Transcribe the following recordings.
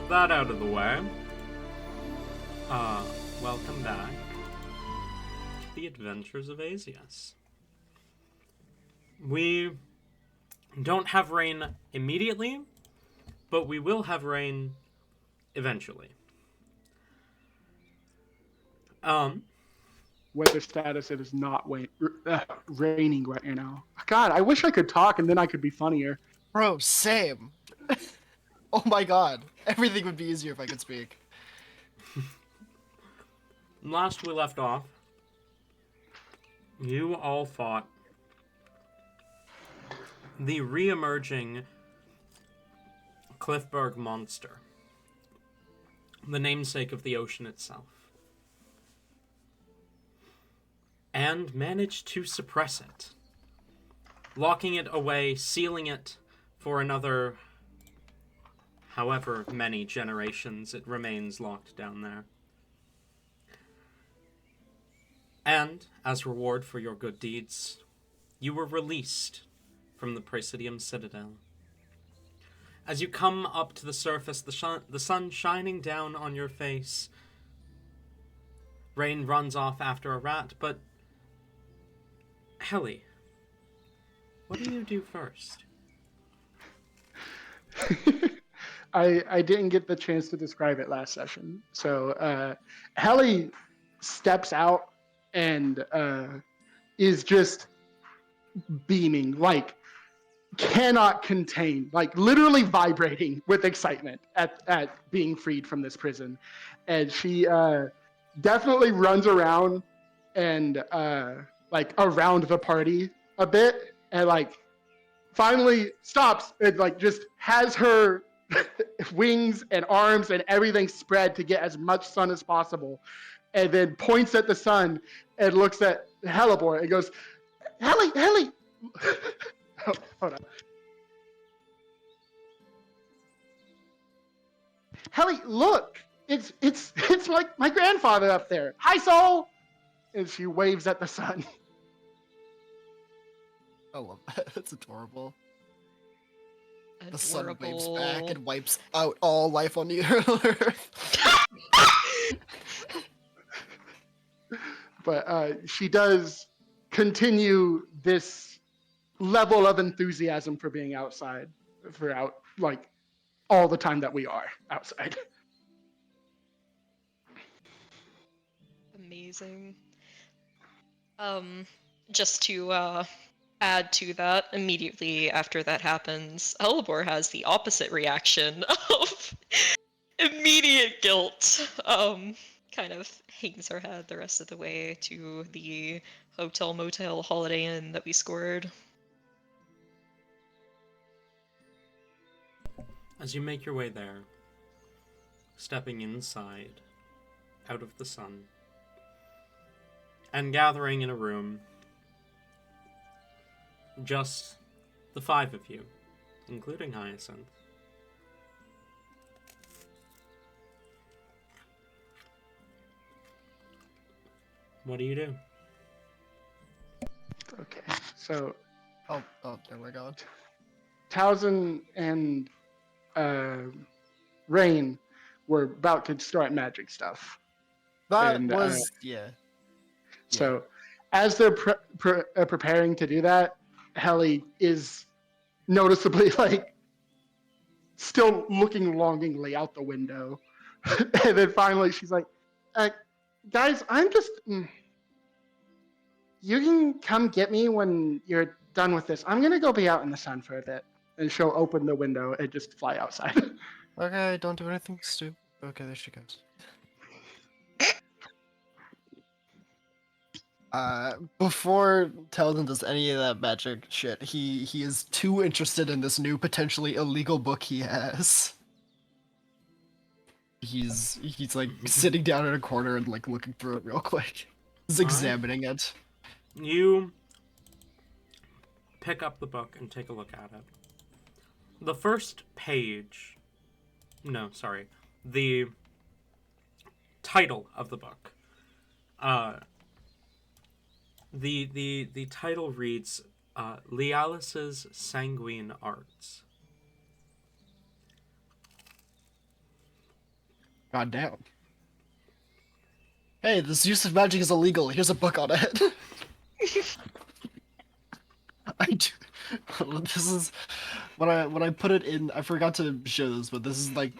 that out of the way, welcome back to the Adventures of Azius. We don't have rain immediately, but we will have rain eventually. Weather status, it is not raining right now. God, I wish I could talk and then I could be funnier. Bro, same. Oh my god. Everything would be easier if I could speak. Last we left off, you all fought the re-emerging Cliffberg monster, the namesake of the ocean itself, and managed to suppress it, locking it away, sealing it for another however many generations it remains locked down there. And, as reward for your good deeds, you were released from the Praesidium Citadel. As you come up to the surface, the sun shining down on your face, rain runs off after a rat, but Helly, what do you do first? I didn't get the chance to describe it last session. So Helly steps out and is just beaming, like cannot contain, like literally vibrating with excitement at being freed from this prison. And she definitely runs around and like around the party a bit and like finally stops and like just has her wings and arms and everything spread to get as much sun as possible, and then points at the sun and looks at Hellebore and goes, Helly, oh, hold on. Helly, look, it's like my grandfather up there. Hi, soul. And she waves at the sun. I love that. That's adorable. Adorable. The sun waves back and wipes out all life on the earth. But she does continue this level of enthusiasm for being outside throughout, like, all the time that we are outside. Amazing. Just to add to that, immediately after that happens, Elibor has the opposite reaction of immediate guilt. Kind of hangs her head the rest of the way to the hotel, motel, Holiday Inn that we scored. As you make your way there, stepping inside, out of the sun, and gathering in a room, just the five of you, including Hyacinth. What do you do? Okay, so Oh, there we go. Towson and Rain were about to start magic stuff. That And, was, yeah. So as they're preparing to do that, Helly is noticeably like still looking longingly out the window. And then finally she's like, guys, I'm just... You can come get me when you're done with this. I'm going to go be out in the sun for a bit. And she'll open the window and just fly outside. Okay, don't do anything stupid. Okay, there she goes. Before Teldon does any of that magic shit, he is too interested in this new potentially illegal book he has. He's like sitting down in a corner and like looking through it real quick. He's examining it. You pick up the book and take a look at it. The first page... No, sorry. The title of the book. The title reads, Lealis's Sanguine Arts. God damn. Hey, this use of magic is illegal. Here's a book on it. I do. This is when I put it in. I forgot to show this, but this is like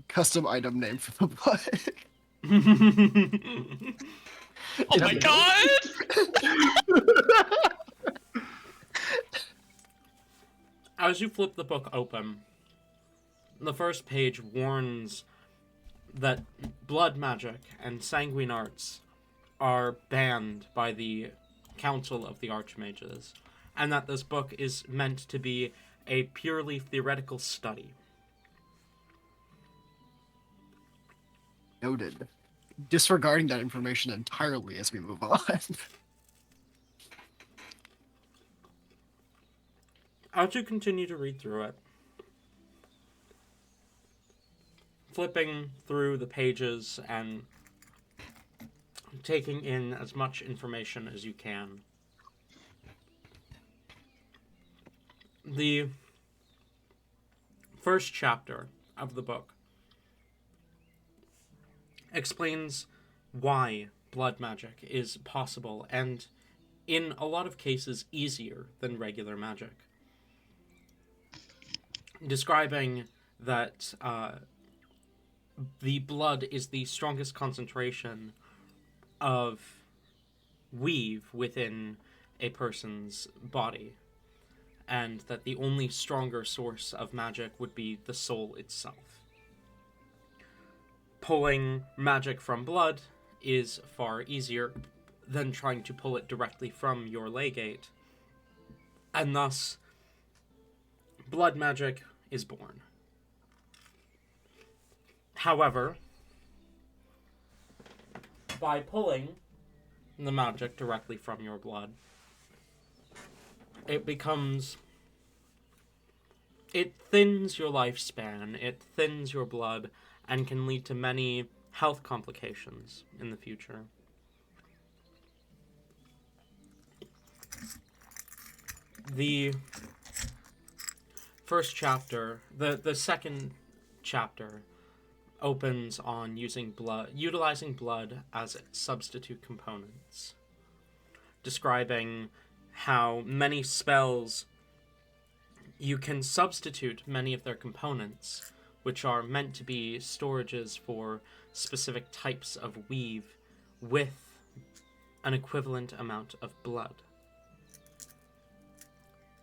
custom item name for the book. Oh my god! As you flip the book open, the first page warns that blood magic and sanguine arts are banned by the Council of the Archmages, and that this book is meant to be a purely theoretical study. Noted. Disregarding that information entirely as we move on. As you continue to read through it, flipping through the pages and taking in as much information as you can, the first chapter of the book explains why blood magic is possible and, in a lot of cases, easier than regular magic. Describing that the blood is the strongest concentration of weave within a person's body, and that the only stronger source of magic would be the soul itself. Pulling magic from blood is far easier than trying to pull it directly from your legate, and thus blood magic is born. However, by pulling the magic directly from your blood, it thins your lifespan, it thins your blood, and can lead to many health complications in the future. The first chapter, the second chapter, opens on utilizing blood as substitute components, describing how many spells you can substitute many of their components, which are meant to be storages for specific types of weave, with an equivalent amount of blood.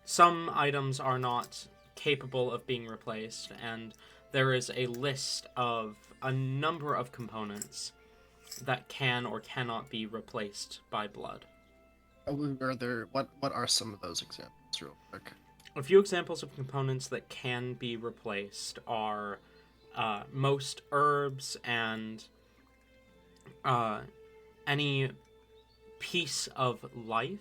Some items are not capable of being replaced, and there is a list of a number of components that can or cannot be replaced by blood. What are some of those examples, real quick? A few examples of components that can be replaced are most herbs and any piece of life.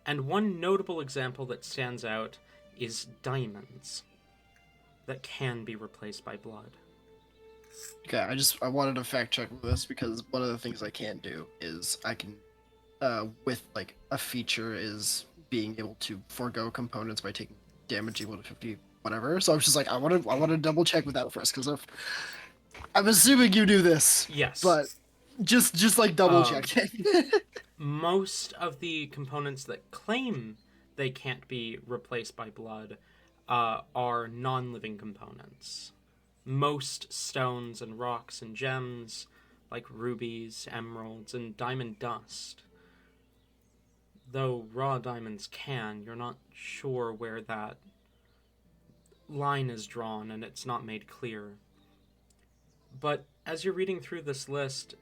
And one notable example that stands out is diamonds that can be replaced by blood. Okay, I wanted to fact check this because one of the things I can't do is I can, with like a feature is being able to forego components by taking damage equal to 50 whatever. So I was just like, I want to double check with that first because I'm assuming you do this. Yes, but just like double checking. Most of the components that claim they can't be replaced by blood are non-living components. Most stones and rocks and gems, like rubies, emeralds, and diamond dust. Though raw diamonds can, you're not sure where that line is drawn, and it's not made clear. But as you're reading through this list,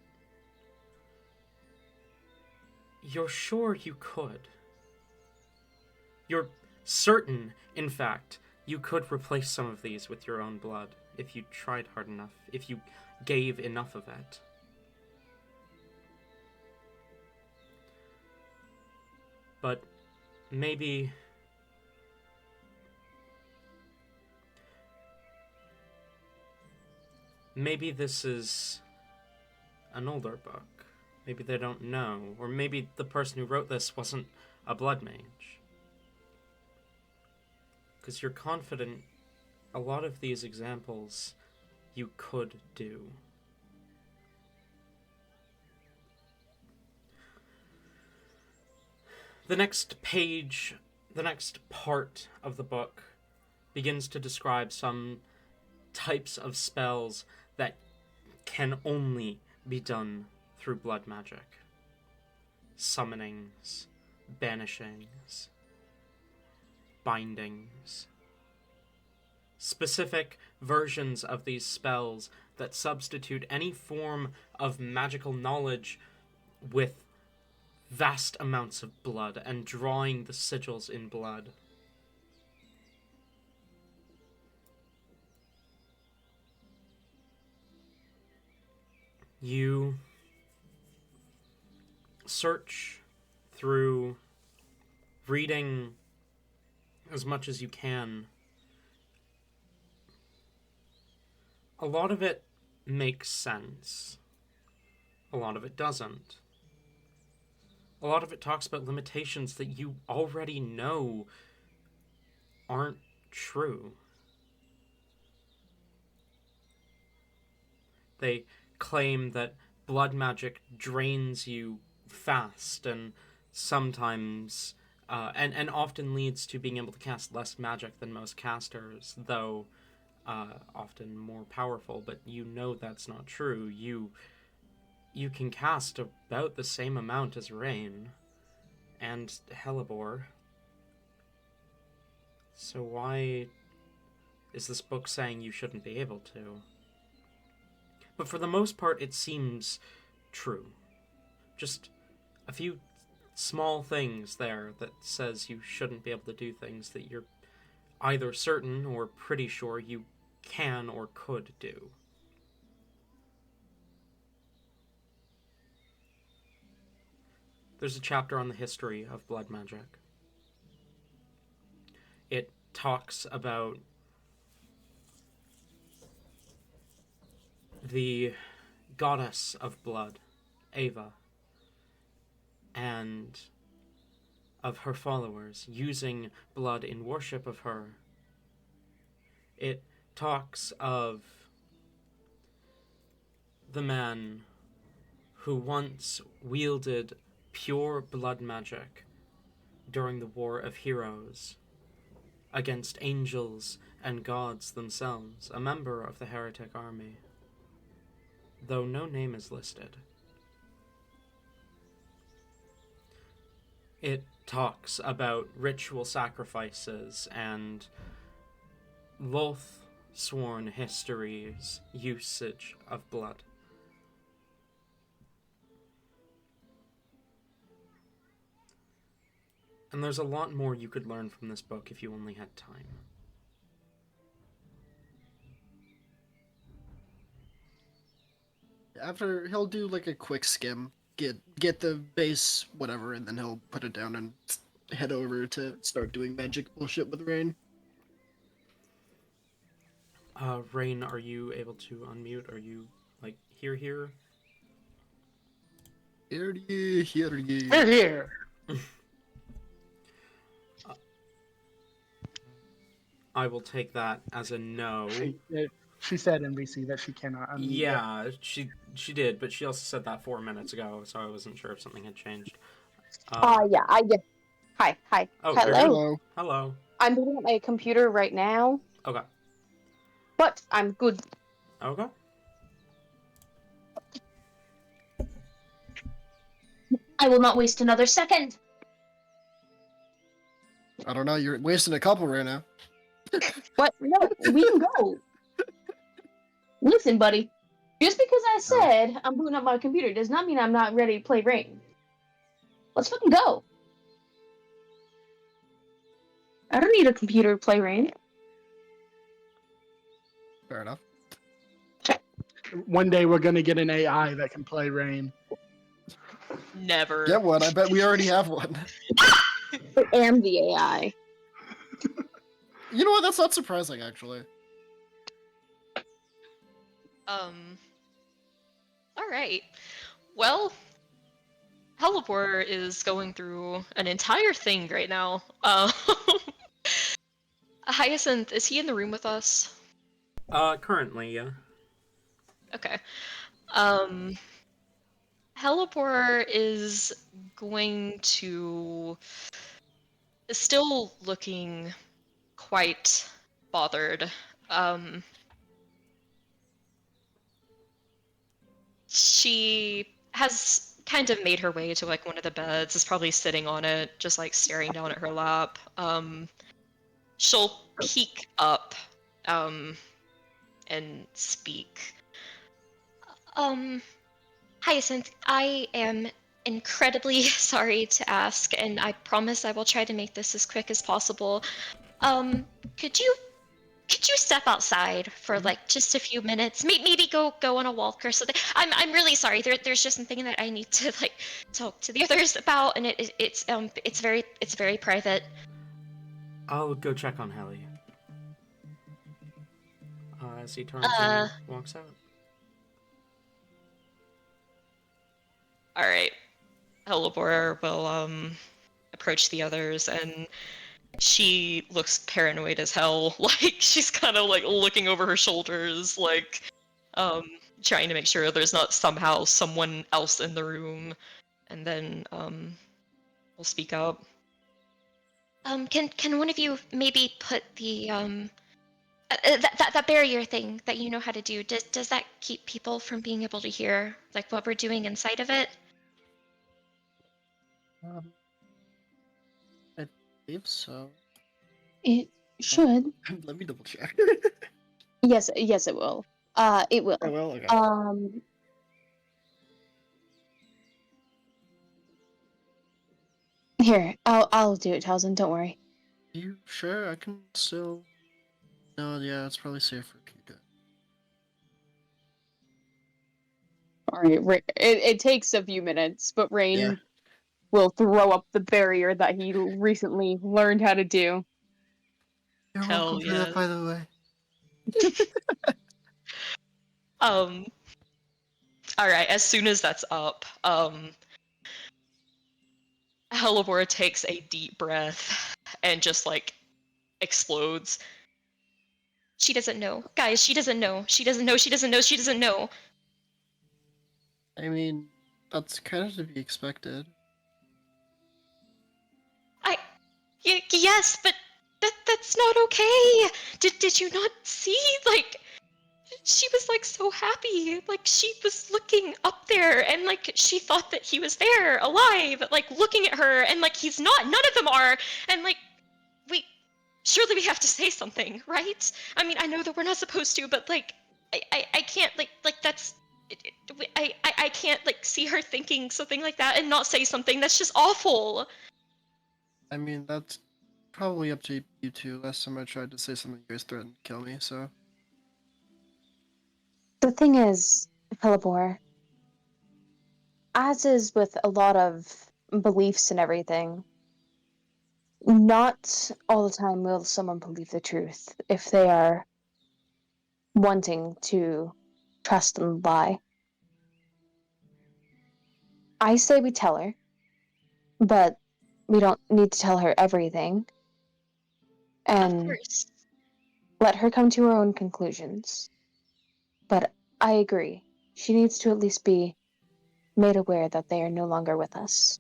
you're sure you could. You're certain, in fact, you could replace some of these with your own blood if you tried hard enough, if you gave enough of it. But maybe this is an older book. Maybe they don't know, or maybe the person who wrote this wasn't a blood mage. Because you're confident a lot of these examples you could do. The next page, the next part of the book begins to describe some types of spells that can only be done through blood magic. Summonings, banishings, bindings. Specific versions of these spells that substitute any form of magical knowledge with vast amounts of blood and drawing the sigils in blood. You search through reading as much as you can. A lot of it makes sense. A lot of it doesn't. A lot of it talks about limitations that you already know aren't true. They claim that blood magic drains you fast and sometimes, and often leads to being able to cast less magic than most casters, though often more powerful, but you know that's not true. You can cast about the same amount as Rain and Hellebore. So why is this book saying you shouldn't be able to? But for the most part, it seems true. Just a few small things there that says you shouldn't be able to do things that you're either certain or pretty sure you can or could do. There's a chapter on the history of blood magic. It talks about the goddess of blood, Ava, and of her followers using blood in worship of her. It talks of the man who once wielded pure blood magic during the War of Heroes against angels and gods themselves, a member of the heretic army, though no name is listed. It talks about ritual sacrifices and Loth-sworn history's usage of blood. And there's a lot more you could learn from this book if you only had time. After, he'll do like a quick skim, get the base whatever, and then he'll put it down and head over to start doing magic bullshit with Rain. Rain, are you able to unmute? Are you, like, here? Here. They're here. I will take that as a no. She said NBC that she cannot unmute. Yeah, she did, but she also said that 4 minutes ago, so I wasn't sure if something had changed. Yeah, I get. Hi. Oh, Hello. Hello. I'm booting up my computer right now, Okay. but I'm good. Okay. I will not waste another second. I don't know, you're wasting a couple right now. What? No, we can go. Listen, buddy. Just because I said I'm booting up my computer does not mean I'm not ready to play Rain. Let's fucking go. I don't need a computer to play Rain. Fair enough. One day we're gonna get an AI that can play Rain. Never. Get one, I bet we already have one. I am the AI. You know what, that's not surprising, actually. Alright. Well, Hellebore is going through an entire thing right now. Hyacinth, is he in the room with us? Currently, yeah. Okay. Helipor is going to, still looking quite bothered. She has kind of made her way to like one of the beds, is probably sitting on it, just like staring down at her lap. She'll peek up, and speak. Um, Hyacinth, I am incredibly sorry to ask, and I promise I will try to make this as quick as possible. Um, could you step outside for like just a few minutes? Maybe go on a walk or something. I'm really sorry. There's just something that I need to like talk to the others about, and it's very private. I'll go check on Hallie. As he turns Uh, and walks out. all right. Helibor will approach the others, and she looks paranoid as hell. Like she's kind of like looking over her shoulders, like um trying to make sure there's not somehow someone else in the room. And then we'll speak up. Can one of you maybe put the that barrier thing that you know how to do? Does that keep people from being able to hear like what we're doing inside of it? I believe so. It should. Let me double check. Yes, yes, it will. It will. Oh well, okay. Here, I'll do it, Talzin. Don't worry. You sure? I can still. No, yeah, it's probably safer if you do. All right, it takes a few minutes, but Rain Yeah. will throw up the barrier that he recently learned how to do. You're Hell welcome for that, yes. by the way. Um. All right. As soon as that's up, Helibor takes a deep breath and just like explodes. She doesn't know, guys. She doesn't know. She doesn't know. She doesn't know. She doesn't know. I mean, that's kind of to be expected. Yes, but that's not okay. Did you not see? Like, she was like so happy. Like she was looking up there, and like she thought that he was there, alive, like looking at her, and like he's not. None of them are. And like we surely we have to say something, right? I mean, I know that we're not supposed to, but like I can't like that's. I can't like see her thinking something like that and not say something. That's just awful. I mean, that's probably up to you two. Last time I tried to say something, you guys threatened to kill me, so. The thing is, Philipor, as is with a lot of beliefs and everything, not all the time will someone believe the truth if they are wanting to trust and lie. I say we tell her, but we don't need to tell her everything Of and course. let her come to her own conclusions. But I agree. She needs to at least be made aware that they are no longer with us.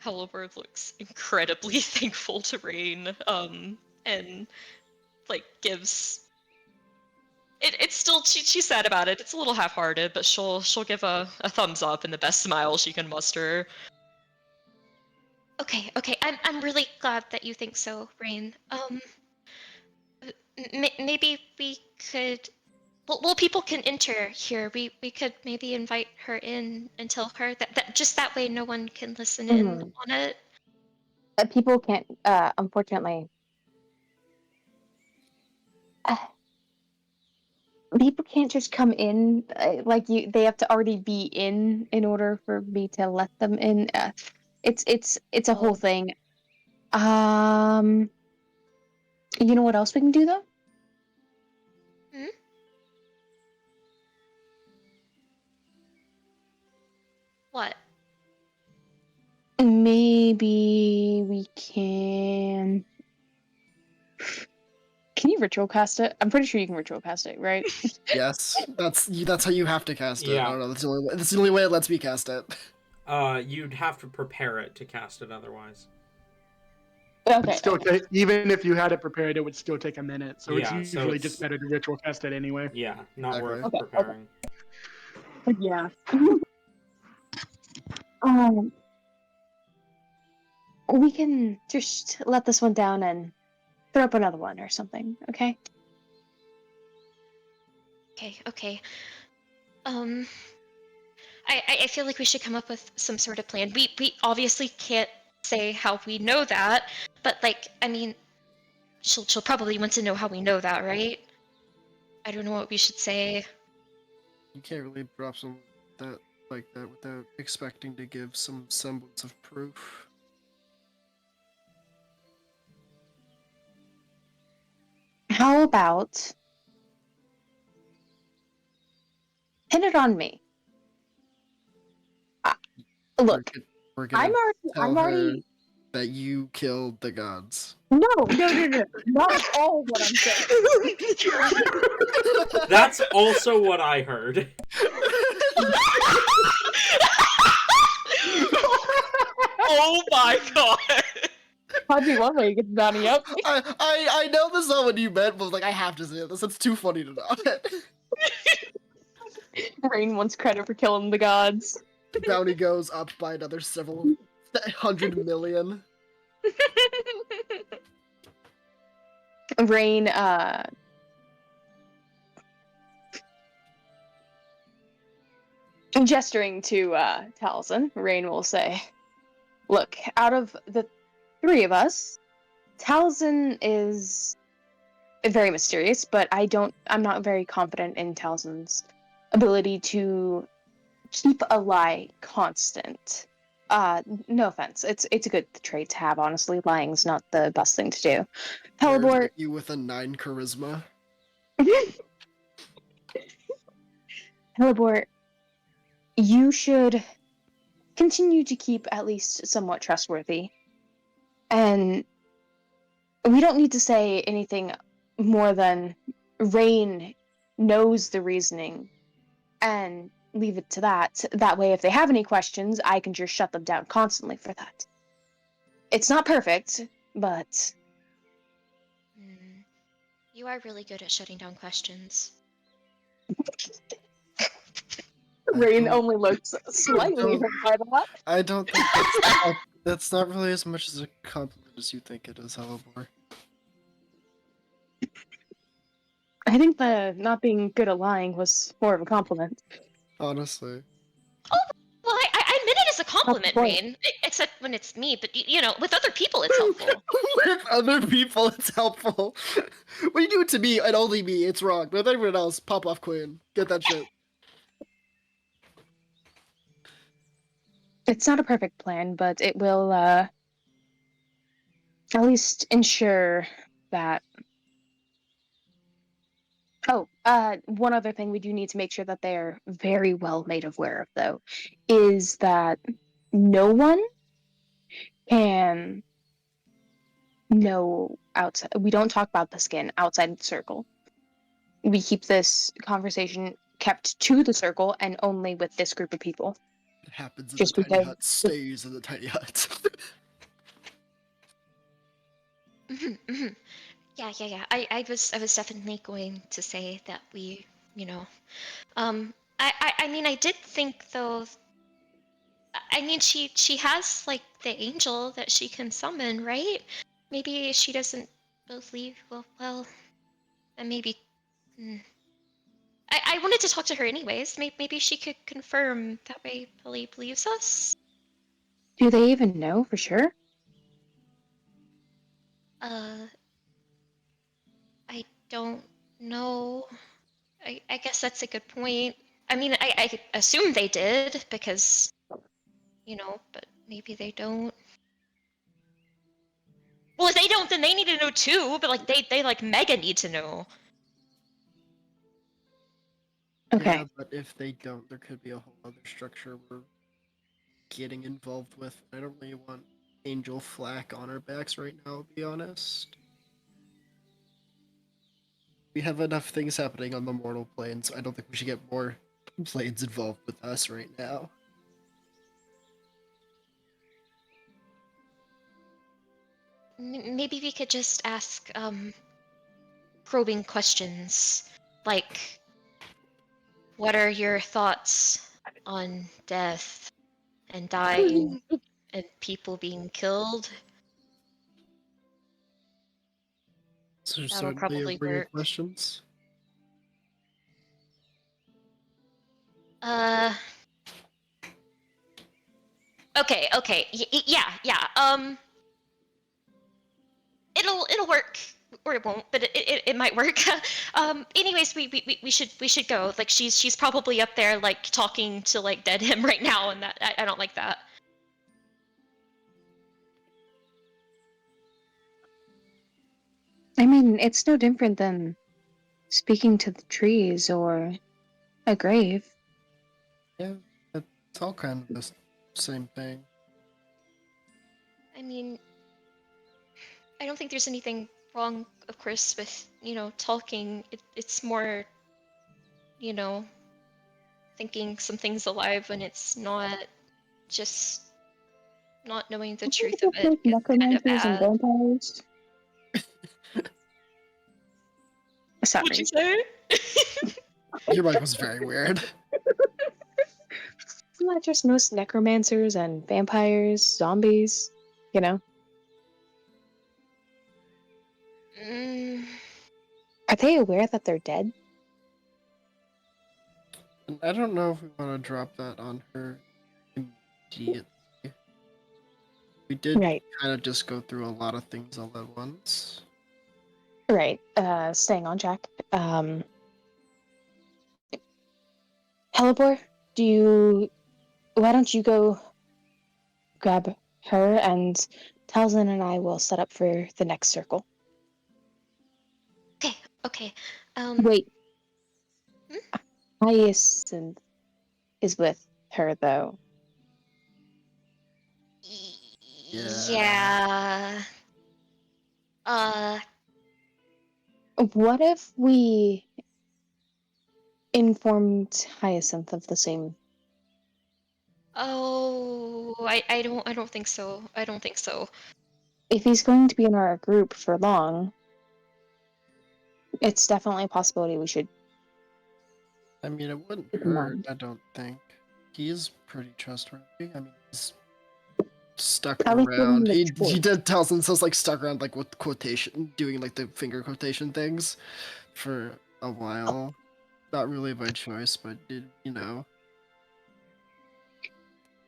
Helleberg looks incredibly thankful to Rain, and like gives it's still she's sad about it. It's a little half-hearted, but she'll give a thumbs up and the best smile she can muster. Okay, I'm really glad that you think so, Rain. Maybe we could. Well, people can enter here. We could maybe invite her in and tell her that just that way no one can listen in Mhm. on it. People can't, unfortunately, uh, people can't just come in. Like they have to already be in order for me to let them in. It's a whole Oh. thing. Um, you know what else we can do though? Hmm? What? Maybe we can Can you ritual cast it? I'm pretty sure you can ritual cast it, right? Yes, that's how you have to cast it. Yeah. I don't know. That's the only way it lets me cast it. You'd have to prepare it to cast it otherwise. Okay. Still, even if you had it prepared, it would still take a minute. So it's Yeah, so usually it's- just better to ritual cast it anyway. Yeah, not Okay. worth Okay, preparing. Yeah. um, we can just let this one down and throw up another one or something, okay? Okay. Um, I feel like we should come up with some sort of plan. We obviously can't say how we know that, but like, I mean, she'll probably want to know how we know that, right? I don't know what we should say. You can't really drop something that like that without expecting to give some semblance of proof. How about pin it on me? Look, We're gonna tell I'm her already. that you killed the gods. No. Not at all what I'm saying. That's also what I heard. Oh my god! How'd be one way to get the bounty up? I know this is not what you meant, but like I have to say this. It's too funny to not. Rain wants credit for killing the gods. The bounty goes up by another several 100 million. Rain, gesturing to Taliesin, Rain will say, "Look, out of the three of us, Taliesin is very mysterious, but I'm not very confident in Taliesin's ability to keep a lie constant. No offense. It's a good trait to have, honestly. Lying's not the best thing to do. Whereas Pelibor, you with a 9 charisma. Pelibor, you should continue to keep at least somewhat trustworthy. And we don't need to say anything more than Rain knows the reasoning and leave it to that. That way, if they have any questions, I can just shut them down constantly for that. It's not perfect, but You are really good at shutting down questions. Rain only looks slightly don't- hurt by that. I don't think that's not really as much as a compliment as you think it is, however. I think the not being good at lying was more of a compliment. Honestly. Well, I meant it as a compliment, point. Rain. Except when it's me, but you know, with other people, it's helpful. With other people, it's helpful. When you do it to me and only me, it's wrong. But with everyone else, pop off Queen. Get that shit. It's not a perfect plan, but it will at least ensure that. Oh, one other thing we do need to make sure that they're very well made aware of, though, is that no one can know outside. We don't talk about the skin outside the circle. We keep this conversation kept to the circle and only with this group of people. It happens in Just the tiny because- hut, stays in the tiny hut. Yeah. I was definitely going to say that we, you know, I mean, I did think though. I mean, she has like the angel that she can summon, right? Maybe she doesn't believe. Well, and maybe. I wanted to talk to her anyways. Maybe she could confirm that way. Billy believes us. Do they even know for sure? I don't know. I guess that's a good point. I mean, I assume they did because, you know, but maybe they don't. Well, if they don't, then they need to know too. But like, they like mega need to know. Okay. Yeah, but if they don't, there could be a whole other structure we're getting involved with. I don't really want Angel flack on our backs right now, to be honest. We have enough things happening on the mortal plane, so I don't think we should get more planes involved with us right now. Maybe we could just ask probing questions, like, what are your thoughts on death and dying and people being killed? So That'll certainly probably over your work. questions. Okay, yeah. It'll work, or it won't, but it might work. Anyways, we should go. Like she's probably up there like talking to like dead him right now, and that I don't like that. I mean, it's no different than speaking to the trees or a grave. Yeah, it's all kind of the same thing. I mean, I don't think there's anything wrong, of course, with talking. It's more, you know, thinking something's alive when it's not. Just not knowing the truth of it Like is kind of necromancers and bad. vampires. What'd you Sorry. say? Your mic was very weird. Isn't that just most necromancers and vampires, zombies? You know? Are they aware that they're dead? And I don't know if we want to drop that on her immediately. We did Right. kind of just go through a lot of things all at once. Right. Staying on track. Helibor, why don't you go grab her and Talzin and I will set up for the next circle. Okay. Wait. Hyacinth is with her though. Yeah. What if we informed Hyacinth of the same? Oh, I don't think so. I don't think so. If he's going to be in our group for long, it's definitely a possibility we should. I mean, it wouldn't Keep in hurt, mind. I don't think. He is pretty trustworthy. I mean, he's stuck At least give him around. the He choice. did tell us himself like stuck around like with quotation, doing like the finger quotation things for a while. Not really by choice, but did you know?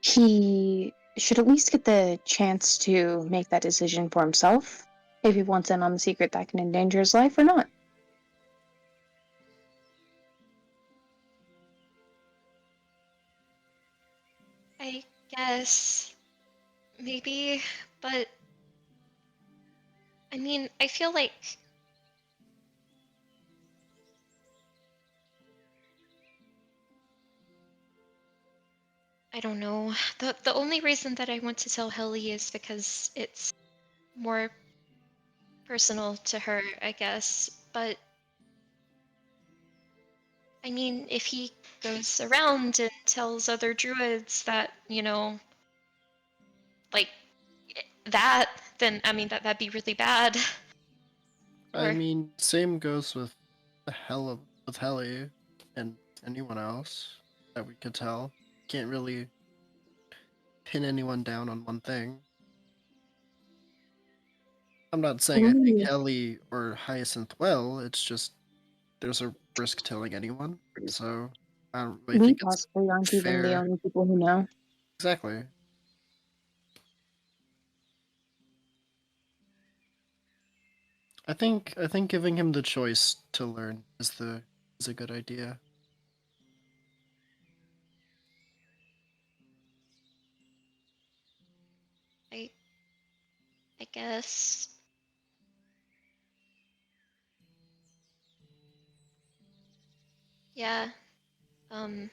He should at least get the chance to make that decision for himself if he wants in on the secret that can endanger his life or not. I guess maybe, but I mean, I feel like I don't know. The only reason that I want to tell Helly is because it's more personal to her, I guess. But I mean, if he goes around and tells other druids that, like that, then I mean that'd be really bad. I Or mean, same goes with with Helly and anyone else that we could tell. Can't really pin anyone down on one thing. I'm not saying I think Ooh. Helly or Hyacinth will. It's just there's a risk telling anyone. So I don't really We think it's possibly aren't even the fair. only people who know. Exactly. I think giving him the choice to learn is a good idea. I guess. Yeah. Um.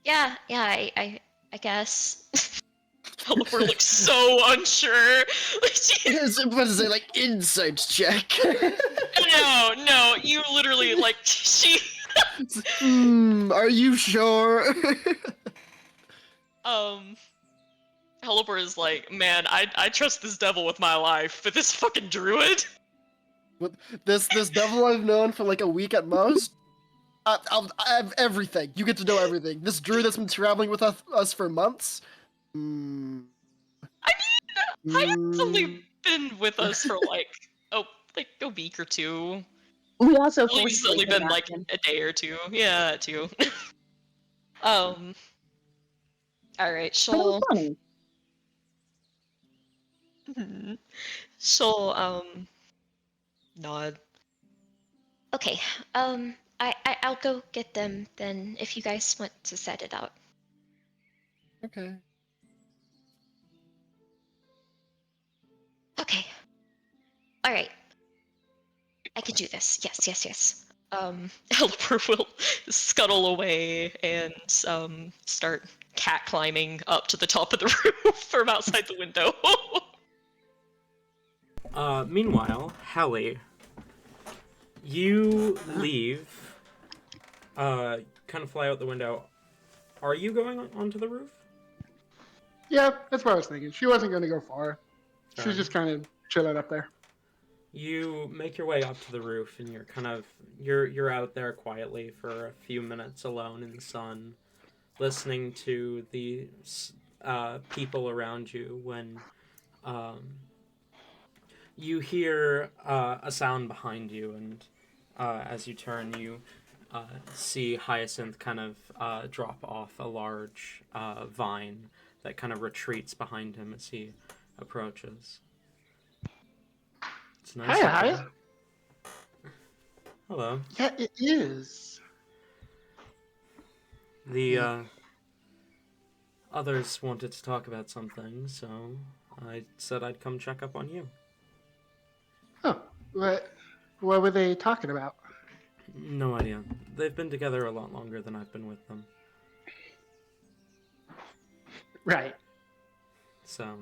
Yeah. I guess. Oliver looks so unsure. What is it? Like insight check? And No, you literally, like, she, Are you sure? Helipper is like, man, I trust this devil with my life, but this fucking druid? With this devil I've known for like a week at most. I have everything. You get to know everything. This druid that's been traveling with us for months. Mm, I mean, Haya's only mm, been with us for, like a week or two. We also Lee's forcibly only been, like, kidnapped him. a day or two. Yeah, that too. Alright, But it was she'll, funny. she'll, nod. Okay, I'll go get them then if you guys want to set it out. okay. Okay. Alright. I can do this. Yes. Helper will scuttle away and, start cat climbing up to the top of the roof from outside the window. Meanwhile, Hallie, you leave, kind of fly out the window. Are you going onto the roof? Yeah, that's what I was thinking. She wasn't going to go far. She's Alright. just kind of chilling up there. You make your way up to the roof, and you're out there quietly for a few minutes alone in the sun, listening to the people around you when you hear a sound behind you, and as you turn, you see Hyacinth kind of drop off a large vine that kind of retreats behind him as he approaches. It's nice. Hi. Hello. Yeah, it is. The others wanted to talk about something, so I said I'd come check up on you. Oh, what were they talking about? No idea. They've been together a lot longer than I've been with them. Right. So,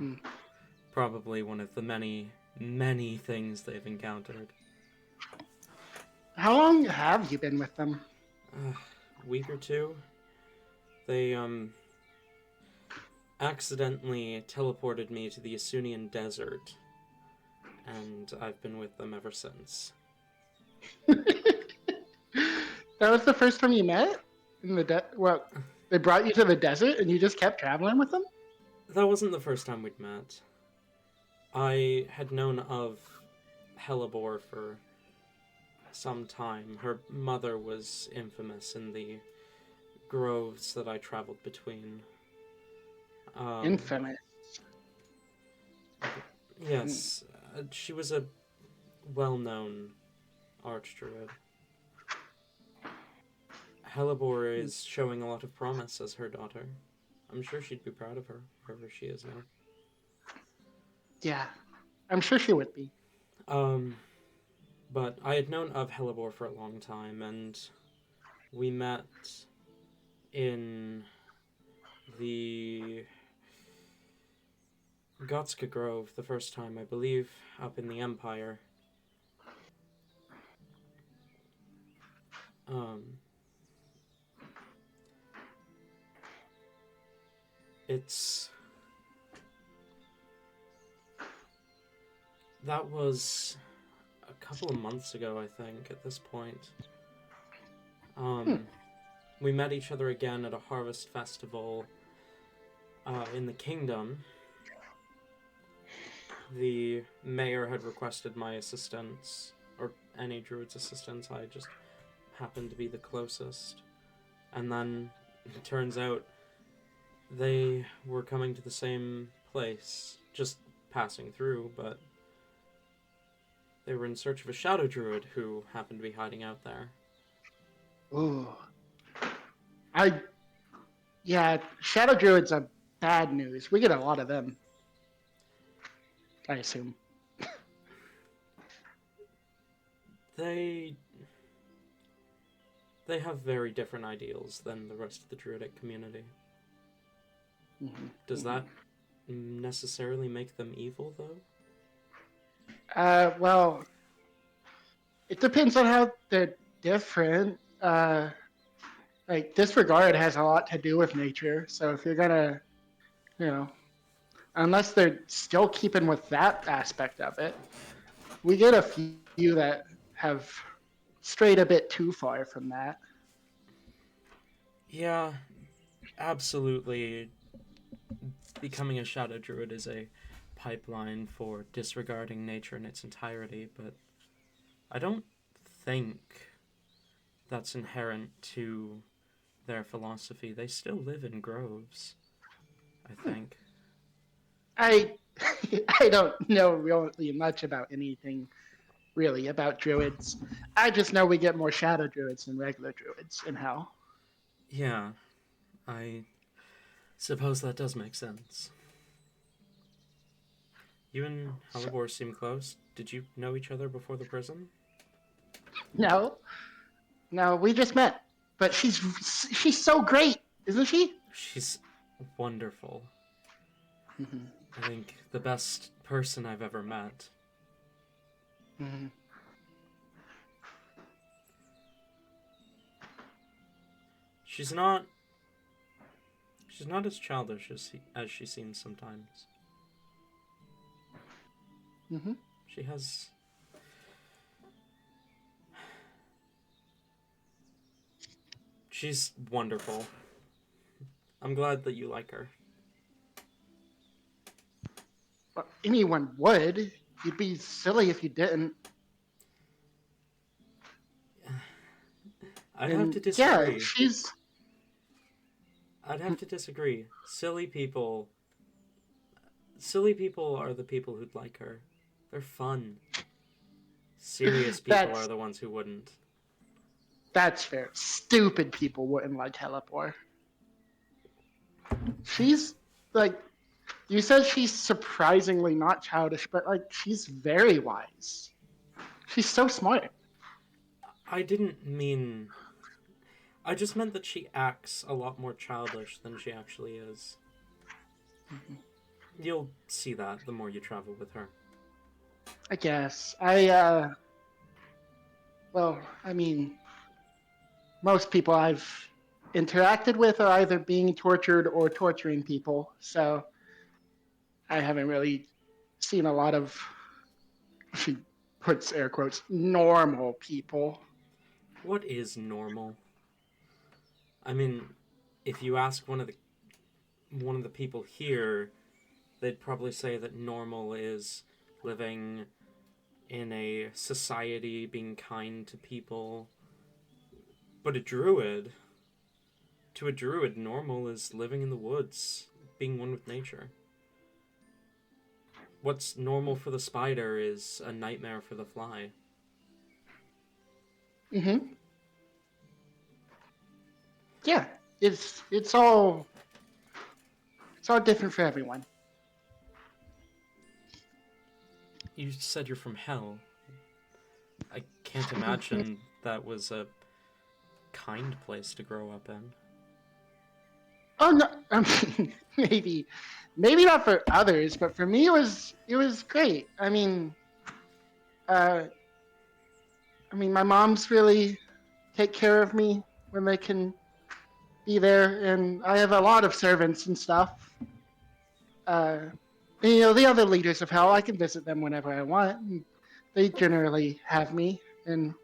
probably one of the many, many things they've encountered. How long have you been with them? A week or two. They, accidentally teleported me to the Asunian desert, and I've been with them ever since. That was the first time you met? In the well, they brought you to the desert and you just kept traveling with them? That wasn't the first time we'd met. I had known of Helibor for some time. Her mother was infamous in the groves that I traveled between. Infamous. Yes, she was a well-known archdruid. Helibor is showing a lot of promise as her daughter. I'm sure she'd be proud of her, wherever she is now. Yeah, I'm sure she would be. But I had known of Helibor for a long time, and we met in the Gotska Grove the first time, I believe, up in the Empire. That was a couple of months ago, I think, at this point. We met each other again at a harvest festival in the kingdom. The mayor had requested my assistance, or any druid's assistance. I just happened to be the closest. And then it turns out they were coming to the same place, just passing through, but they were in search of a shadow druid who happened to be hiding out there. Ooh. Yeah, shadow druids are bad news. We get a lot of them. I assume. They have very different ideals than the rest of the druidic community. Mm-hmm. Does that necessarily make them evil, though? Well, It depends on how they're different. Like disregard has a lot to do with nature. So if you're gonna, you know, unless they're still keeping with that aspect of it, we get a few that have strayed a bit too far from that. Yeah, absolutely. Becoming a shadow druid is a pipeline for disregarding nature in its entirety, but I don't think that's inherent to their philosophy. They still live in groves, I think. I I don't know really much about anything really about druids. I just know we get more shadow druids than regular druids in hell. Yeah, I suppose that does make sense. You and So, Halibor seem close. Did you know each other before the prison? no, no, we just met. But she's so great, isn't she? She's wonderful. Mm-hmm. I think the best person I've ever met. Mm-hmm. She's not as childish as she seems sometimes. Mm-hmm. She has She's wonderful. I'm glad that you like her. Well, anyone would. You'd be silly if you didn't. I'd have And to yeah, disagree. she's. I'd have to disagree. Silly people are the people who'd like her. They're fun. Serious people are That's the ones who wouldn't. that's fair. Stupid people wouldn't like Helipor. She's like you said she's surprisingly not childish, but like she's very wise. She's so smart. I didn't mean. I just meant that she acts a lot more childish than she actually is. Mm-hmm. You'll see that the more you travel with her. I guess. Well, I mean, most people I've interacted with are either being tortured or torturing people, so I haven't really seen a lot of, she puts air quotes, normal people. What is normal? I mean, if you ask one of the people here, they'd probably say that normal is living in a society, being kind to people. But to a druid, normal is living in the woods, being one with nature. What's normal for the spider is a nightmare for the fly. Mm-hmm. Yeah, it's all different for everyone. You said you're from hell. I can't imagine that was a kind place to grow up in. Oh no, I mean, maybe not for others, but for me it was great. Uh, my mom's really take care of me when they can be there, and I have a lot of servants and stuff. And, the other leaders of hell, I can visit them whenever I want. And they generally have me, and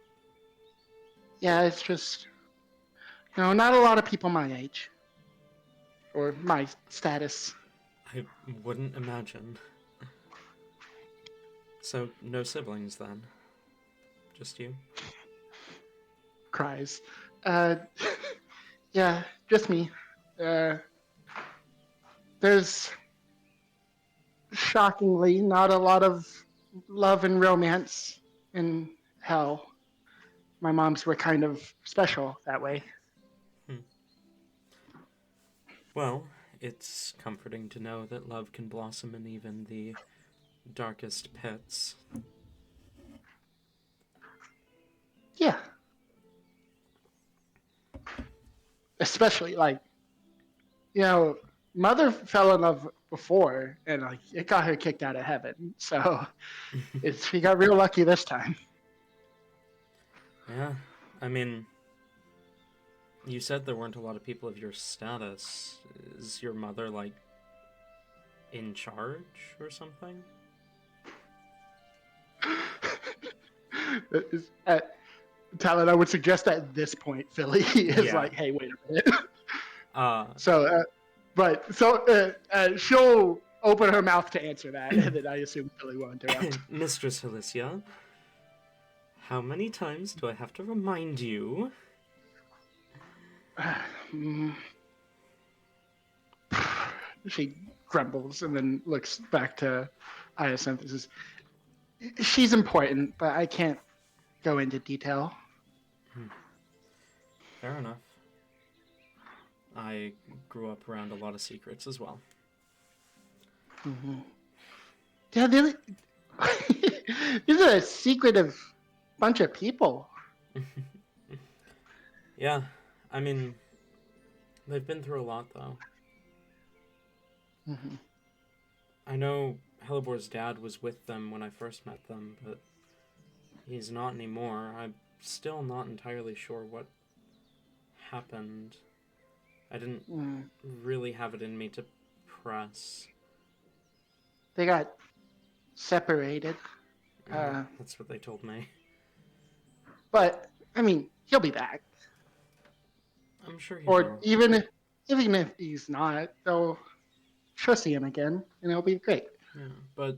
yeah, it's just not a lot of people my age or my status. I wouldn't imagine. So, no siblings then? Just you? Cries. Uh, yeah, just me. Uh, there's shockingly not a lot of love and romance in hell. My moms were kind of special that way. Well, it's comforting to know that love can blossom in even the darkest pits. Yeah. Especially like, mother fell in love before and like it got her kicked out of heaven. So she got real lucky this time. Yeah, I mean, you said there weren't a lot of people of your status. Is your mother, like, in charge or something? Talon, I would suggest at this point, Philly is Yeah. like, hey, wait a minute. Uh, She'll open her mouth to answer that, and then I assume Philly will interrupt. Mistress Alicia, how many times do I have to remind you? She grumbles and then looks back to Iosynthesis. She's important, but I can't go into detail. Fair enough. I grew up around a lot of secrets as well. Mm-hmm. Yeah, these are a secretive bunch of people. Yeah, I mean, they've been through a lot, though. Mm-hmm. I know Hellebor's dad was with them when I first met them, but he's not anymore. I'm still not entirely sure what happened. I didn't really have it in me to press. They got separated. That's what they told me. But, I mean, he'll be back. I'm sure he Or will. even if he's not, she'll see him again, and it'll be great. Yeah, but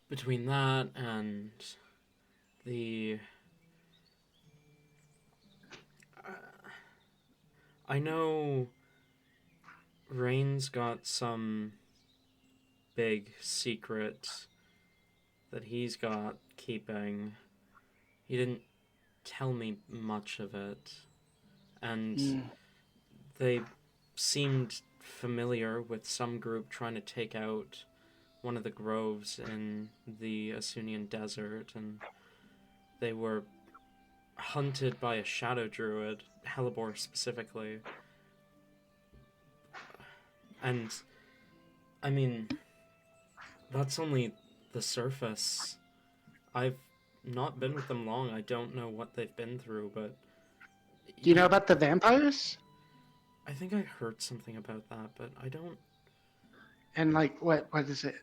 between that and the... I know Rain's got some big secret that he's got keeping. He didn't tell me much of it, and they seemed familiar with some group trying to take out one of the groves in the Asunian desert, and they were hunted by a shadow druid, Hellebor specifically. And, I mean, that's only the surface. I've not been with them long. I don't know what they've been through, but... Do you know about the vampires? I think I heard something about that, but I don't... And, like, what is it?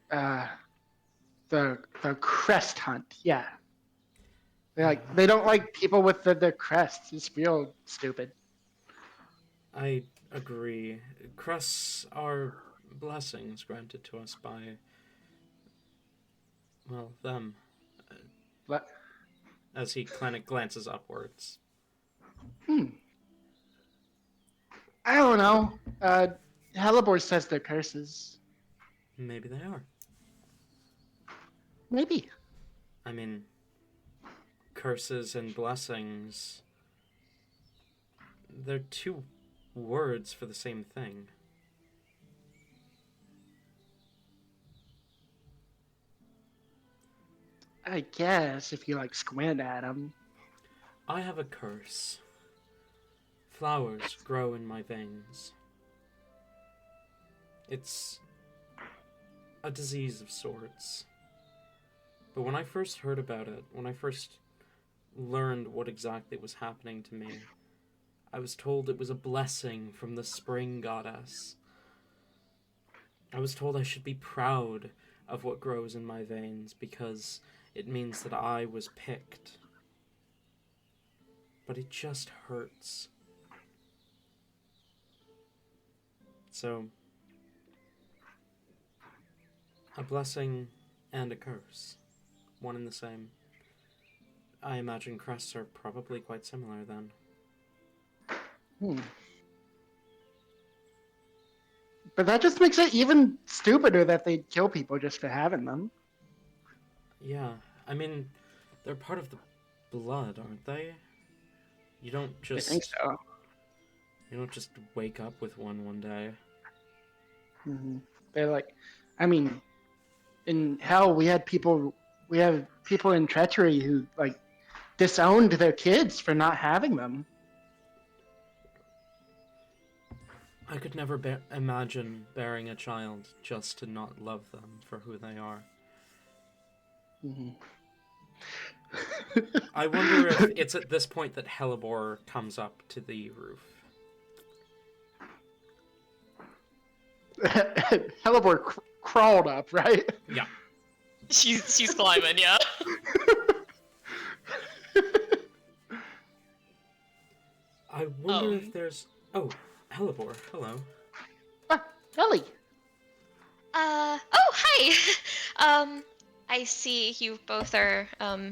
The crest hunt, yeah. They don't like people with the crests. It's real stupid. I agree. Crests are blessings granted to us by, well, them. But, As he kind of glances upwards. I don't know. Hellebor says they're curses. Maybe they are. Maybe. I mean, curses and blessings, they're two words for the same thing. I guess if you squint at them. I have a curse. Flowers grow in my veins. It's a disease of sorts. But when I first heard about it, when I first learned what exactly was happening to me, I was told it was a blessing from the spring goddess. I was told I should be proud of what grows in my veins because it means that I was picked. But it just hurts. So, a blessing and a curse. One and the same. I imagine crests are probably quite similar then. But that just makes it even stupider that they'd kill people just for having them. Yeah, I mean, they're part of the blood, aren't they? You don't just... I think so. You don't just wake up with one day. Mm-hmm. They're in hell we have people in treachery who disowned their kids for not having them. I could never imagine bearing a child just to not love them for who they are. Mm-hmm. I wonder if it's at this point that Hellebore comes up to the roof. Hellebore crawled up, right? Yeah. She's climbing, yeah. I wonder if there's... Oh, Hellebore, hello. Ellie. Oh, hi. I see you both are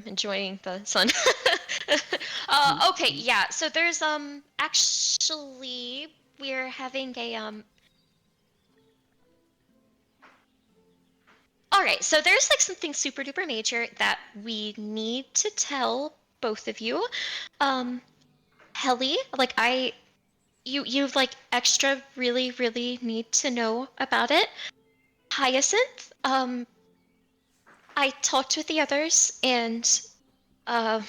enjoying the sun. Okay, yeah. So there's actually we're having a All right, so there's like something super duper major that we need to tell both of you. Helly, like you've like extra really need to know about it. Hyacinth, I talked with the others and uh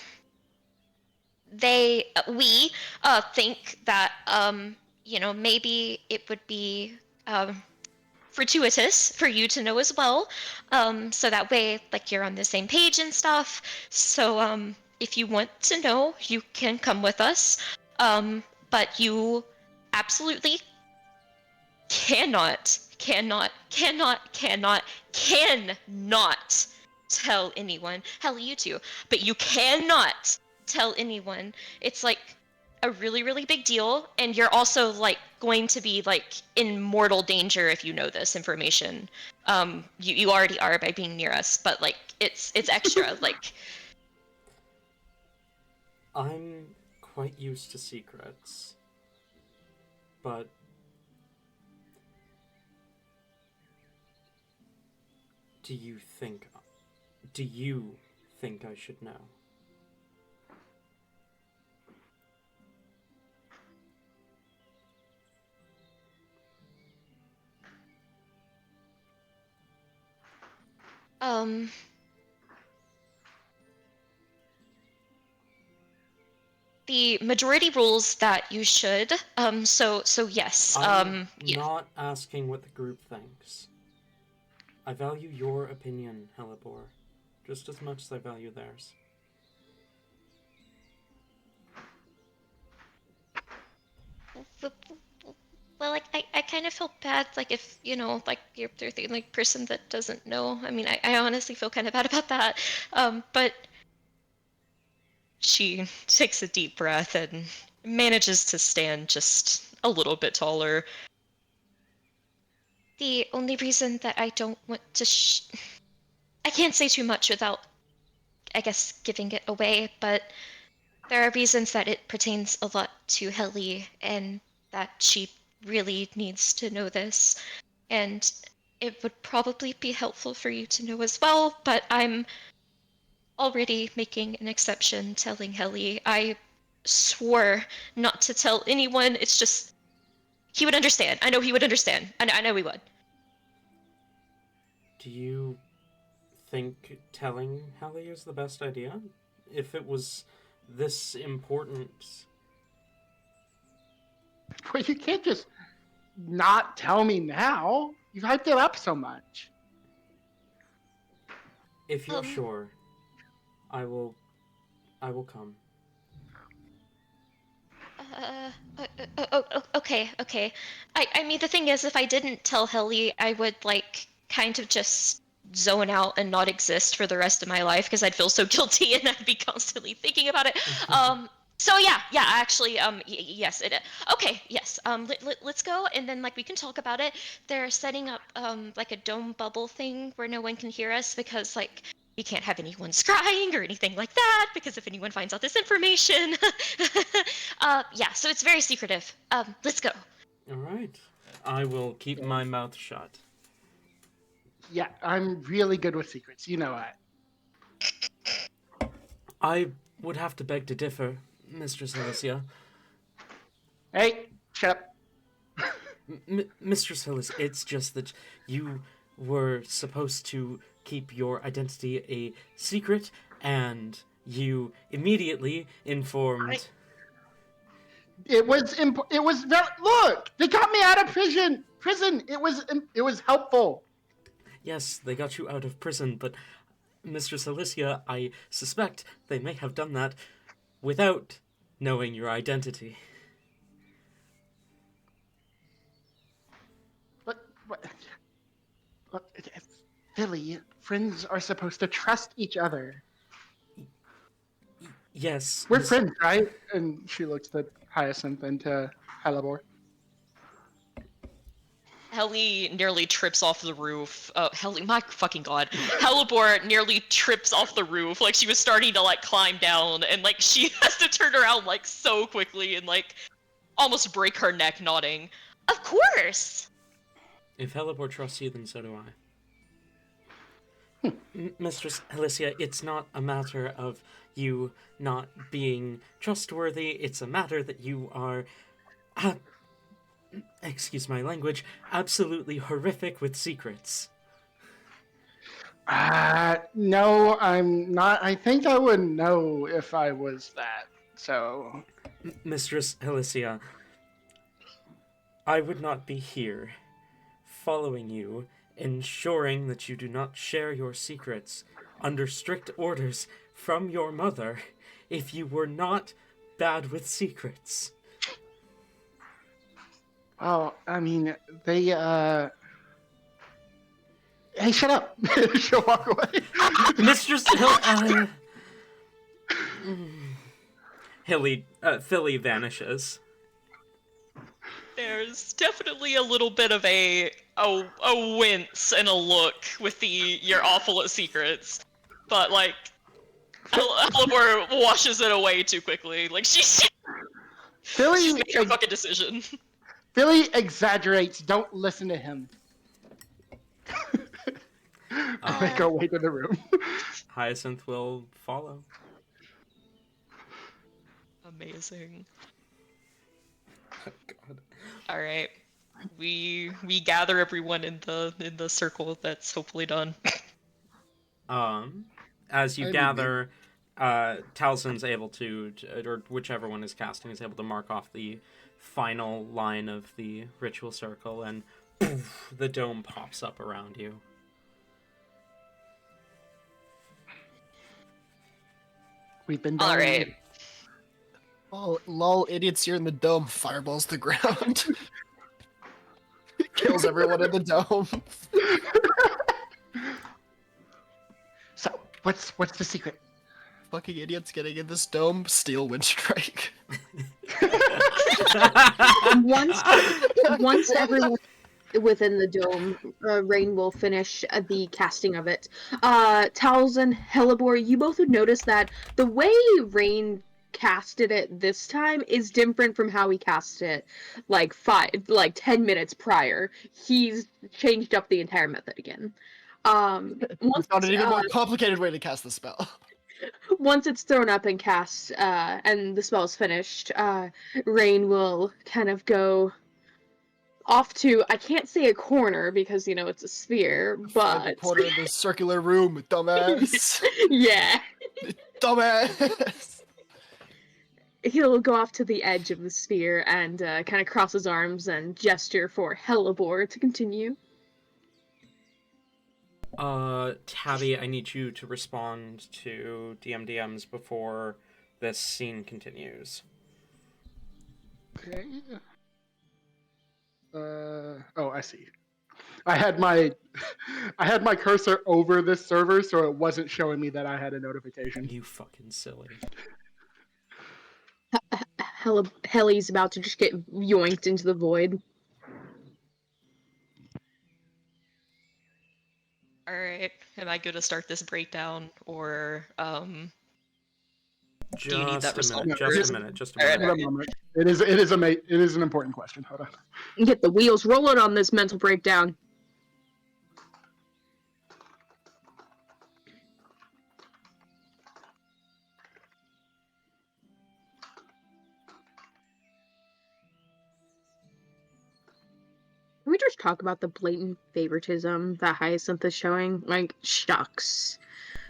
we think that maybe it would be fortuitous for you to know as well, so that way like you're on the same page and stuff. So if you want to know, you can come with us, but you absolutely cannot tell anyone. Hell, you too. But you cannot tell anyone. It's like a really big deal, and you're also like going to be like in mortal danger if you know this information. You already are by being near us, but like it's extra. Like I'm quite used to secrets, but do you think I should know? the majority rules that you should. So yes. I'm Yeah. not asking what the group thinks. I value your opinion, Hellebore, just as much as I value theirs. Well, like I kind of feel bad, like if like you're the like person that doesn't know. I mean, I honestly feel kind of bad about that. But she takes a deep breath and manages to stand just a little bit taller. The only reason that I don't want to I can't say too much without, I guess, giving it away, but there are reasons that it pertains a lot to Helly and that she really needs to know this. And it would probably be helpful for you to know as well, but I'm already making an exception telling Helly. I swore not to tell anyone. It's just, he would understand. I know he would understand. I know he would. Do you think telling Hallie is the best idea? If it was this important... Well, you can't just not tell me now. You've hyped it up so much. If you're sure, I will come. Okay. I mean, the thing is, if I didn't tell Helly, I would, like, kind of just zone out and not exist for the rest of my life because I'd feel so guilty and I'd be constantly thinking about it. So yeah, actually, yes. Okay, yes. Let's go, and then like we can talk about it. They're setting up like a dome bubble thing where no one can hear us because like we can't have anyone scrying or anything like that because if anyone finds out this information, yeah. So it's very secretive. Let's go. All right. I will keep my mouth shut. Yeah, I'm really good with secrets. You know that. I would have to beg to differ, Mistress Alicia. Hey, shut up. Mistress Hillis, it's just that you were supposed to keep your identity a secret, and you immediately informed... It was look, they got me out of prison. It was helpful. Yes, they got you out of prison, but Mistress Alicia, I suspect they may have done that without knowing your identity. What? Look, Philly, friends are supposed to trust each other. Yes. We're friends, right? And she looks at Hyacinth and to Halibor. Helly nearly trips off the roof. Helly, my fucking god. Halibor nearly trips off the roof, like she was starting to like climb down, and like she has to turn around like so quickly and like almost break her neck, nodding. Of course. If Helibor trusts you, then so do I. Mistress Alicia, it's not a matter of you not being trustworthy. It's a matter that you are, excuse my language, absolutely horrific with secrets. No, I'm not. I think I would know if I was that. So, Mistress Alicia, I would not be here following you, ensuring that you do not share your secrets under strict orders from your mother if you were not bad with secrets. well, I mean, they, Hey, shut up! She'll walk away. Mistress Philly vanishes. There's definitely a little bit of a wince and a look with you're awful at secrets, but like Halibor washes it away too quickly. Like she's Philly, made her fucking decision. Philly exaggerates. Don't listen to him. I make our way to the room. Hyacinth will follow. Amazing. God. All right, we gather everyone in the circle that's hopefully done. As you gather, Talzin's able to, or whichever one is casting, is able to mark off the final line of the ritual circle, and poof, the dome pops up around you. We've been All down. right. Oh, lol, idiots, you're in the dome. Fireballs the ground. Kills everyone in the dome. So, what's the secret? Fucking idiots getting in this dome. Steel wind strike. Once everyone within the dome, Rain will finish the casting of it. Talzin, Helibor, you both would notice that the way Rain casted it this time is different from how he cast it like 10 minutes prior. He's changed up the entire method again. We found an even more complicated way to cast the spell. Once it's thrown up and cast, and the spell is finished, Rain will kind of go off to, I can't say a corner because, you know, it's a sphere, Find but... the corner of the circular room, dumbass. Yeah. Dumbass. He'll go off to the edge of the sphere and kind of cross his arms and gesture for Helibor to continue. Tabby, I need you to respond to DMs before this scene continues. Okay. Oh, I see. I had my cursor over this server, so it wasn't showing me that I had a notification. You fucking silly. Helly's about to just get yoinked into the void. All right, am I good to start this breakdown, or do you need that Just a result? minute. Just a minute. Just a Alright, minute. Hold on a moment. It is an important question. Hold on. Get the wheels rolling on this mental breakdown. Can we just talk about the blatant favoritism that Hyacinth is showing? Like, shucks.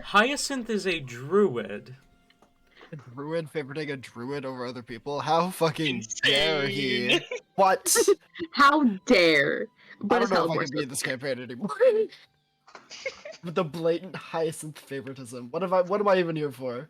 Hyacinth is a druid. A druid favoriting a druid over other people? How fucking dare he? What? How dare! I But don't it's know if I Hellborn. can be in this campaign anymore. with the blatant Hyacinth favoritism. What am I even here for?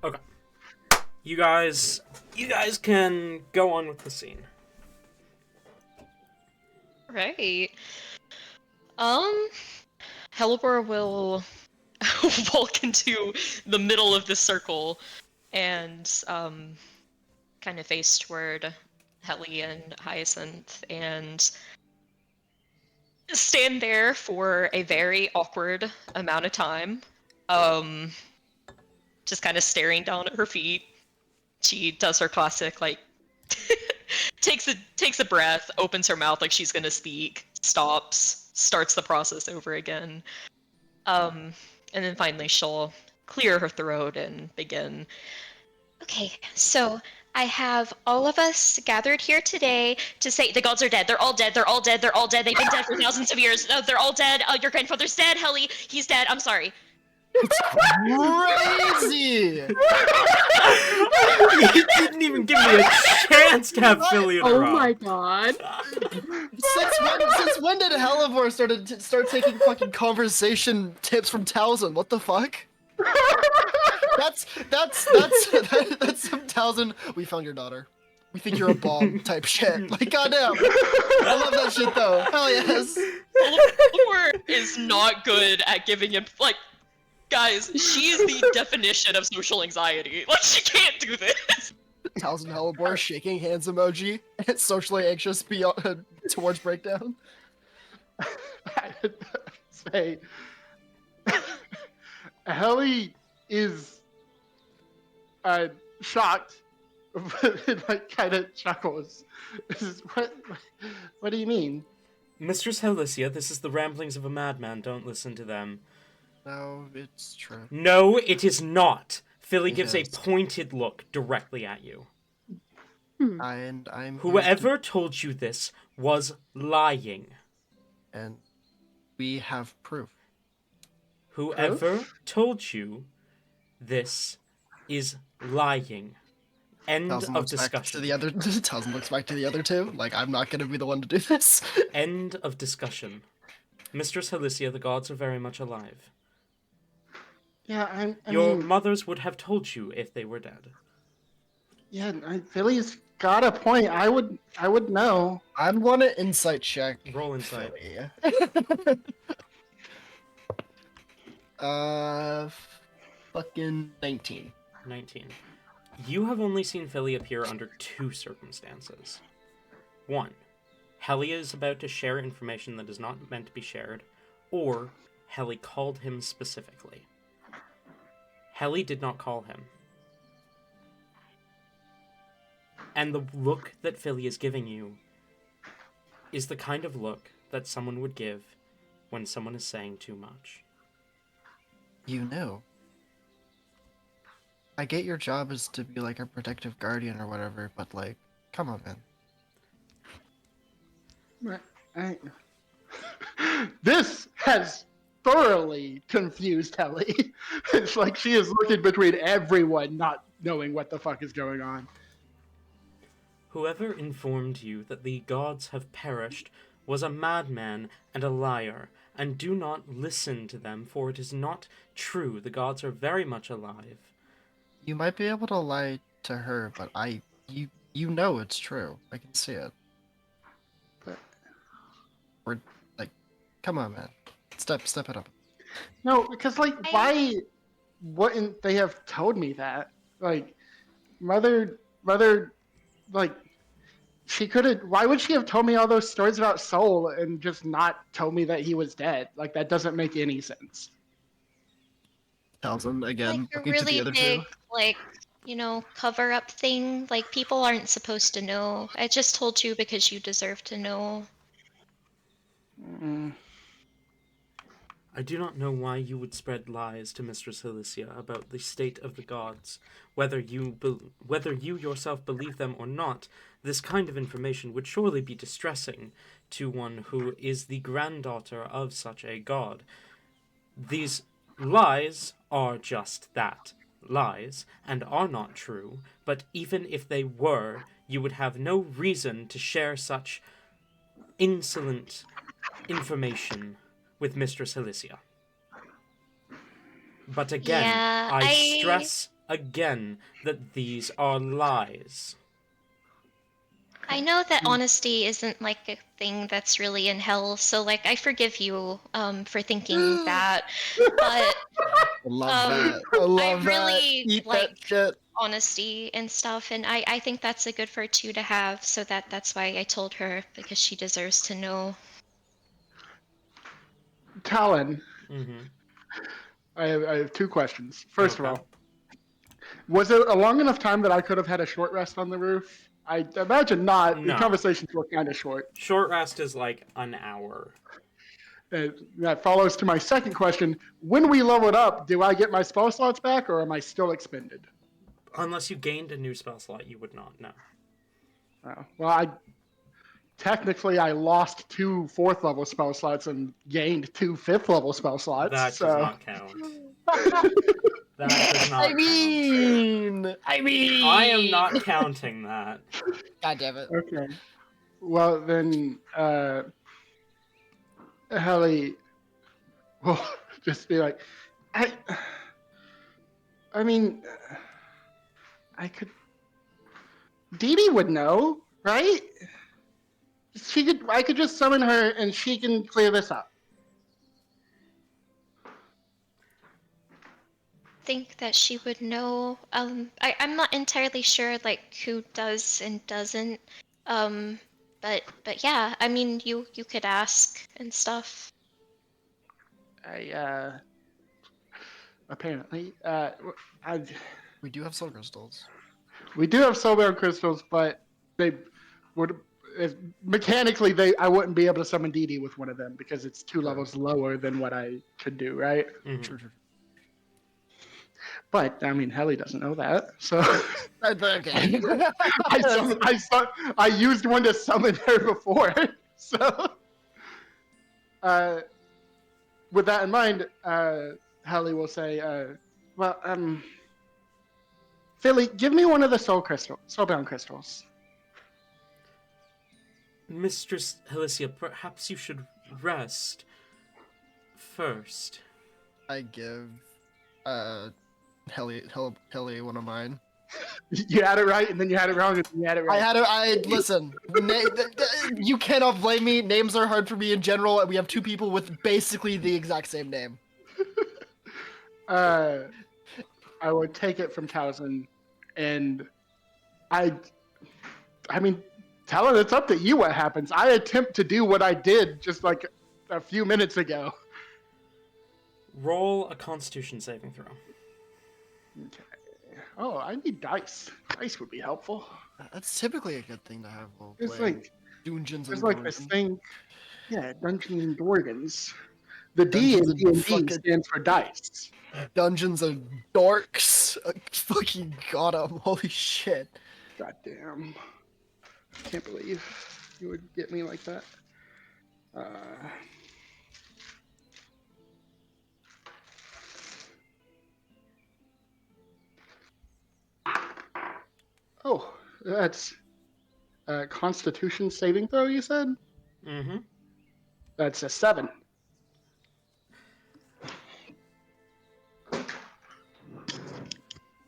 Okay. You guys can go on with the scene. Right. Helibor will walk into the middle of the circle and kind of face toward Heli and Hyacinth and stand there for a very awkward amount of time. Just kind of staring down at her feet. She does her classic, like, takes a breath, opens her mouth like she's gonna speak, stops, starts the process over again. And then finally she'll clear her throat and begin. Okay, so I have all of us gathered here today to say the gods are dead. They're all dead. They're all dead. They're all dead. They've been dead for thousands of years. No, they're all dead. Your grandfather's dead, Helly. He's dead. I'm sorry. Crazy! You didn't even give me a chance to have Philly Oh interrupt. my god. Since when did Helivore start taking fucking conversation tips from Towson? What the fuck? That's some Towson. We found your daughter. We think you're a bomb type shit. Like, goddamn. I love that shit though. Hell yes. Helibor is not good at giving him, like, guys, she is the definition of social anxiety. Like, she can't do this. Towson Helibor shaking hands emoji. It's socially anxious beyond towards breakdown. I would say Helly is shocked, but like kind of chuckles. What do you mean? Mistress Helicia, this is the ramblings of a madman. Don't listen to them. No, it's true. No, it is not. Philly It gives is. a pointed look directly at you. And I'm here Whoever told you this was lying. and we have proof. Whoever told you this is lying. End Towson of looks back to discussion. the other. Towson looks back to the other two. Like, I'm not gonna be the one to do this. End of discussion. Mistress Helicia, the gods are very much alive. Yeah, I Your mean, mothers would have told you if they were dead. yeah, Philly's got a point. I would know. I want an insight check. Roll insight. Fucking 19. 19. You have only seen Philly appear under two circumstances. One, Helly is about to share information that is not meant to be shared, or Helly called him specifically. Helly did not call him. And the look that Philly is giving you is the kind of look that someone would give when someone is saying too much. You knew. I get your job is to be like a protective guardian or whatever, but like, come on, man. This has thoroughly confused Helly. It's like she is looking between everyone, not knowing what the fuck is going on. Whoever informed you that the gods have perished was a madman and a liar, and do not listen to them, for it is not true. The gods are very much alive. You might be able to lie to her, but you know it's true. I can see it. But We're like, come on, man. Step it up. no, because like, why wouldn't they have told me that? Like, mother, like, she could have. Why would she have told me all those stories about Soul and just not told me that he was dead? Like, that doesn't make any sense. Townsend again, Like a looking to the really other big, two. like, cover up thing. Like, people aren't supposed to know. I just told you because you deserve to know. Mm. I do not know why you would spread lies to Mistress Alicia about the state of the gods. Whether you yourself believe them or not, this kind of information would surely be distressing to one who is the granddaughter of such a god. These lies are just that, lies, and are not true, but even if they were, you would have no reason to share such insolent information with Mistress Alicia. But again, Yeah, I stress again that these are lies. I know that honesty isn't like a thing that's really in hell, so like I forgive you for thinking that. But I love um that. I love that. really Eat like that shit. honesty and stuff, and I think that's a good virtue to have, so that's why I told her, because she deserves to know. Talon, Mm-hmm. I have two questions. First of Okay. all, was it a long enough time that I could have had a short rest on the roof? I imagine not. The No. conversations were kind of short. Short rest is like an hour. That follows to my second question. When we leveled up, do I get my spell slots back, or am I still expended? Unless you gained a new spell slot, you would not, no. Well, technically I lost 2 4th level spell slots and gained 2 5th level spell slots. That so does not count. That does not I mean, I am not counting that. God damn it. okay. Well then, Helly will just be like, I mean, I could. Dee Dee would know, right? I could just summon her and she can clear this up. Think that she would know. I'm not entirely sure like who does and doesn't. But yeah, I mean you could ask and stuff. Apparently, We do have soul crystals. we do have soulbound crystals, but they would, if mechanically I wouldn't be able to summon Dee Dee with one of them because it's 2 levels lower than what I could do, right? Mm-hmm. True. But I mean, Helly doesn't know that, so Okay. I used one to summon her before. So, with that in mind, Helly will say, Philly, give me one of the soulbound crystals. Mistress Alicia, perhaps you should rest first. I give Helly one of mine. You had it right, and then you had it wrong, and then you had it right. Listen. You cannot blame me. Names are hard for me in general, and we have 2 people with basically the exact same name. I would take it from Towson, and I mean, Talon, it's up to you what happens. I attempt to do what I did just like a few minutes ago. Roll a Constitution saving throw. Okay. Oh, I need dice. Dice would be helpful. That's typically a good thing to have while It's playing like Dungeons and there's like this Dragons. thing. Yeah, Dungeons and Dragons. The D Dungeons in and D&D fucking- stands for dice. Dungeons and Dorks. I fucking got him. Holy shit. Goddamn. Can't believe you would get me like that. Oh, that's Constitution saving throw, you said? Mm-hmm. That's a 7.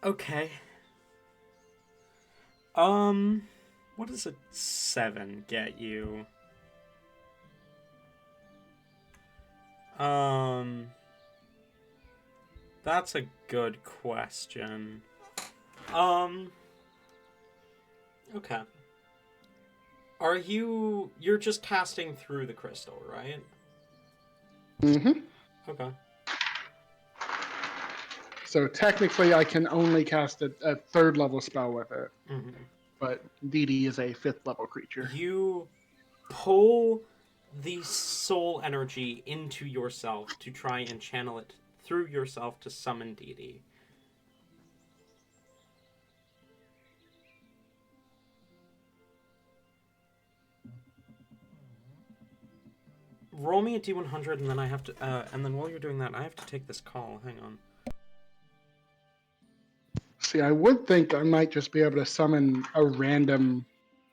Okay. What does a 7 get you? That's a good question. Okay. You're just casting through the crystal, right? Mm-hmm. Okay. So technically, I can only cast a third level spell with it, but DD is a 5th level creature. You pull the soul energy into yourself to try and channel it through yourself to summon Dee. Roll me a D100, and then I have to. And then while you're doing that, I have to take this call. Hang on. See, I would think I might just be able to summon a random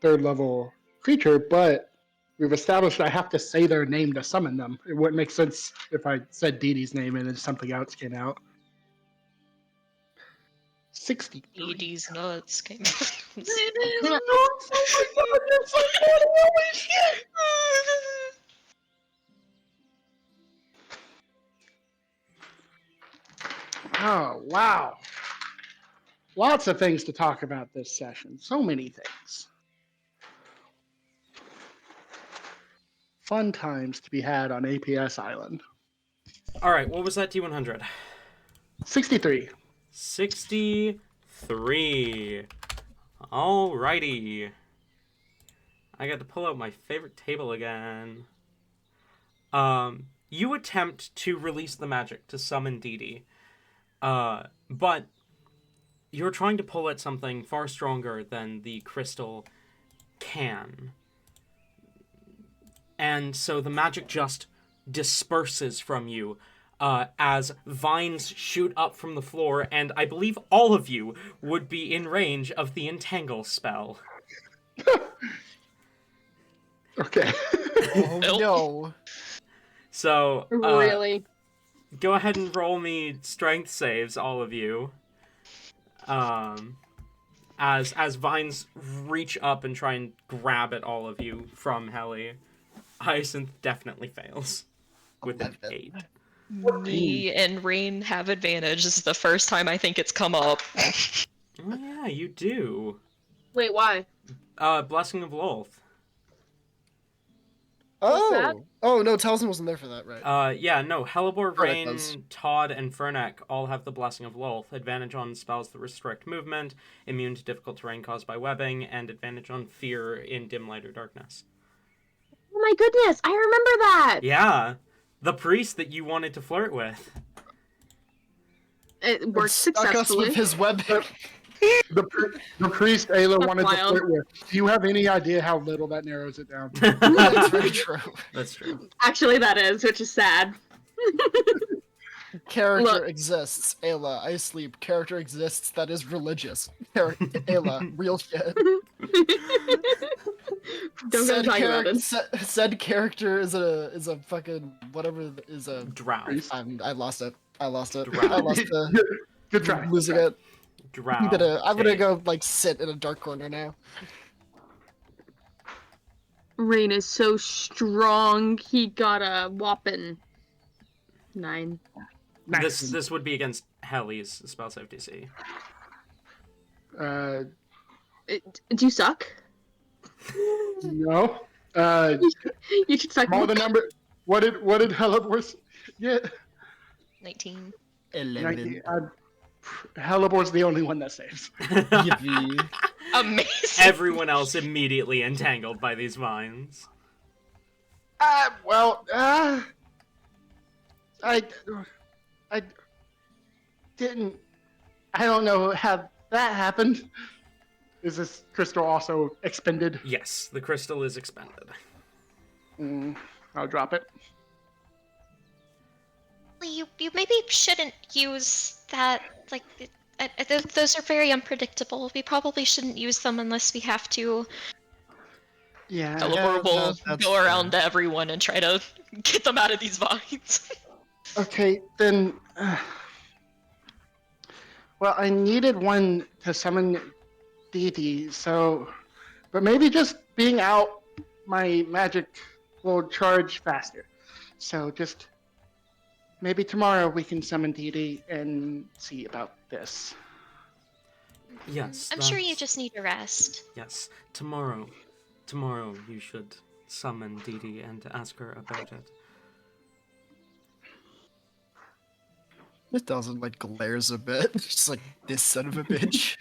3rd level creature, but we've established I have to say their name to summon them. It wouldn't make sense if I said Dee Dee's name and then something else came out. 60. ED's nuts came Oh my god, you're so funny! Holy shit! Oh, wow. Lots of things to talk about this session. So many things. Fun times to be had on APS Island. Alright, what was that D100? 63. 63. Alrighty. I got to pull out my favorite table again. You attempt to release the magic to summon Dee, but you're trying to pull at something far stronger than the crystal can. And so the magic just disperses from you as vines shoot up from the floor, and I believe all of you would be in range of the entangle spell. Okay. Oh no. So, Really? go ahead and roll me strength saves, all of you. As vines reach up and try and grab at all of you from Helly. Hyacinth definitely fails with an 8. Me and Rain have advantage. This is the first time I think it's come up. Oh yeah, you do. Wait, why? Blessing of Lolth. that? Oh no, Taliesin wasn't there for that, right? Yeah, no, Hellebore, Fernek Rain, does. Todd, and Fernek all have the Blessing of Lolth. Advantage on spells that restrict movement, immune to difficult terrain caused by webbing, and advantage on fear in dim light or darkness. Oh my goodness, I remember that! Yeah, the priest that you wanted to flirt with. It worked Stuck us successfully. with his web. The priest Ayla That's wanted wild. to flirt with. Do you have any idea how little that narrows it down? That's very true. That's true. Actually, that is, which is sad. Character Look. exists. Ayla, I sleep. Character exists. That is religious. Ayla, real shit. Don't get talking about it. Said character is a fucking whatever is a. Drow. I lost it. I lost it. Drow. I lost the. Good try. Losing it. Drow. I'm gonna Okay. go like sit in a dark corner now. Rain is so strong, he got a whopping 9. Nice. This would be against Helly's spell save DC. Do you suck? No. You should suck All more. the number. What did Hellebore get? 19. 11. Hellebor's the only one that saves. Yippee. Amazing. Everyone else immediately entangled by these vines. I didn't. I don't know how that happened. Is this crystal also expended? Yes, the crystal is expended. I'll drop it. You maybe shouldn't use that. Like, those are very unpredictable. We probably shouldn't use them unless we have to. Yeah. Hellebore will that's go around to everyone and try to get them out of these vines. Okay, then. Well, I needed one to summon deity, so. But maybe just being out, my magic will charge faster. So just. Maybe tomorrow we can summon deity and see about this. Yes. I'm sure you that's- just need a rest. Yes, tomorrow. tomorrow you should summon Dee Dee and ask her about it. It doesn't like glares a bit. Just like this son of a bitch.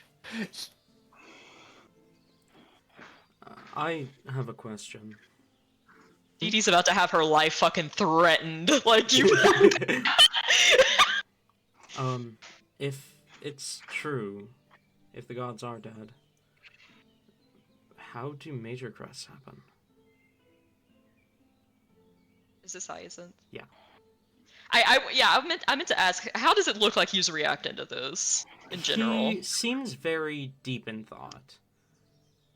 I have a question. Dee Dee's about to have her life fucking threatened. Like, you. If it's true, if the gods are dead, how do major crests happen? Is this Hyacinth? Yeah. I meant to ask, how does it look like he's reacting to this in general? He seems very deep in thought.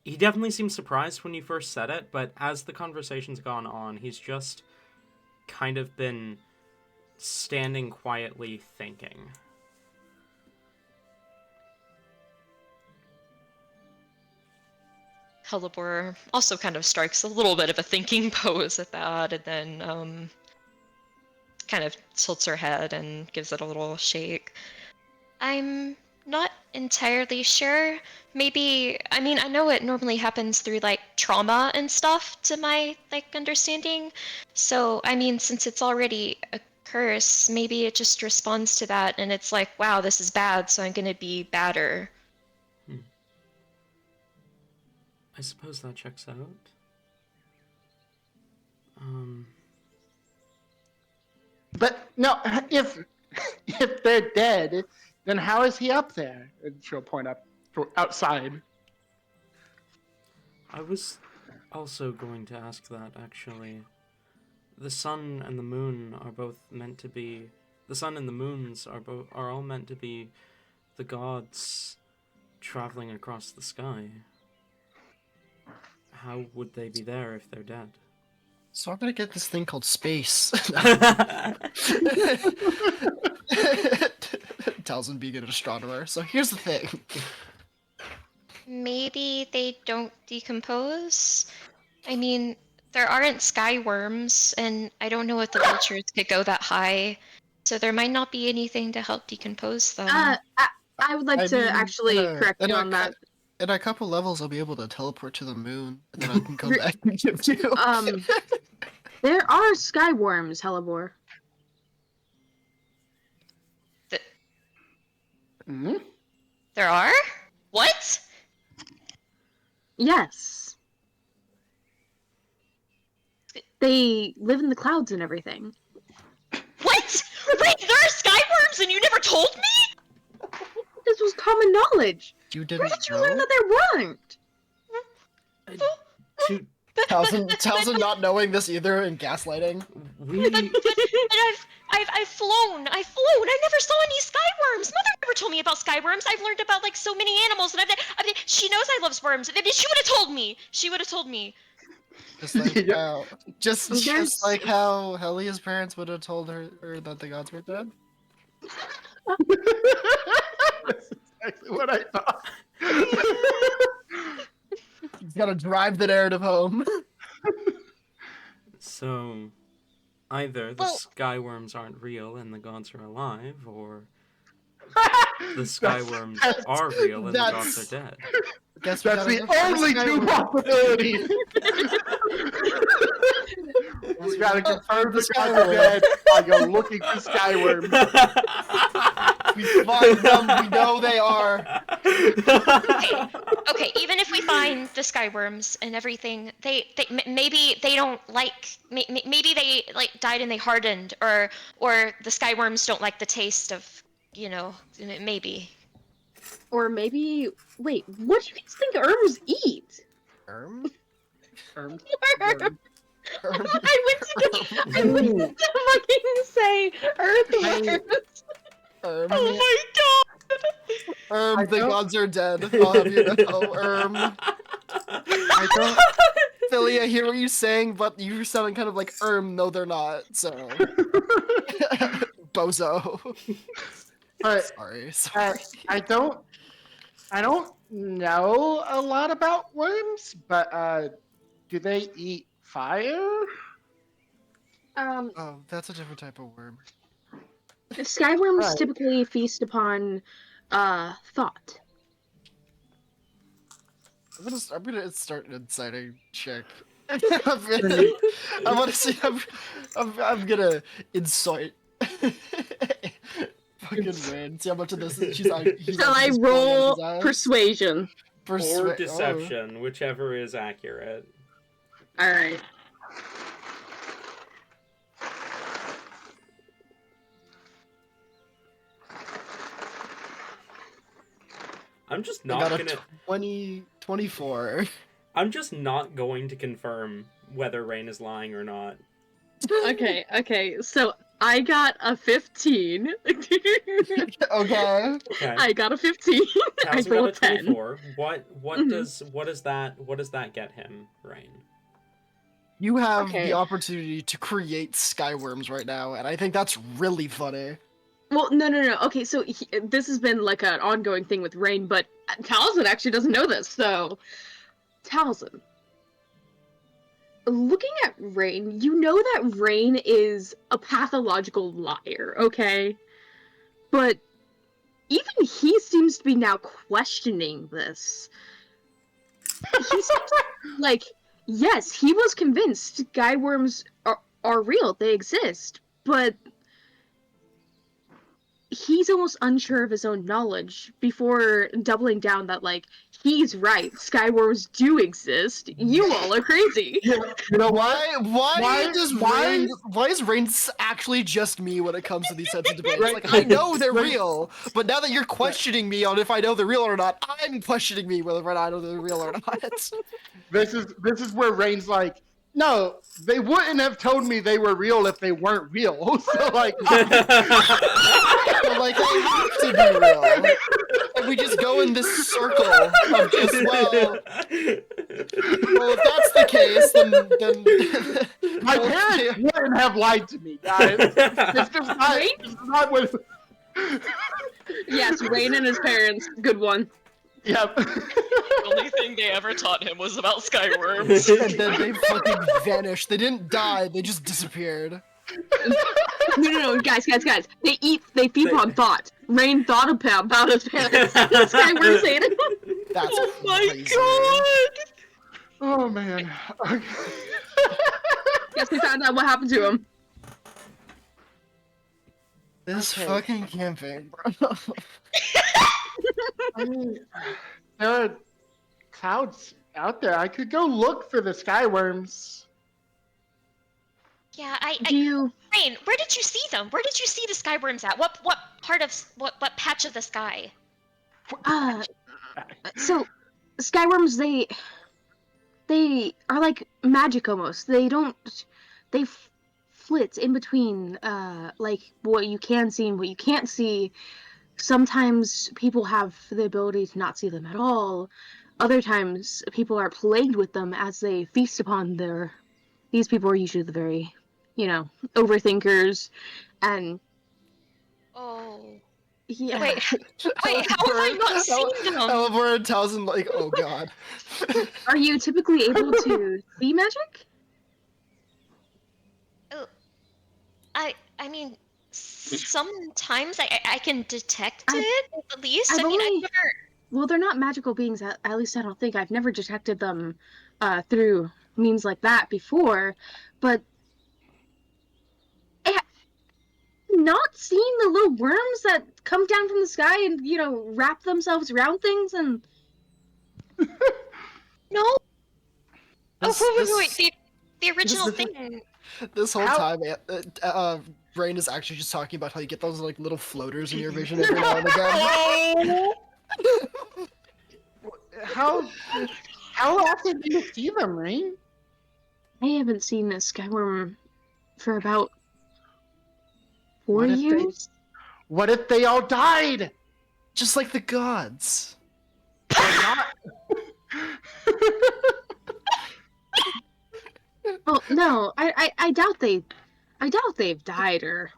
He definitely seems surprised when you first said it, but as the conversation's gone on, he's just kind of been standing quietly thinking. Hellebore also kind of strikes a little bit of a thinking pose at that, and then kind of tilts her head and gives it a little shake. I'm not entirely sure. Maybe, I mean, I know it normally happens through like trauma and stuff to my like understanding. So, I mean, since it's already a curse, maybe it just responds to that and it's like, wow, this is bad, so I'm gonna be badder. I suppose that checks out. But no, if they're dead, then how is he up there? And she'll point up outside. I was also going to ask that, actually. The sun and the moon are both meant to be... The sun and the moons are all meant to be the gods traveling across the sky. How would they be there if they're dead? So I'm gonna get this thing called space. Talzin being an astronomer. So here's the thing. Maybe they don't decompose? I mean, there aren't sky worms, and I don't know if the vultures could go that high, so there might not be anything to help decompose them. I would like to actually correct you on that. In a couple levels, I'll be able to teleport to the moon, and then I can come back and give you. There are sky worms, Hellebore. There are? What? Yes. They live in the clouds and everything. What? Wait, there are sky worms and you never told me? This was common knowledge. You didn't Where did you know? learn that there weren't? Talzin not knowing this either and gaslighting. I've flown. I never saw any skyworms. Mother never told me about skyworms. I've learned about like so many animals, and she knows I love worms. She would have told me. She would have told me. Just like how, just like how Helia's parents would have told her that the gods were dead. That's exactly what I thought. He's gotta drive the narrative home. So, either the skyworms aren't real and the gods are alive, or the skyworms are real and the gods are dead. Guess That's the only two possibilities. We gotta confirm the gods are dead. I go looking for skyworms. We find them. We know they are. Okay, even if we find the skyworms and everything, maybe they don't like. Maybe they like died and they hardened, or the skyworms don't like the taste of, maybe. Or maybe, wait, what do you guys think worms eat? Worm? I went to fucking say earthworms. Oh my god! The gods are dead. I'll have you know. I don't. Philly, I hear what you're saying, but you're sounding kind of like no, they're not. So, bozo. But Sorry. I don't know a lot about worms, but do they eat fire? Oh, that's a different type of worm. Skyworms typically feast upon thought. I'm gonna start an inciting check. I want to see. I'm gonna incite. Fucking Rain. See how much of this is Shall I roll persuasion? Or deception, whichever is accurate. All right. I'm just I not got gonna. a 24. I'm just not going to confirm whether Rain is lying or not. Okay. So I got a 15. Okay. Okay. I got a 15. I Towson got a rolled 10. 24. What Mhm. what does that get him, Rain? You have Okay. the opportunity to create skyworms right now, and I think that's really funny. Well, no. Okay, so this has been like an ongoing thing with Rain, but Taliesin actually doesn't know this. So, Taliesin, looking at Rain, you know that Rain is a pathological liar, okay? But even he seems to be now questioning this. He seems like, yes, he was convinced skyworms are real, they exist, but he's almost unsure of his own knowledge before doubling down that, like, he's right, skyworms do exist, you all are crazy. You know what? Why is Rain actually just me when it comes to these types of debates? Like, I know they're real, but now that you're questioning me on if I know they're real or not, I'm questioning me whether I know they're real or not. This is where Rain's like, no, they wouldn't have told me they were real if they weren't real. So like, So, like, they have to be real. Like, we just go in this circle of just, well, if that's the case, then my parents wouldn't have lied to me, guys. It's just not what. Yes, Rain and his parents, good one. Yep. The only thing they ever taught him was about skyworms. and then they fucking vanished. They didn't die, they just disappeared. No, guys. They feed upon thought. Rain thought about his parents. That's why we're saying it. That's Oh my crazy. god! Oh man. Okay. Guess we found out what happened to him. This Okay. fucking camping, bro. I mean, there are clouds out there. I could go look for the skyworms. Yeah, Do you? Rain, where did you see them? Where did you see the skyworms at? What part of what patch of the sky? So skyworms, they are like magic almost. They flit in between like what you can see and what you can't see. Sometimes people have the ability to not see them at all. Other times people are plagued with them as they feast upon these people are usually the very, overthinkers, and Oh. yeah. Wait, how have I not seen them? Elivor and Towson, like, oh god. Are you typically able to see magic? I mean, sometimes I can detect I've- it, at least. I've I mean, only- I've never... Well, they're not magical beings, at least I don't think. I've never detected them through means like that before, but I have not seen the little worms that come down from the sky and, wrap themselves around things and... No? Wait. The original this- thing... This whole How- time, Rain is actually just talking about how you get those, like, little floaters in your vision every now and again. How often do you see them, Rain? I haven't seen a skyworm for about 4 What if they- years. What if they all died? Just like the gods. They're not. Well, no, I doubt they've died, or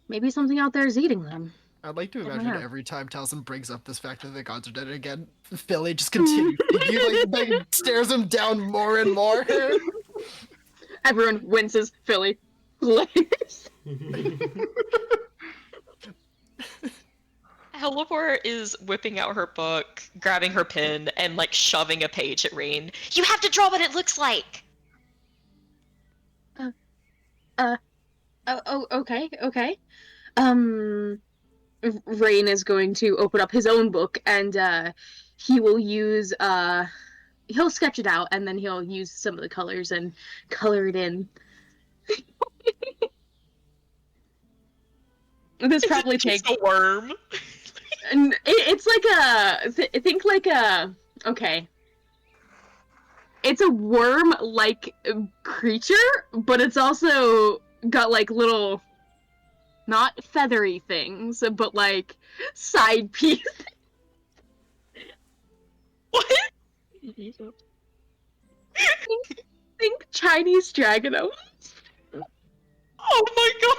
maybe something out there is eating them. I'd like to don't imagine know. every time Towson brings up this fact that the gods are dead again, Philly just continues. He like stares him down more and more. Everyone winces. Philly. Heliport is whipping out her book, grabbing her pen, and like shoving a page at Rain. You have to draw what it looks like. Okay. Rain is going to open up his own book and he will use he'll sketch it out and then he'll use some of the colors and color it in. This probably takes a worm. and it's like think like a okay. It's a worm-like creature, but it's also got like little, not feathery things, but like side piece. What? Think Chinese dragonos. Oh my god!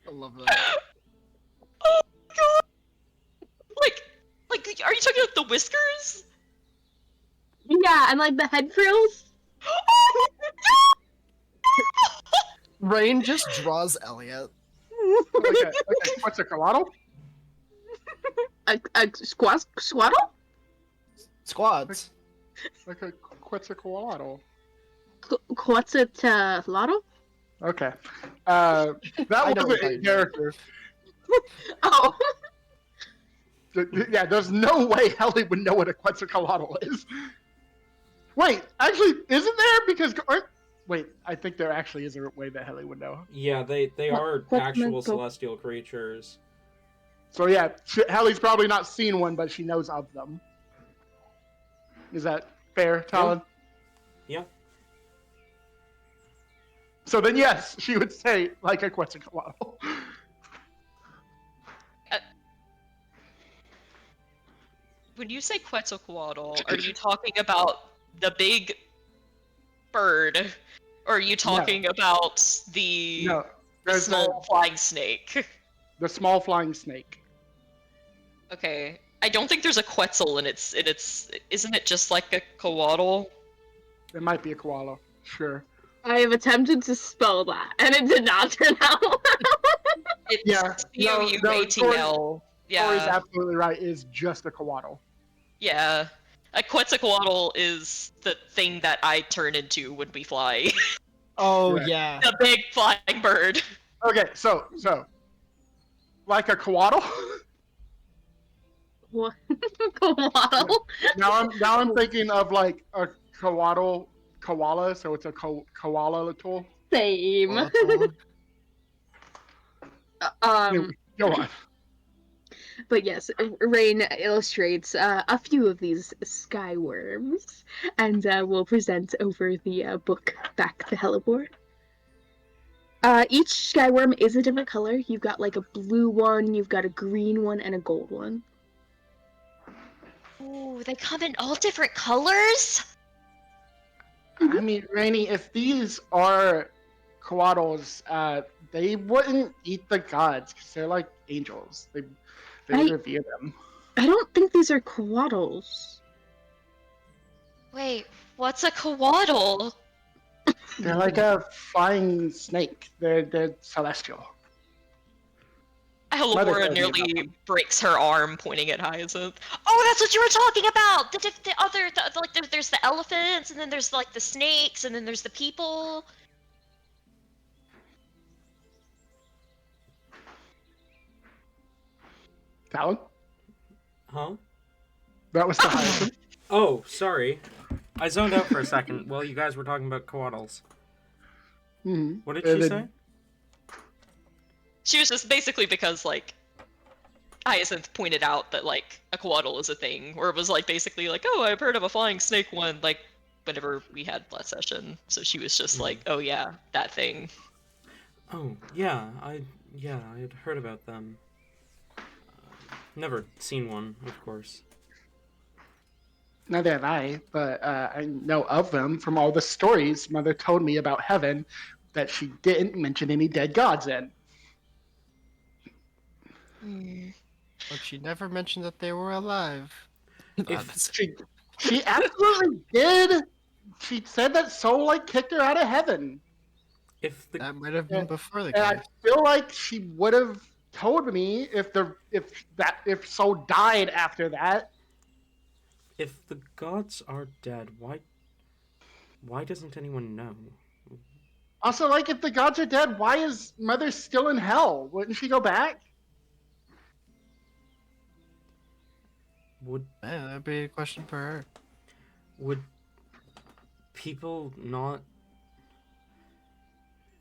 I love that. Oh my god! Like, are you talking about the whiskers? Yeah, and like the head frills. Rain just draws Elliot. Okay, what's a collateral? A squaddle? Squads. Like a Quetzalcoatl. Quetzalcoatl? Okay. That I know wasn't what a you character. Oh. Yeah, there's no way Helly would know what a Quetzalcoatl is. Wait, actually, isn't there? Because wait, I think there actually is a way that Helly would know. Yeah, they are What's actual mental? celestial creatures. So yeah, Helly's probably not seen one, but she knows of them. Is that fair, Talon? Yeah. So then, yes, she would say like a Quetzalcoatl. When you say Quetzalcoatl, are you talking about the big bird? Or are you talking about the No, there's small flying snake? the small flying snake. Okay. I don't think there's a Quetzal in its isn't it just like a coatl? It might be a koala, sure. I have attempted to spell that, and it did not turn out well. It's Yeah, COUATL. Tori's Yeah. absolutely right. Is just a koala. Yeah. A Quetzalcoatl is the thing that I turn into when we fly. Oh Right. yeah. The big flying bird. Okay, so like a koala. What? Koala? now I'm thinking of like a koala, so it's a koala little. Same. Go on. But yes, Rain illustrates a few of these sky worms, and will present over the book back to Helibor. Each sky worm is a different color. You've got like a blue one, you've got a green one, and a gold one. Ooh, they come in all different colors? I mean, Rainy, if these are koalas, they wouldn't eat the gods because they're like angels. They revere them. I don't think these are koalas. Wait, what's a coatl? They're like a flying snake. They're celestial. Mother Helibora told me about nearly them. breaks her arm pointing at Hyacinth. Oh, that's what you were talking about. There's the elephants, and then there's like the snakes, and then there's the people. Talon? Huh? That was the hyacinth. Oh, sorry. I zoned out for a second while you guys were talking about koalas. Mm-hmm. What did she say? She was just basically because like Hyacinth pointed out that like a coatl is a thing, or it was like basically like, oh, I've heard of a flying snake one, like whenever we had last session. So she was just like, oh yeah, that thing. Oh, yeah, I had heard about them. Never seen one, of course. Neither have I, but I know of them from all the stories Mother told me about heaven that she didn't mention any dead gods in. But she never mentioned that they were alive. She absolutely did. She said that Soul like kicked her out of heaven. If the That might have been before the And I case. feel like she would have told me if Soul died after that. If the gods are dead, why doesn't anyone know? Also, like, if the gods are dead, why is Mother still in hell? Wouldn't she go back? Would Yeah, that'd be a question for her. would people not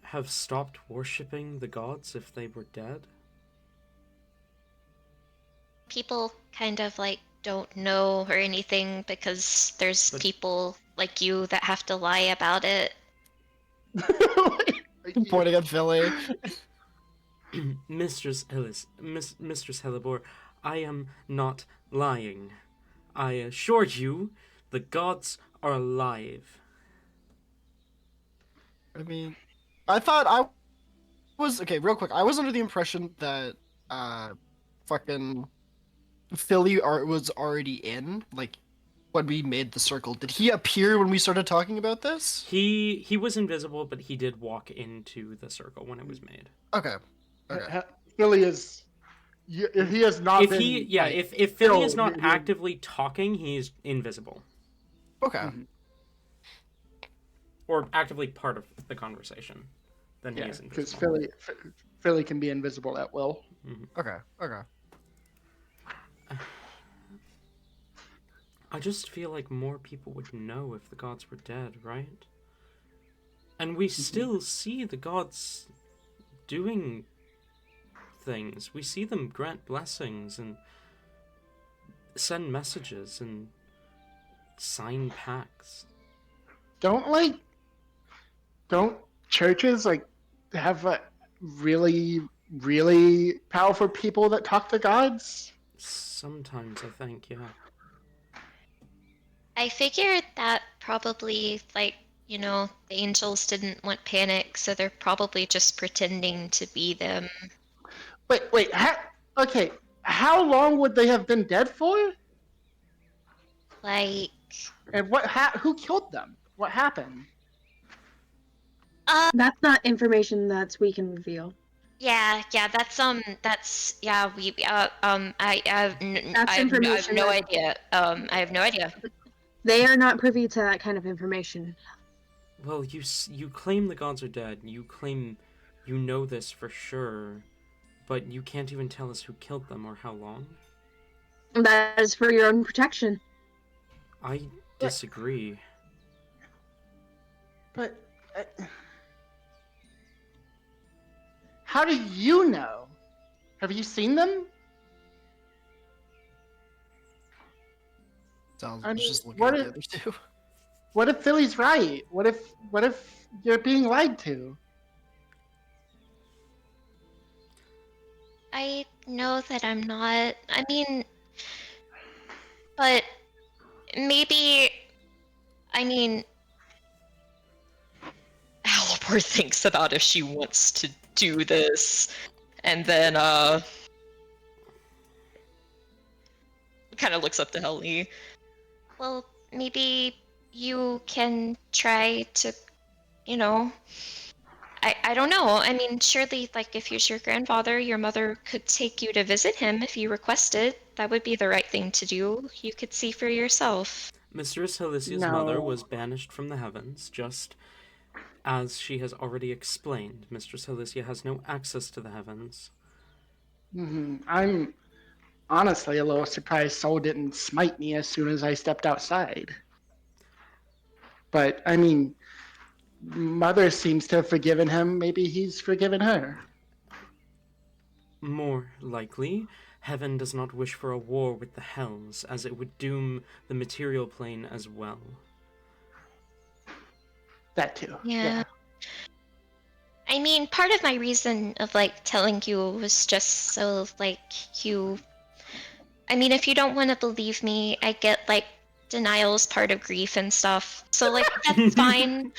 have stopped worshipping the gods if they were dead? People kind of like don't know or anything because there's But- people like you that have to lie about it. Pointing at Philly. Mistress Helibor, I am not lying. I assure you, the gods are alive. I mean, I thought I was okay. Real quick, I was under the impression that fucking Philly was already in. Like when we made the circle, did he appear when we started talking about this? He was invisible, but he did walk into the circle when it was made. Okay. Okay. Philly is. If he has not If been. he, yeah, like, if Philly is killed, not actively talking, he's invisible Okay. Mhm. or actively part of the conversation. Then he Yeah, is because invisible. Philly can be invisible at will. Okay. Okay. I just feel like more people would know if the gods were dead, right? And we still see the gods doing things. We see them grant blessings and send messages and sign pacts. Don't churches like have really powerful people that talk to gods? Sometimes I think, yeah. I figured that probably, like, the angels didn't want panic, so they're probably just pretending to be them. Wait. Okay, how long would they have been dead for? Like, And who killed them? What happened? That's not information that we can reveal. yeah, we, That's I have information no that- idea. I have no idea. They are not privy to that kind of information. Well, you claim the gods are dead. You claim you know this for sure, but you can't even tell us who killed them or how long. That is for your own protection. I disagree. But how do you know? Have you seen them? Sounds I mean, just looking what at the if- other two. What if Philly's right? What if you're being lied to? I know that I'm not. I mean, but maybe. I mean, Halipor thinks about if she wants to do this, and then kind of looks up to Helly. Well, maybe you can try to, I don't know. I mean, surely, like, if he's your grandfather, your mother could take you to visit him if you requested. That would be the right thing to do. You could see for yourself. Mistress Helicia's mother was banished from the heavens, just as she has already explained. Mistress Helicia has no access to the heavens. I'm honestly a little surprised Soul didn't smite me as soon as I stepped outside. But I mean, Mother seems to have forgiven him. Maybe he's forgiven her. More likely, heaven does not wish for a war with the hells, as it would doom the material plane as well. That too. Yeah. I mean, part of my reason of, like, telling you was just so, like, you... I mean, if you don't want to believe me, I get, like, denial is part of grief and stuff. So, like, that's fine.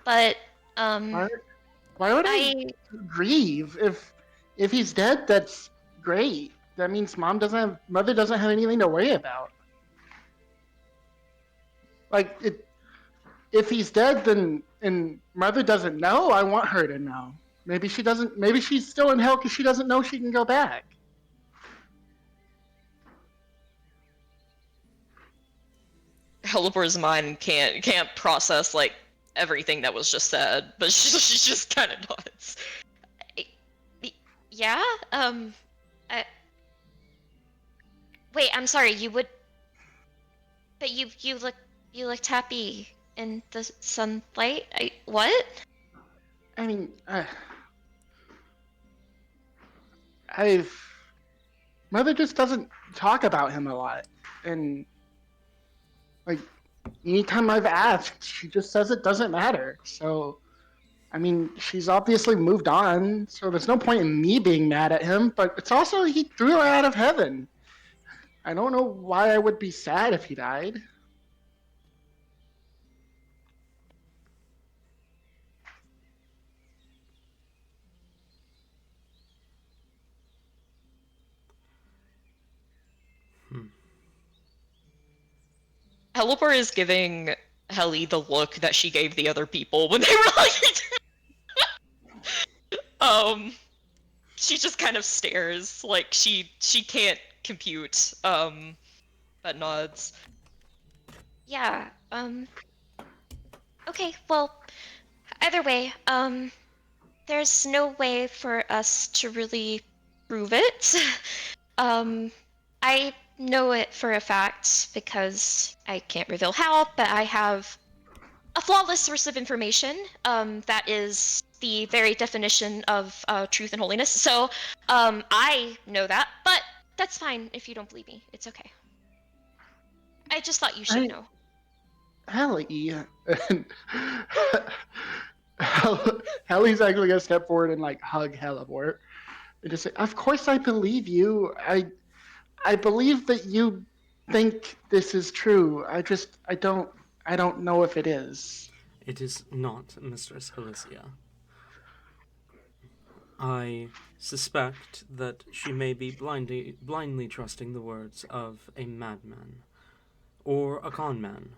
But, Why would I grieve if he's dead? That's great. That means Mother doesn't have anything to worry about. Like if he's dead, then and Mother doesn't know. I want her to know. Maybe she doesn't. Maybe she's still in hell because she doesn't know she can go back. Helibor's mind can't process like everything that was just said, but she just kind of nods. Yeah. Wait, I'm sorry. You would. But you looked happy in the sunlight. What? I mean, I've Mother just doesn't talk about him a lot, and like anytime I've asked, she just says it doesn't matter. So, I mean, she's obviously moved on, so there's no point in me being mad at him. But it's also he threw her out of heaven. I don't know why I would be sad if he died. Helibor is giving Heli the look that she gave the other people when they were like. She just kind of stares, like she can't compute. But nods. Yeah. Okay. Well, either way, there's no way for us to really prove it. I know it for a fact because I can't reveal how, but I have a flawless source of information that is the very definition of truth and holiness. So I know that, but that's fine if you don't believe me. It's okay. I just thought you should know. Hallie. Hallie's actually gonna step forward and like hug Helibor and just say, "Of course I believe you. I believe that you think this is true. I don't know if it is." It is not Mistress Helicia. I suspect that she may be blindly trusting the words of a madman or a con man.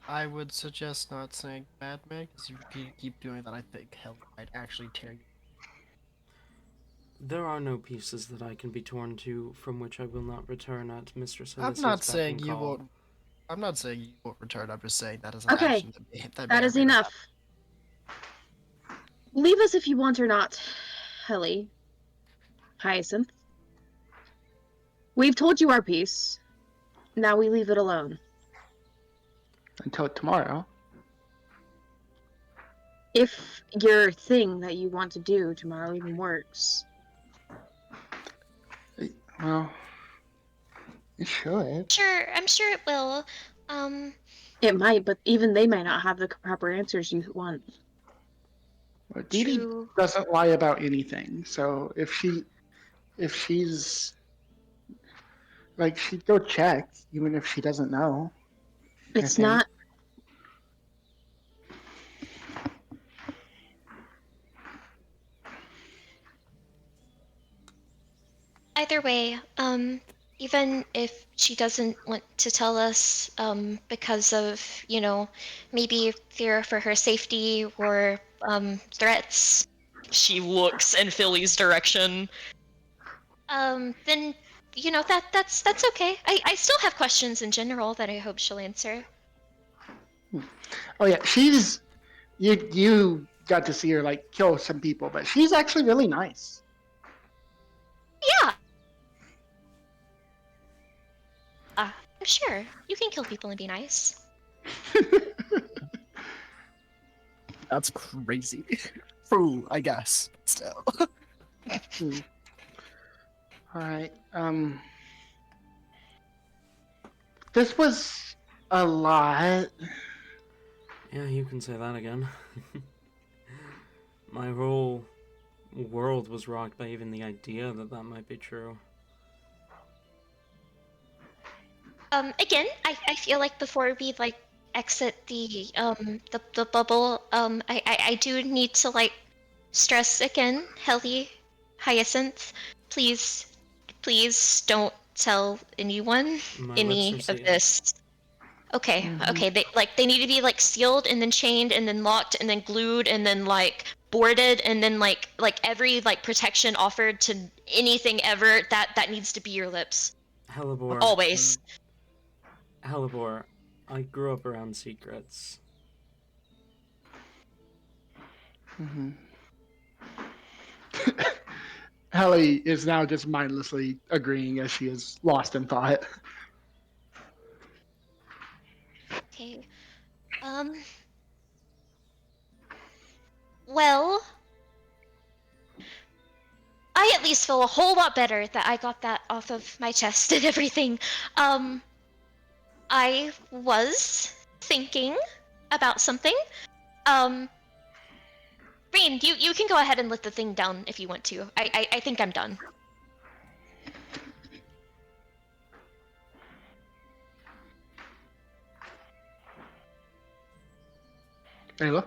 I would suggest not saying madman, because if you keep doing that, I think hell might actually tear you. There are no pieces that I can be torn to from which I will not return at Mistress Helicia's I'm not beck saying and you call. won't. I'm not saying you won't return. I'm just saying that is an Okay, action that that is enough. Leave us if you want or not, Heli. Hyacinth. We've told you our piece. Now we leave it alone. Until tomorrow. If your thing that you want to do tomorrow even works. Well, it should. Sure, I'm sure it will. It might, but even they might not have the proper answers you want. Well, Dee Dee True. doesn't lie about anything, so if she's like, she'd go check even if she doesn't know. It's think. not. Either way, even if she doesn't want to tell us, because of, maybe fear for her safety or, threats, She looks in Philly's direction. then, that's okay. I still have questions in general that I hope she'll answer. Oh yeah, you got to see her like kill some people, but she's actually really nice. Yeah. Sure. You can kill people and be nice. That's crazy. Fool, I guess. Still. All right. This was a lot. Yeah, you can say that again. My whole world was rocked by even the idea that that might be true. Again, I feel like before we exit the bubble, I do need to stress again, Heli, Hyacinth, please don't tell anyone My any lips are of sealed. this. Okay, okay, they need to be sealed and then chained and then locked and then glued and then boarded, and then like every like protection offered to anything ever, that needs to be your lips. Hellebore. Always. Hellebore, I grew up around secrets. Mm-hmm. Hallie is now just mindlessly agreeing as she is lost in thought. Okay. Well, I at least feel a whole lot better that I got that off of my chest and everything. I was thinking about something. Rain, you can go ahead and let the thing down if you want to. I think I'm done. Ayla?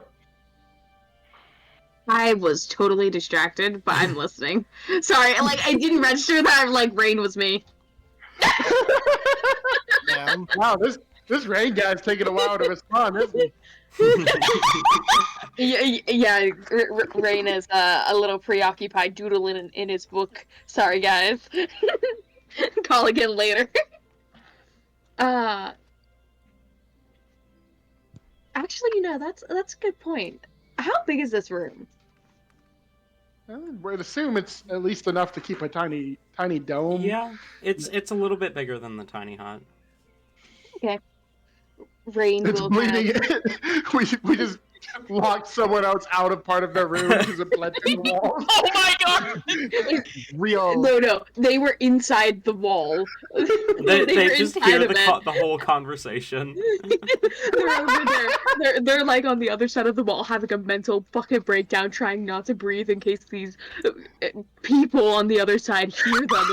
I was totally distracted, but I'm listening. Sorry, like I didn't register that like Rain was me. Damn. Wow, this Rain guy's taking a while to respond, isn't he? Yeah, Rain is a little preoccupied doodling in his book. Sorry, guys. Call again later. Actually, that's a good point. How big is this room? We'd assume it's at least enough to keep a tiny dome. Yeah, it's a little bit bigger than the tiny hut. Okay. Rain It's will bleeding. We just locked someone else out of part of their room because it bled through the walls. Oh my god! Real. No, they were inside the wall. They were just inside hear of it. the whole conversation. They're over there. They're like on the other side of the wall having a mental fucking breakdown, trying not to breathe in case these people on the other side hear them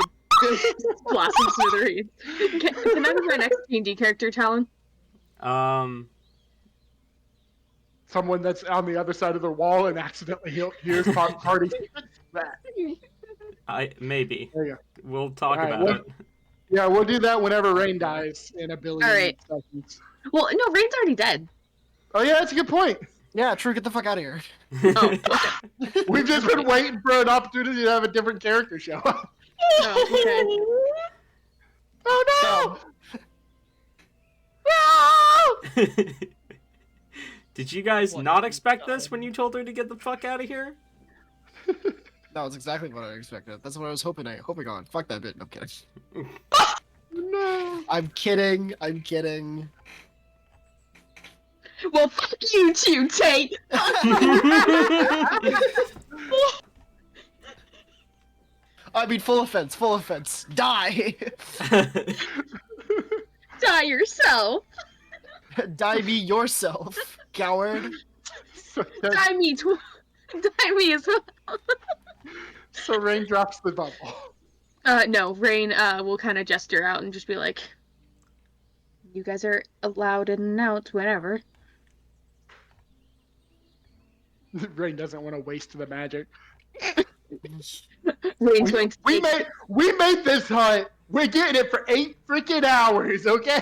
and just blast them smithereens. Can I be my next D&D character, Talon? Someone that's on the other side of the wall and accidentally hears party. Maybe. There you go. We'll talk All right, about it. Yeah, we'll do that whenever Rain dies in a billion Alright. seconds. Well, no, Rain's already dead. Oh yeah, that's a good point. Yeah, true. Get the fuck out of here. Oh, okay. We've just been waiting for an opportunity to have a different character show up. Oh, okay. Oh no! Did you guys What not is expect going this when you told her to get the fuck out of here? That was exactly what I expected. That's what I was hoping on. Fuck that bit. No, I'm kidding. No. I'm kidding. I'm kidding. Well, fuck you too, Tate! I mean, full offense. Full offense. Die. Die yourself! Die me yourself, coward. Die me as well! So Rain drops the bubble. No, Rain will kind of gesture out and just be like, you guys are allowed in and out whenever. Rain doesn't want to waste the magic. Rain's going to We made this hut. We're getting it for 8 freaking hours, okay?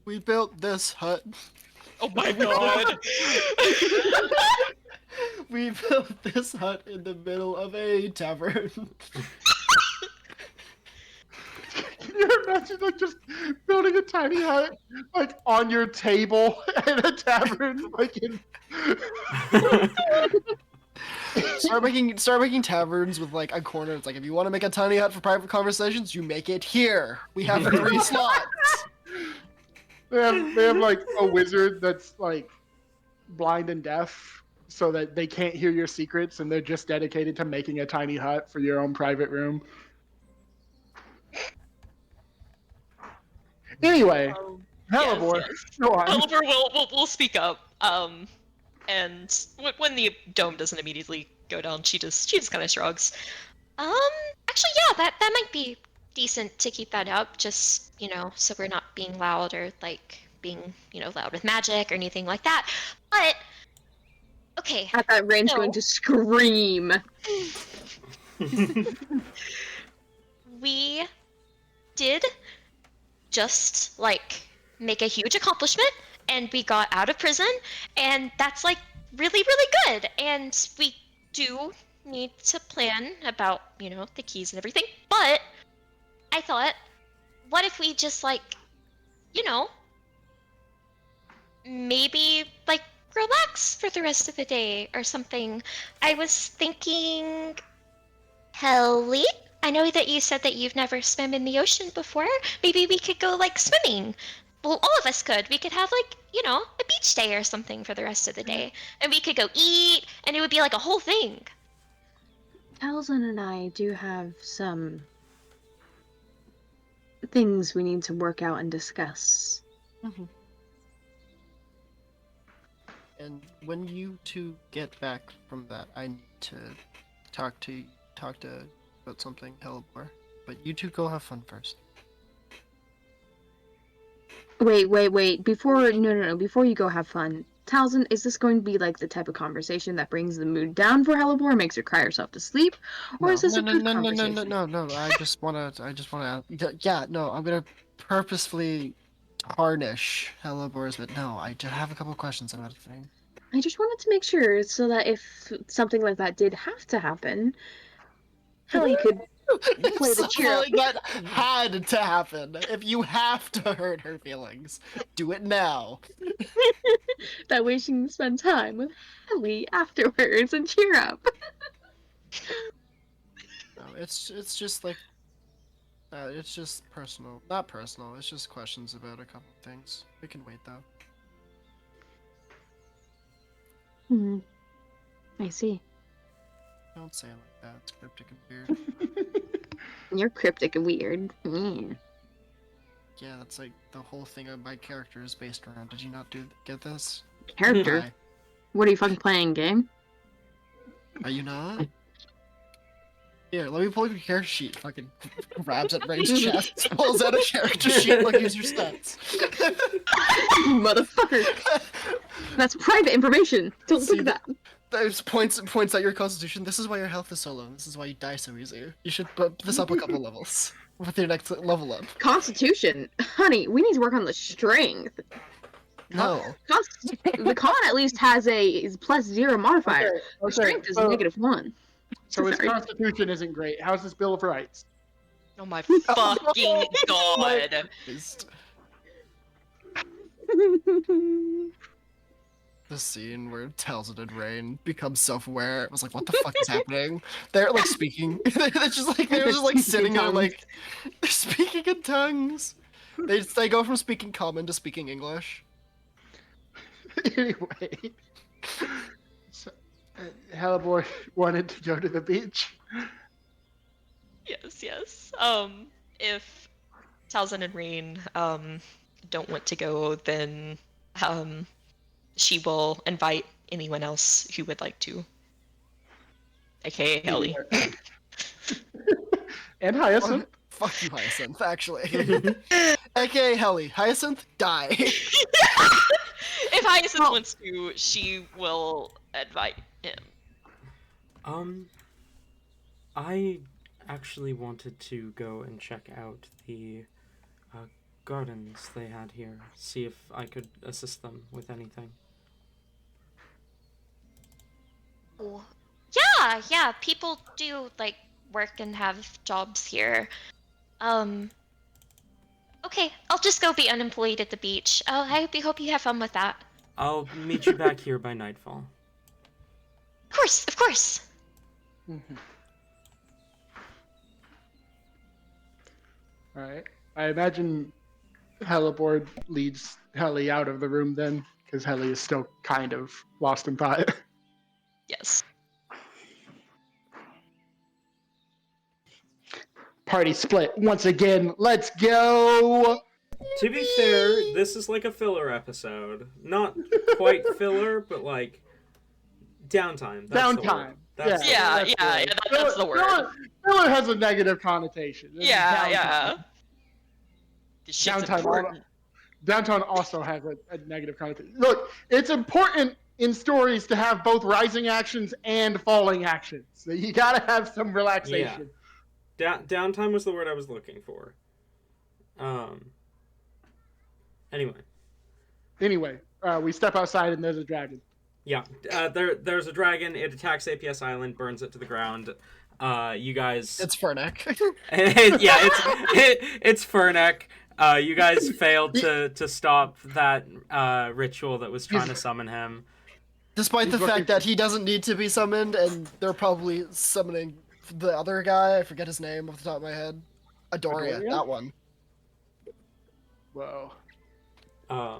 We built this hut. Oh my god! We built this hut in the middle of a tavern. Can you imagine like just building a tiny hut like on your table in a tavern like in Start making taverns with like a corner. It's like if you want to make a tiny hut for private conversations, you make it here. We have 3 slots. they have like a wizard that's like blind and deaf so that they can't hear your secrets and they're just dedicated to making a tiny hut for your own private room. Anyway, Hellebore, go on. Oliver will speak up. And when the dome doesn't immediately go down, she just kind of shrugs. Actually, yeah, that might be decent to keep that up, just, so we're not being loud or, like, being, loud with magic or anything like that. But, okay. I thought Rain's going to scream. We did just, like, make a huge accomplishment, and we got out of prison, and that's like really, really good. And we do need to plan about, you know, the keys and everything. But I thought, what if we just like, you know, maybe like relax for the rest of the day or something? I was thinking, Helly, I know that you said that you've never swum in the ocean before. Maybe we could go like swimming. Well, all of us could. We could have like, you know, a beach day or something for the rest of the day. And we could go eat, and it would be like a whole thing. Talzin and I do have some things we need to work out and discuss. And when you two get back from that, I need to talk to about something Hellebore. But you two go have fun first. Wait. Before you go have fun, Talzin, is this going to be like the type of conversation that brings the mood down for Hellebore, makes her cry herself to sleep, or is this a good conversation? No. I just wanna. Yeah, no. I'm gonna purposefully tarnish Hellebore's, but no. I just have a couple questions about the thing. I just wanted to make sure so that if something like that did have to happen, Helly could play the cheer up. Something that had to happen. If you have to hurt her feelings, do it now. That way she can spend time with Helly afterwards and cheer up. No, it's just like it's just personal. Not personal. It's just questions about a couple of things. It can wait though. I see. Don't say it like that. It's cryptic and weird. You're cryptic and weird. Mm. Yeah, that's like the whole thing of my character is based around. Did you not get this? Character? Why? What are you fucking playing, game? Are you not? Here, let me pull up your character sheet. Fucking grabs at Ray's chest, pulls out a character sheet, like here's your stats. Motherfucker. That's private information. Don't See look at that. Those points at your constitution. This is why your health is so low. This is why you die so easy. You should bump this up a couple levels with your next level up. Constitution? Honey, we need to work on the strength. No. The con at least has a +0 modifier. The strength is -1. So his Sorry. constitution isn't great. How's his Bill of Rights? Oh my fucking god. The scene where Talzin and Rain become self-aware. It was like, what the fuck is happening? They're like speaking. they're just like sitting there like they're speaking in tongues. They go from speaking common to speaking English. Anyway, so, Hellebore wanted to go to the beach. Yes. If Talzin and Rain don't want to go, then she will invite anyone else who would like to. AKA Helly. And Hyacinth. Fuck you, Hyacinth, actually. AKA Helly. Hyacinth, die. If Hyacinth wants to, she will invite him. I actually wanted to go and check out the gardens they had here, see if I could assist them with anything. Oh. Yeah, people do like work and have jobs here. Okay, I'll just go be unemployed at the beach. Oh, I hope you have fun with that. I'll meet you back here by nightfall. Of course. Mm-hmm. All right. I imagine Hellebore leads Helly out of the room then, because Helly is still kind of lost in thought. Yes. Party split once again. Let's go. To be fair, this is like a filler episode. Not quite filler, but like downtime. That's the Downtime. word. That's the Yeah, word. that's the word. Filler has a negative connotation. This is downtime. Yeah. This shit's important. Downtown also has a negative connotation. Look, it's important in stories to have both rising actions and falling actions. So you gotta have some relaxation. Downtime was the word I was looking for. Anyway, Anyway, we step outside and there's a dragon. Yeah, there's a dragon. It attacks APS Island, burns it to the ground. You guys, It's Fernek. yeah, it's Fernek. You guys failed to stop that ritual that was trying to summon him. Despite He's the looking fact that he doesn't need to be summoned, and they're probably summoning the other guy. I forget his name off the top of my head. Adoria, Adoria? that one. Whoa. I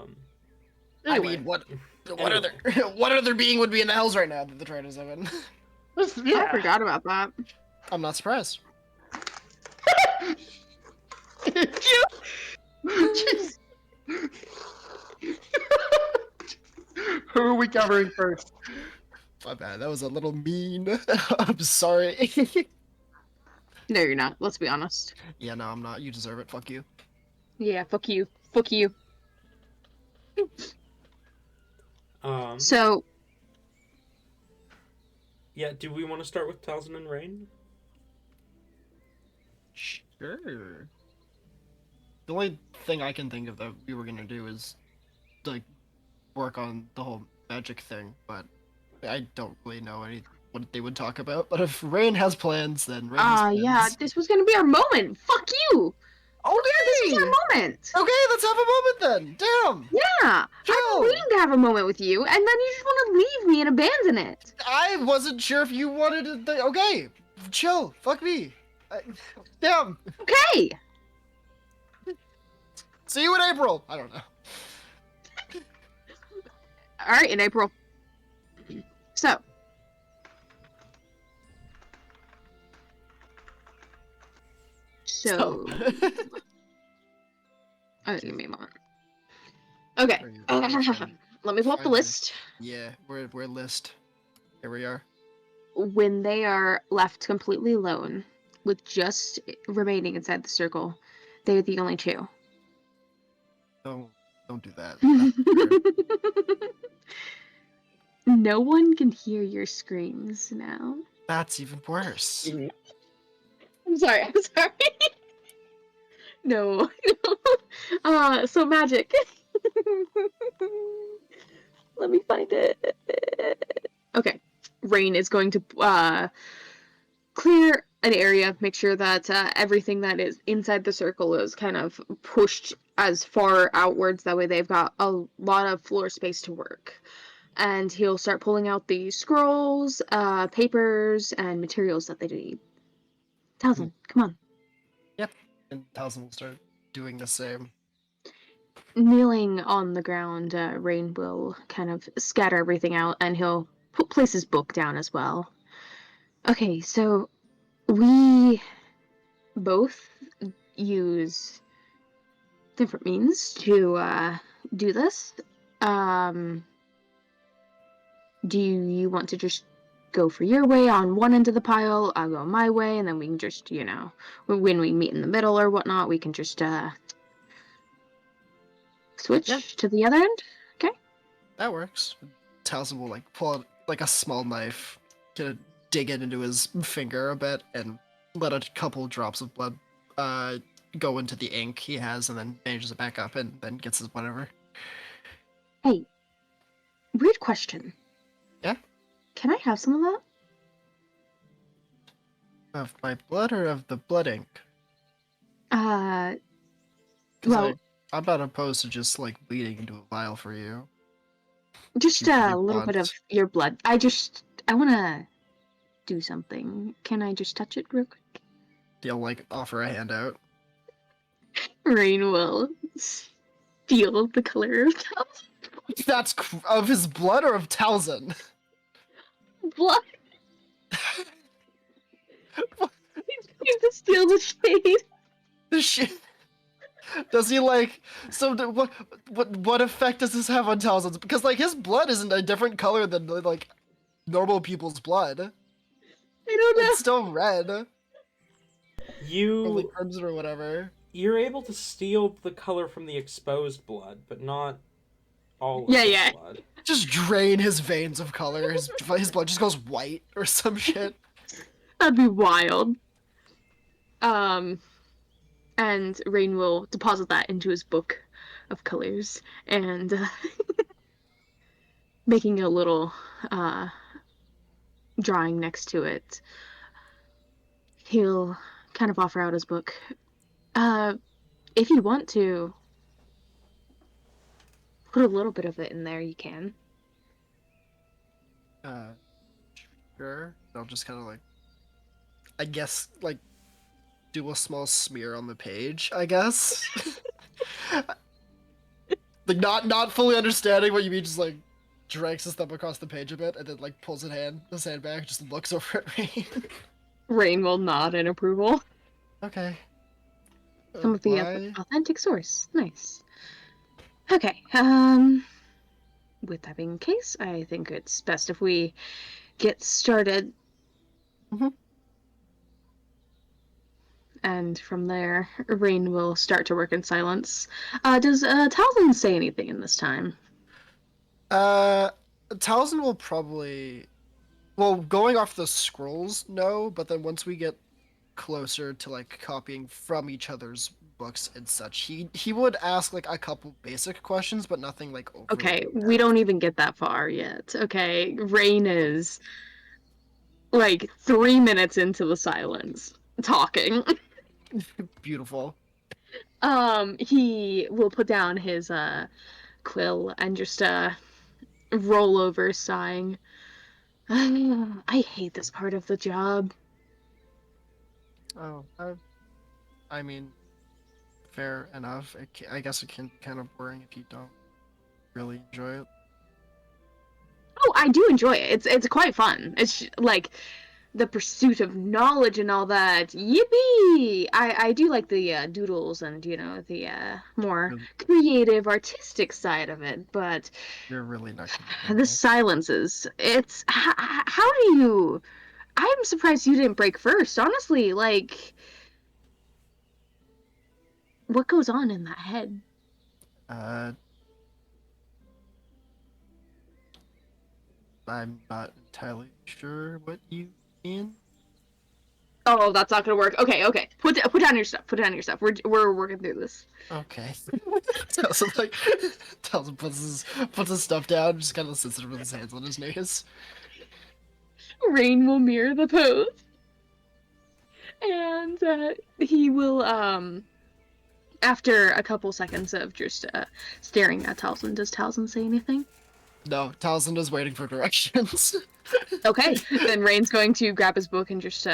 Anyway, mean, what other being would be in the hells right now that the trying to summon? I forgot about that. I'm not surprised. Jeez. Who are we covering first? My bad. That was a little mean. I'm sorry. No, you're not. Let's be honest. Yeah, no, I'm not. You deserve it. Fuck you. Yeah, fuck you. Fuck you. So, Yeah, do we want to start with Talzin and Rain? Sure. The only thing I can think of that we were gonna do is, like, work on the whole magic thing, but I don't really know what they would talk about. But if Rain has plans, then Rain has plans. yeah, this was gonna be our moment. Fuck you. This is our moment. Okay, let's have a moment then. Damn. Yeah, I've Chill. been waiting to have a moment with you, and then you just want to leave me and abandon it. I wasn't sure if you wanted to. Okay, chill. Fuck me. Damn. Okay. See you in April. I don't know. All right, in April. So. So. Give me a moment. Okay. Let me pull up the list. Yeah, we're list. Here we are. When they are left completely alone, with just remaining inside the circle, they're the only two. Don't do that. That's weird. No one can hear your screams now. That's even worse. I'm sorry. No. So magic. Let me find it. Okay. Rain is going to clear an area, make sure that everything that is inside the circle is kind of pushed as far outwards. That way they've got a lot of floor space to work. And he'll start pulling out the scrolls, papers, and materials that they need. Talzin, come on. Yep. And Talzin will start doing the same. Kneeling on the ground, Rain will kind of scatter everything out, and he'll place his book down as well. Okay, so we both use different means to do this. Do you want to just go for your way on one end of the pile? I'll go my way, and then we can just, when we meet in the middle or whatnot, we can just switch to the other end. Okay. That works. Talzin will pull out a small knife, kind of dig it into his finger a bit, and let a couple drops of blood go into the ink he has, and then bandages it back up, and then gets his whatever. Hey, weird question. Yeah? Can I have some of that? Of my blood or of the blood ink? 'Cause Well, I'm not opposed to just bleeding into a vial for you. just if you a little bit want. of your blood. I want to do something. Can I just touch it real quick? He'll offer a handout. Rain will steal the color of Talzin. That's of his blood or of Talzin? Blood. He's to steal the shade. The shit. Does he So what effect does this have on Talzin's? Because his blood isn't a different color than normal people's blood. I don't know. It's still red. Or You crimson or whatever. you're able to steal the color from the exposed blood, but not all of Yeah, the yeah. blood. Just drain his veins of color. His blood just goes white or some shit. That'd be wild. And Rain will deposit that into his book. of colors and making a little drawing next to it. He'll kind of offer out his book. If you want to put a little bit of it in there, you can. Sure. I'll just kind of like, I guess, like, do a small smear on the page, I guess. Like, not fully understanding what you mean, just like drags his thumb across the page a bit, and then like pulls his hand back, just looks over at me. Rain will nod in approval. Okay. Some of the Why? authentic source. Nice. Okay. With that being the case, I think it's best if we get started. Mhm. And from there, Rain will start to work in silence. Does Talzin say anything in this time? Taliesin will probably, well, going off the scrolls, no, but then once we get closer to like copying from each other's books and such, he would ask like a couple basic questions, but nothing like overly Okay, we don't even get that far yet. Okay, Rain is like 3 minutes into the silence talking. beautiful. He will put down his quill and just roll over sighing. I hate this part of the job. Oh, I mean, fair enough. I guess it can be kind of boring if you don't really enjoy it. Oh, I do enjoy it. It's quite fun. It's like the pursuit of knowledge and all that. Yippee! I do like the doodles and the more Really- creative, artistic side of it. But You're really not the silences. It's how do you? I'm surprised you didn't break first. Honestly, like what goes on in that head? Uh, I'm not entirely sure what you mean. Oh, that's not gonna work. Okay. Put down your stuff. Put down your stuff. We're working through this. Okay. Taliesin like Taliesin puts his stuff down, just kind of sits there with his hands on his knees. Rain will mirror the pose, and he will after a couple seconds of just staring at Talzin. Does Talzin say anything? No, Taliesin is waiting for directions. Okay, then Rain's going to grab his book and just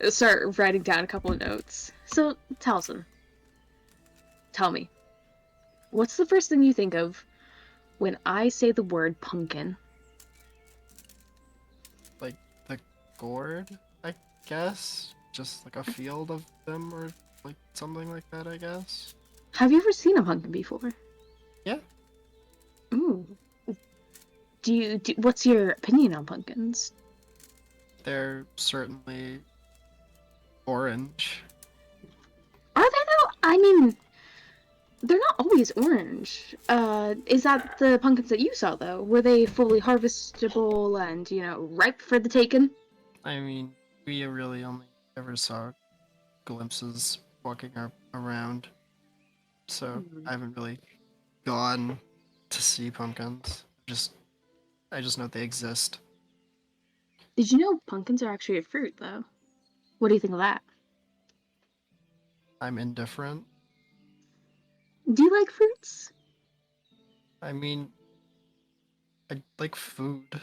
start writing down a couple of notes. So, Talzin, tell me, what's the first thing you think of when I say the word pumpkin? Like the gourd, I guess. Just like a field of them, or like something like that, I guess. Have you ever seen a pumpkin before? Yeah. Ooh. What's your opinion on pumpkins? They're certainly orange. Are they though? I mean, they're not always orange. Is that the pumpkins that you saw though? Were they fully harvestable and, ripe for the taking? I mean, we really only ever saw glimpses walking around, so I haven't really gone to see pumpkins. I just know they exist. Did you know pumpkins are actually a fruit though? What do you think of that? I'm indifferent. Do you like fruits? I mean, I like food.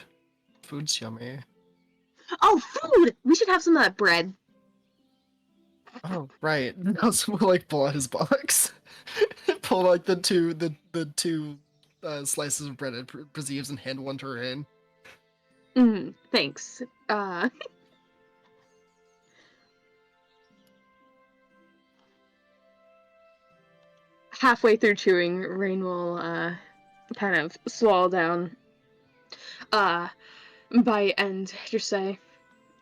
Food's yummy. Oh, food! We should have some of that bread. Oh, right. Now someone like pull out his box, pull like the two slices of bread it perceives and hand one to her in. Thanks. Halfway through chewing, Rain will kind of swallow down. Bite and just say,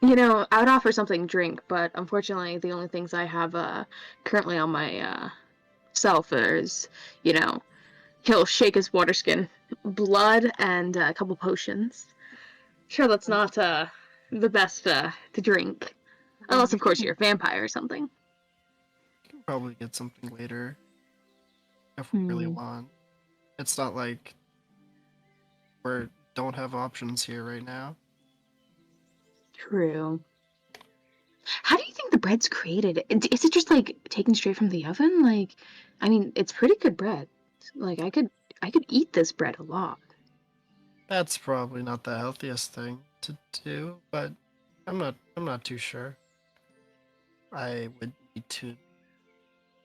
I would offer something to drink, but unfortunately, the only things I have currently on my self is, he'll shake his water skin, blood, and a couple potions. Sure, that's not the best to drink, unless of course you're a vampire or something. Can probably get something later. if we really want. It's not like we don't have options here right now. True. How do you think the bread's created? Is it just like taken straight from the oven? Like, I mean, it's pretty good bread. Like, I could eat this bread a lot. That's probably not the healthiest thing to do, but I'm not too sure. I would need to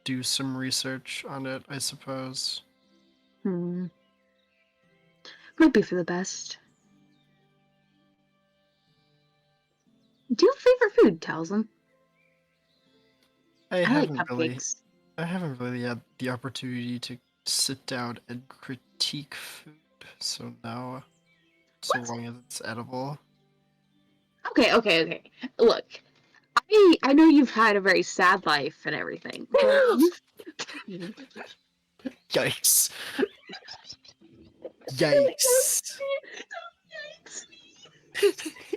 do some research on it, I suppose. Might be for the best. Do you have favorite food, Talzin? I I like haven't really cupcakes. had the opportunity to sit down and critique food, so now, so What? long as it's edible. Okay. Look, I know you've had a very sad life and everything, but Yikes! Yikes!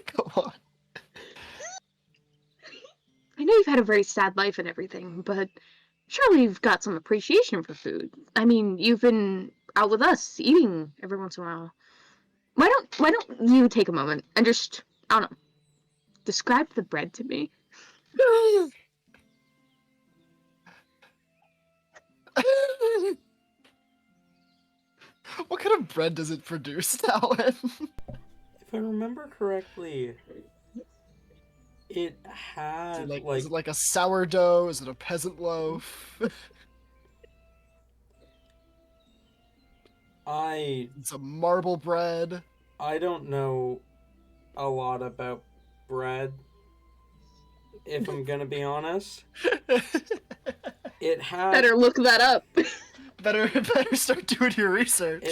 Come on. I know you've had a very sad life and everything, but surely you've got some appreciation for food. I mean, you've been out with us eating every once in a while. Why don't you take a moment and just, I don't know, describe the bread to me? What kind of bread does it produce, Alan? If I remember correctly, it had Is it like a sourdough? Is it a peasant loaf? It's a marble bread. I don't know a lot about bread, if I'm gonna be honest. It had Better look that up. better start doing your research.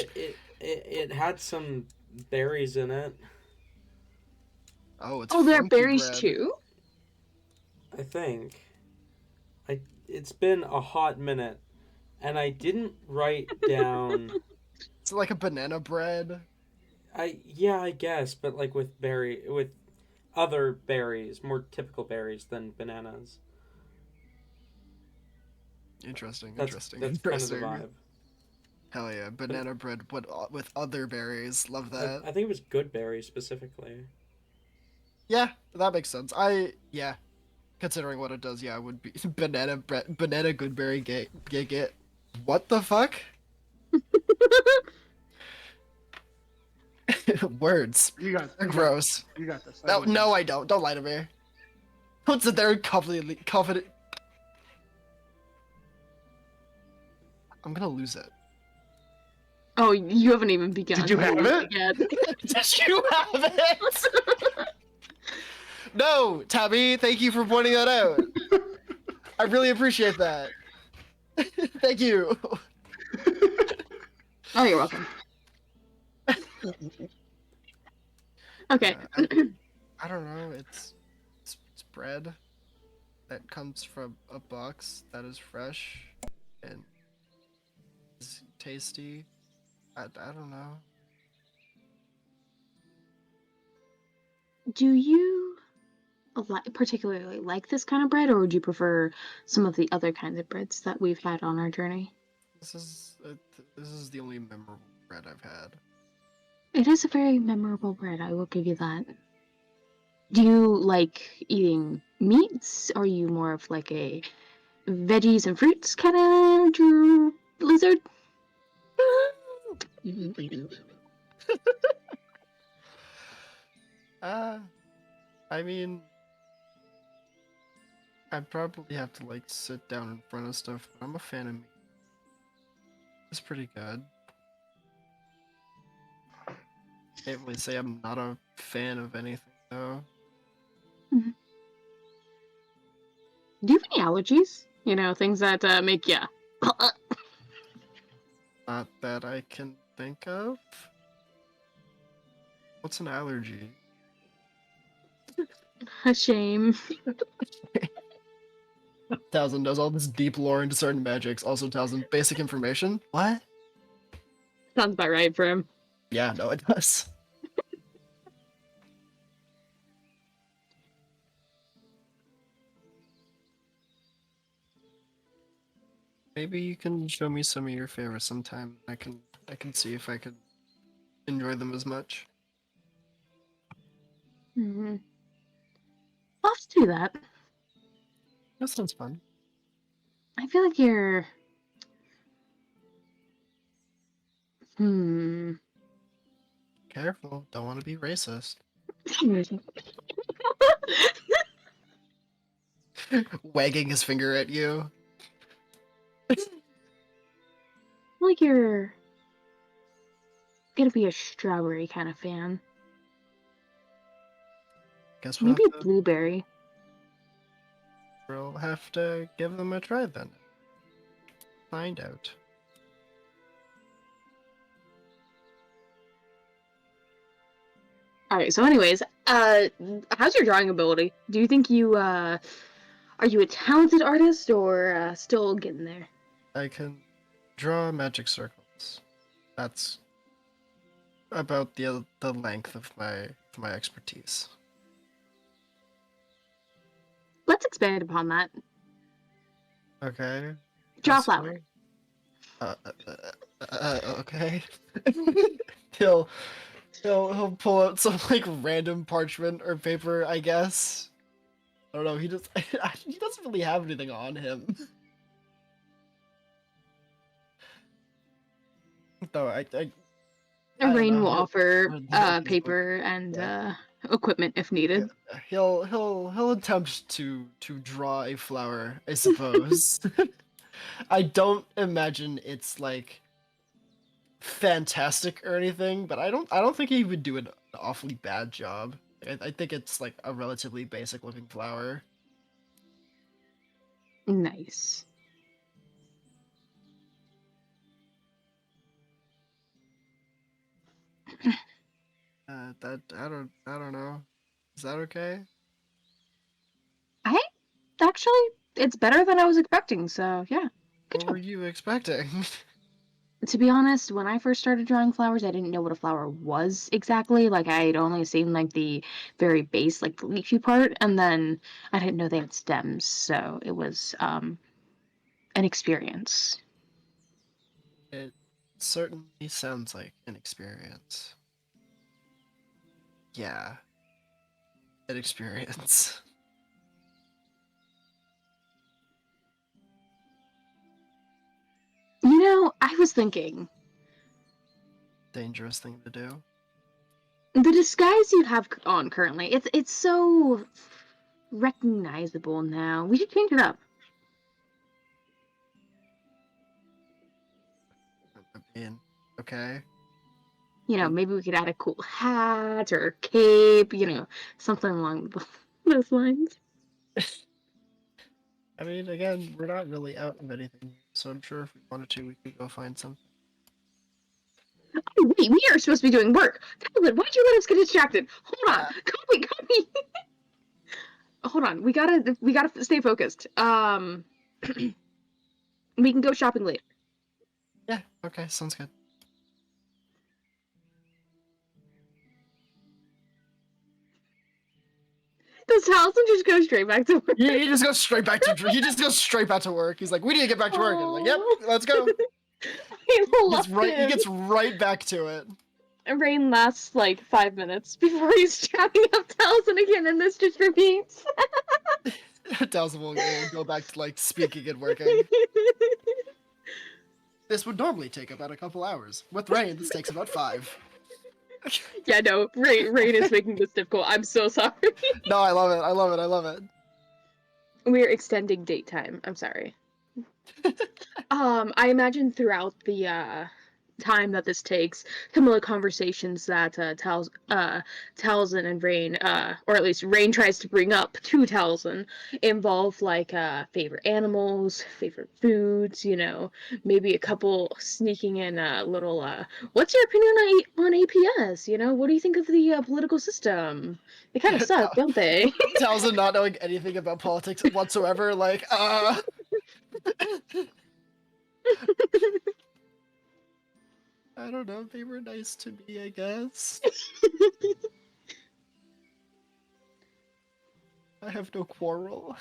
it had some berries in it, Oh, it's Oh, there are funky berries bread. too? I think. It's been a hot minute, and I didn't write down. Is it like a banana bread? I guess, but like with other berries, more typical berries than bananas. Interesting. That's kind of the vibe. Hell yeah, banana bread with other berries. Love that. I think it was good berries specifically. Yeah, that makes sense. Yeah, considering what it does, yeah, it would be banana goodberry get. What the fuck? Words. You got They're gross. You got this. No, I don't. Don't lie to me. Don't sit there and confident. I'm gonna lose it. Oh, you haven't even begun. Did you have it? Yet. Did you have it? No, Tabby, thank you for pointing that out. I really appreciate that. Thank you. Oh, you're welcome. Okay. I don't know. It's bread that comes from a box that is fresh and is tasty. I don't know. Do you particularly like this kind of bread, or would you prefer some of the other kinds of breads that we've had on our journey? This is the only memorable bread I've had. It is a very memorable bread, I will give you that. Do you like eating meats? Are you more of like a veggies and fruits kind of lizard? I mean, I'd probably have to like sit down in front of stuff, but I'm a fan of meat. It's pretty good. Can't really say I'm not a fan of anything though. Do you have any allergies? You know, things that make you Not that I can think of. What's an allergy? a shame. Towson knows all this deep lore into certain magics. Also, Towson, basic information. What? Sounds about right for him. Yeah, no, it does. I maybe you can show me some of your favorites sometime. I can see if I could enjoy them as much. Mm-hmm. I'll have to do that. That sounds fun. I feel like you're. Hmm. Careful, don't want to be racist. Wagging his finger at you. Like you're gonna be a strawberry kind of fan. Guess we'll Maybe have to, blueberry. we'll have to give them a try then. Find out. All right. So, anyways, how's your drawing ability? Do you think you are you a talented artist or still getting there? I can draw magic circles. That's about the length of my expertise. Let's expand upon that. Okay. Draw a Yes, flower. Okay. he'll he'll pull out some like random parchment or paper, I guess. I don't know. He just he doesn't really have anything on him. Though I don't Rain know. will offer he'll paper and yeah. equipment if needed. He'll attempt to draw a flower, I suppose. I don't imagine it's like fantastic or anything, but I don't think he would do an awfully bad job. I think it's like a relatively basic looking flower. Nice. That I don't know. Is that okay? I actually, it's better than I was expecting. So yeah, good What were job. you expecting? To be honest, when I first started drawing flowers, I didn't know what a flower was exactly. Like I'd only seen like the very base, like the leafy part, and then I didn't know they had stems. So it was an experience. It certainly sounds like an experience. Yeah, an experience. You know, I was thinking Dangerous thing to do. the disguise you have on currently, it's so recognizable now. We should change it up. I mean, okay. You know, maybe we could add a cool hat or cape, you know, something along those lines. I mean, again, we're not really out of anything, so I'm sure if we wanted to, we could go find something. Oh, wait, we are supposed to be doing work. Talbot, why'd you let us get distracted? Hold on. Copy. Hold on. We gotta stay focused. We can go shopping later. Yeah, okay, sounds good. Does Towson just go straight back to work? He just goes straight back to he just goes straight back to work. He's like, we need to get back to work. And I'm like, yep, let's go. He gets right back to it. Rain lasts like 5 minutes before he's chatting up Towson again, and this just repeats. Dowson will go back to like speaking and working. This would normally take about a couple hours. With rain, this takes about 5. Yeah, no, Rain is making this difficult. I'm so sorry. No, I love it. I love it. I love it. We're extending date time. I'm sorry. I imagine throughout the time that this takes, some of the conversations that Talzin and Rain, or at least Rain tries to bring up to Talzin, involve like favorite animals, favorite foods, you know, maybe a couple sneaking in a little what's your opinion on APS? You know, what do you think of the political system? They kind of suck, don't they? Towson not knowing anything about politics whatsoever, like, I don't know, they were nice to me, I guess. I have no quarrel.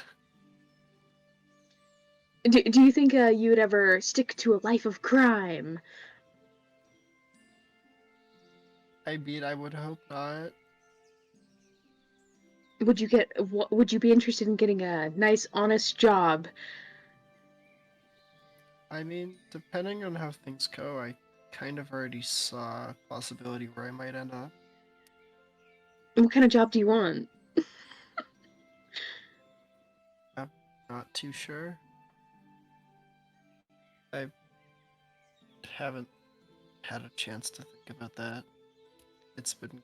Do you think you would ever stick to a life of crime? I mean, I would hope not. Would you be interested in getting a nice, honest job? I mean, depending on how things go, I kind of already saw a possibility where I might end up. What kind of job do you want? I'm not too sure. I haven't had a chance to think about that. It's been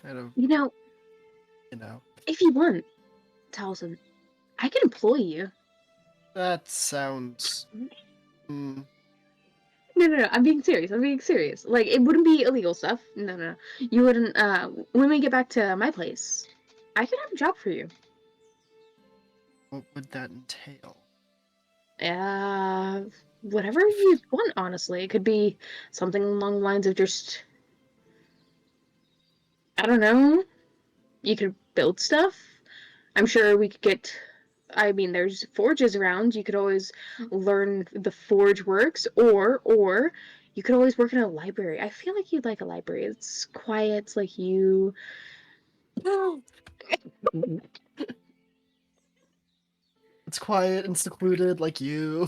kind of, You know, you know, if you want, Towson, I can employ you. that sounds. No. I'm being serious. Like, it wouldn't be illegal stuff. No. You wouldn't. When we get back to my place, I could have a job for you. What would that entail? Whatever you want, honestly. It could be something along the lines of just, I don't know. You could build stuff. I'm sure we could get. I mean, there's forges around. You could always learn the forge works, or you could always work in a library. I feel like you'd like a library. It's quiet, it's like you. It's quiet and secluded, like you.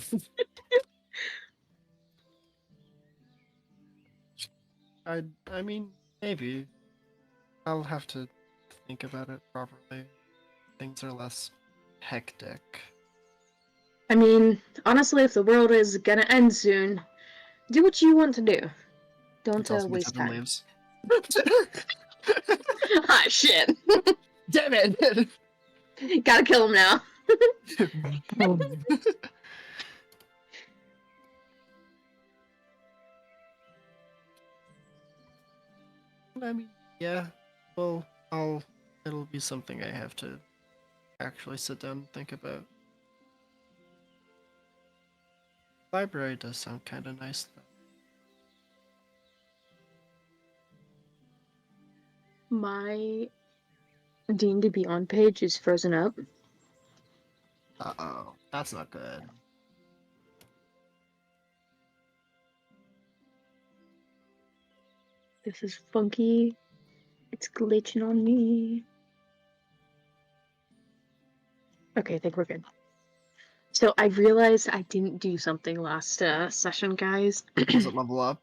I mean, maybe. I'll have to think about it properly. Things are less hectic. I mean, honestly, if the world is gonna end soon, do what you want to do. He Don't tells me waste and time. leaves. Ah, shit. Damn it! Gotta kill him now. I mean, yeah. Well, it'll be something I have to actually sit down and think about. Library does sound kind of nice, though. My D&D Beyond page is frozen up. Uh-oh. That's not good. This is funky. It's glitching on me. Okay, I think we're good. So I realized I didn't do something last session, guys. Does it level up?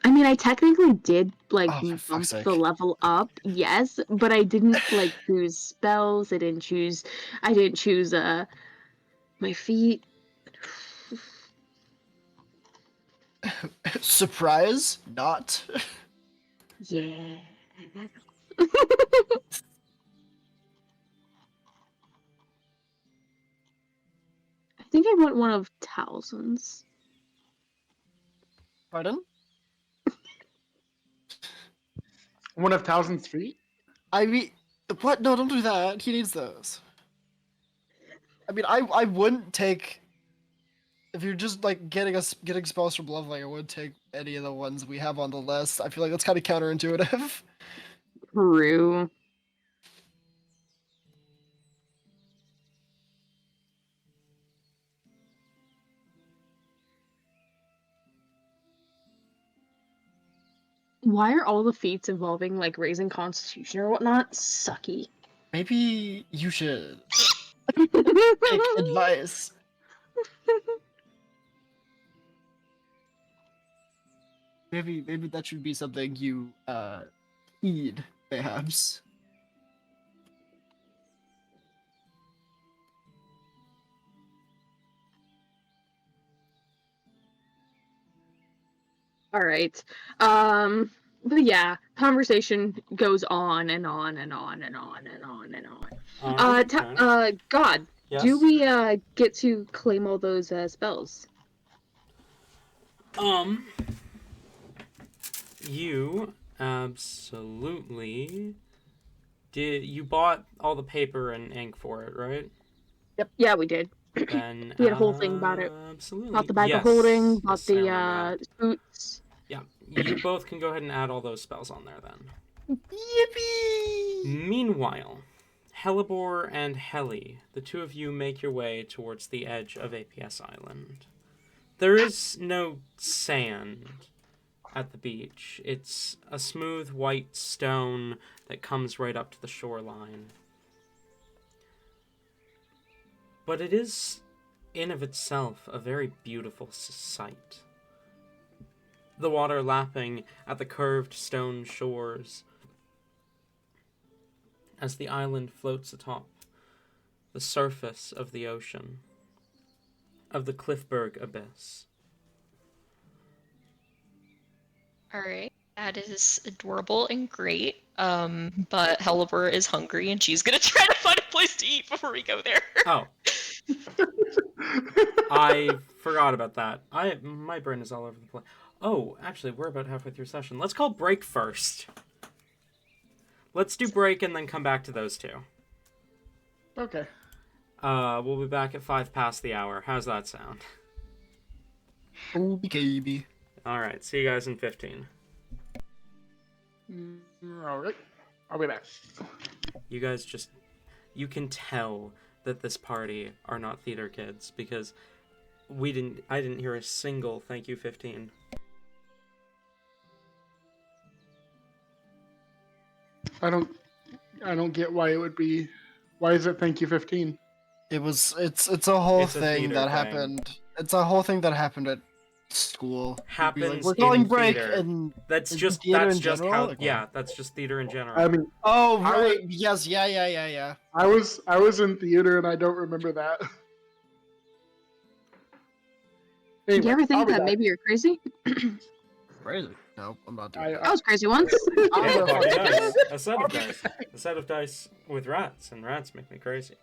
I mean, I technically did like Oh, for bump fuck's sake. the level up, yes, but I didn't like choose spells. I didn't choose my feet. Surprise? Not. Yeah. I think I want one of Towson's. Pardon? One of Towson's feet? I mean, what? No, don't do that. He needs those. I mean, I wouldn't take. If you're just like getting spells from leveling, I wouldn't take any of the ones we have on the list. I feel like that's kind of counterintuitive. True. Why are all the feats involving like raising constitution or whatnot sucky? Maybe you should take advice. Maybe that should be something you heed, perhaps. All right. But yeah, conversation goes on and on and on and on and on and on. God, Yes. do we get to claim all those spells? You absolutely did. You bought all the paper and ink for it, right? Yeah, we did. Then We had a whole thing about it. Absolutely. Bought the bag yes. of holding, bought Yes, I remember. the boots. Yeah, you both can go ahead and add all those spells on there then. Yippee! Meanwhile, Hellebore and Heli, the two of you make your way towards the edge of APS Island. There is no sand at the beach. It's a smooth white stone that comes right up to the shoreline. But it is, in of itself, a very beautiful sight. The water lapping at the curved stone shores as the island floats atop the surface of the ocean, of the Cliffberg abyss. Alright, that is adorable and great. But Hellebore is hungry and she's gonna try to find a place to eat before we go there. Oh, I forgot about that. My brain is all over the place. Oh, actually, we're about halfway through session. Let's call break first. Let's do break and then come back to those two. Okay. We'll be back at 5 past the hour. How's that sound? Okay. Alright, see you guys in 15. All right. I'll be back. You guys you can tell that this party are not theater kids because I didn't hear a single thank you 15. I don't get why it would be. Why is it thank you 15? It's a whole It's a thing theater that thing. happened. It's a whole thing that happened at school. We'd be Happens we're calling in break theater. and That's is it just theater that's in just general? how Like, yeah, that's just theater in general. I mean, Oh I right, yes, yeah. I was in theater and I don't remember that. Do Anyway, you ever I'll think be that back. maybe you're crazy? Crazy. No, I'm not doing I- that. I was crazy once. Yeah, I'm a party gonna- dice. A set of dice. A set of dice with rats, and rats make me crazy.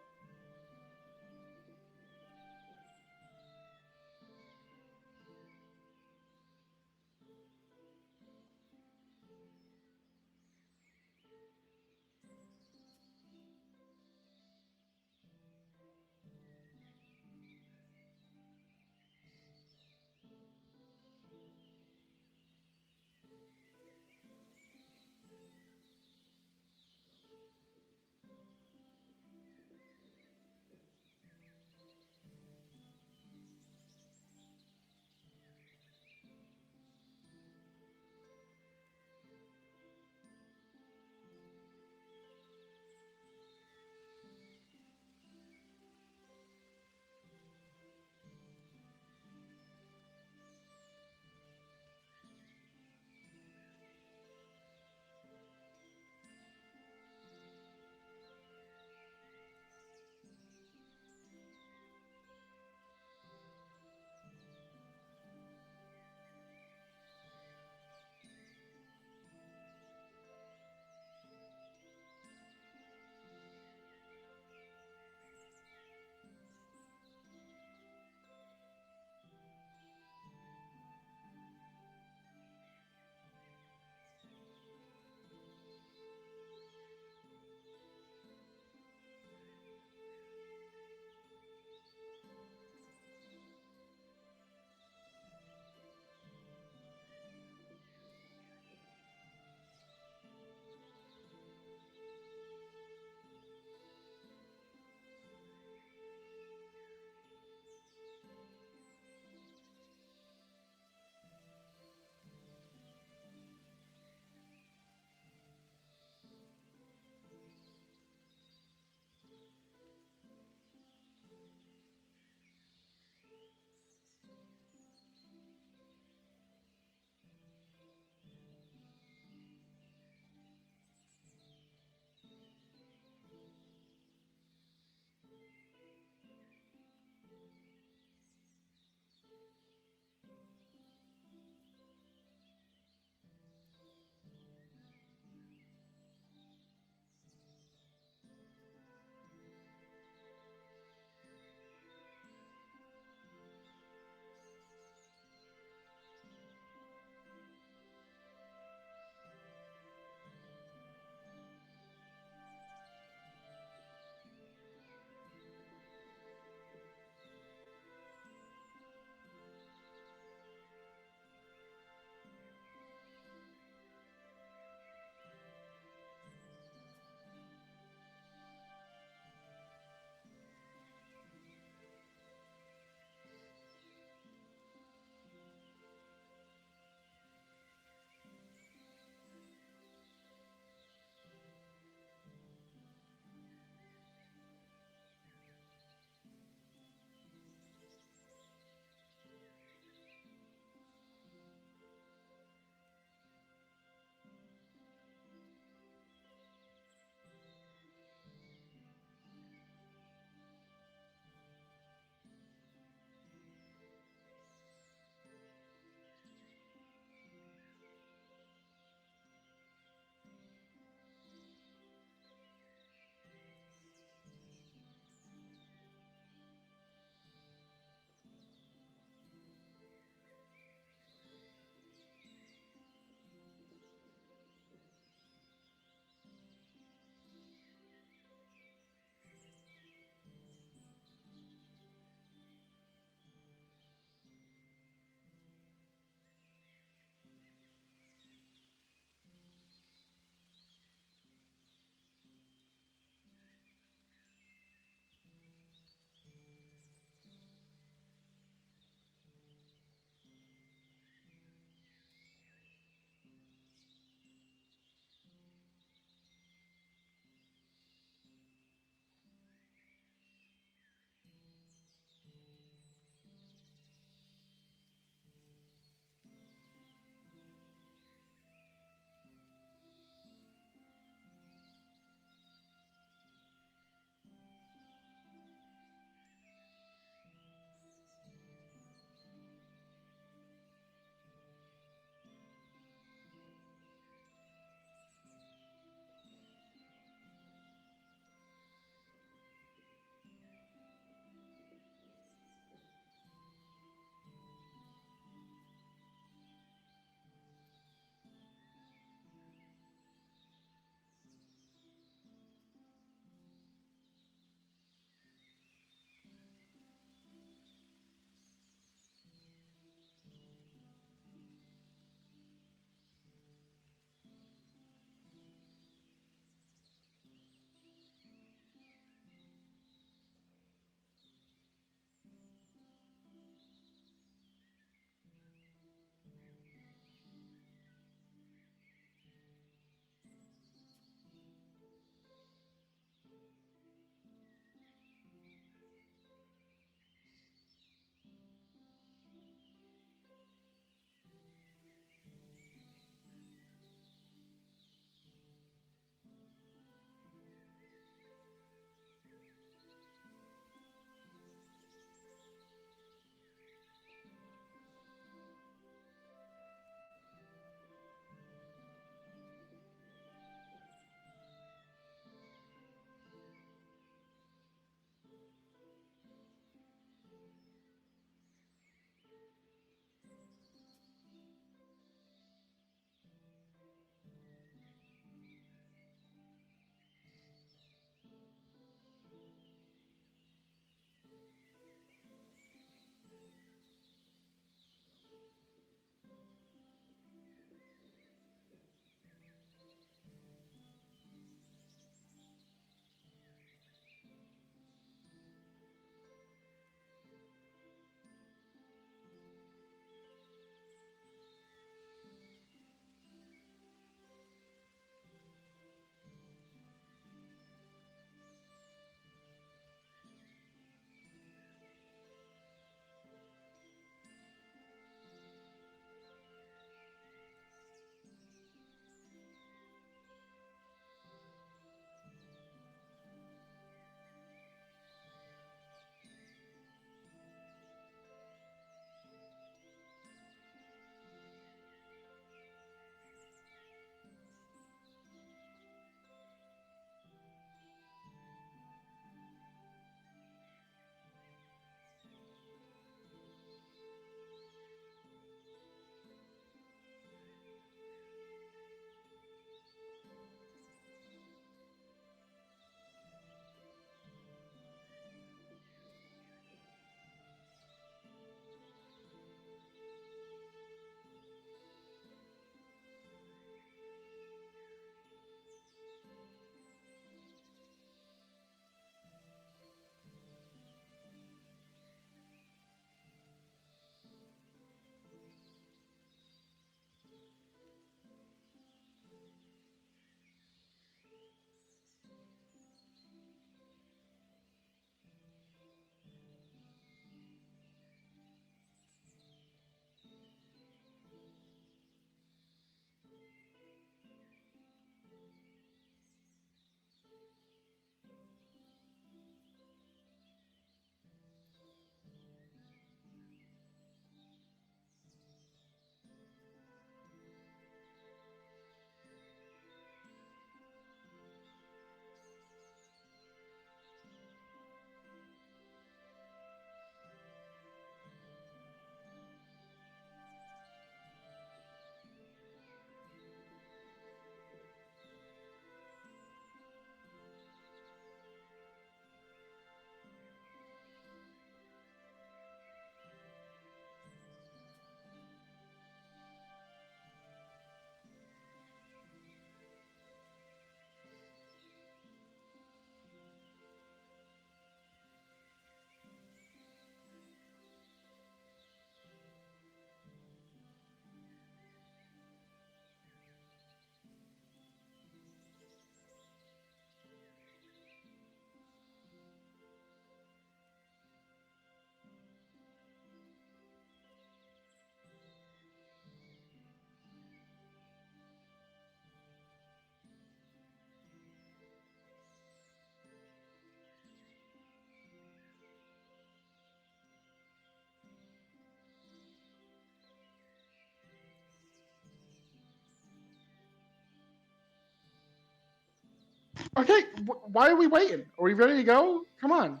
Okay, why are we waiting? Are we ready to go? Come on.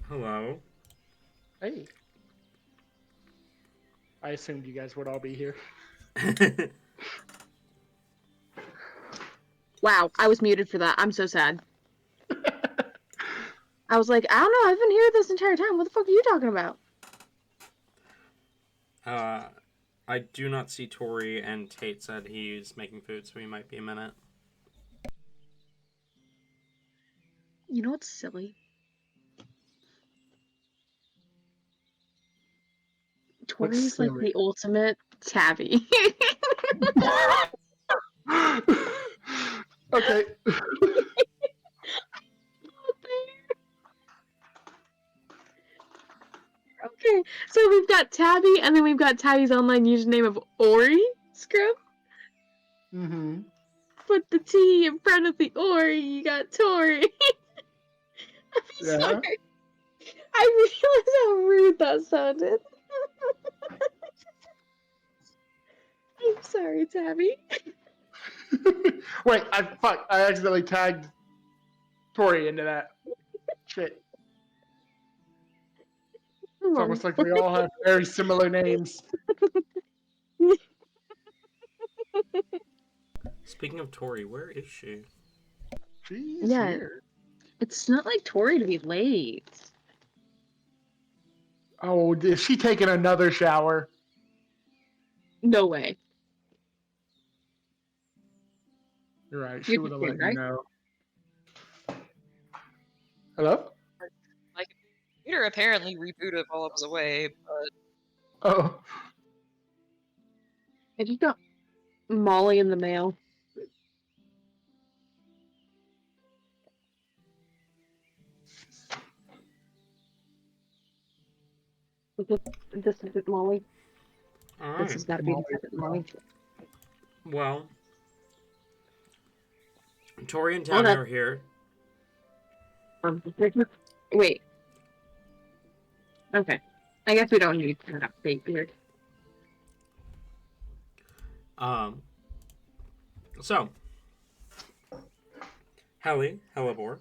Hello. Hey. I assumed you guys would all be here. Wow, I was muted for that. I'm so sad. I was like, I don't know, I've been here this entire time. What the fuck are you talking about? I do not see Tori, and Tate said he's making food, so he might be a minute. You know what's silly? Tori's like silly? the ultimate tabby. Okay. Okay, so we've got Tabby, and then we've got Tabby's online username of Ori Scrub. Mm-hmm. Put the T in front of the Ori, you got Tori. I'm Yeah. sorry. I realized how rude that sounded. I'm sorry, Tabby. Wait, I accidentally tagged Tori into that. Shit. It's almost like we all have very similar names. Speaking of Tori, where is she? She's Yeah. here. It's not like Tori to be late. Oh, is she taking another shower? No way. You're right. She You're would have just let kidding, you right? know. Hello? My computer apparently rebooted while I was away, but Oh. I just got Molly in the mail. This isn't Molly. All This right. has got to be the second Molly. Well, Tori and Oh, Tabby that- are here. Wait. Okay. I guess we don't need an update here. So, Helly, Hellebore,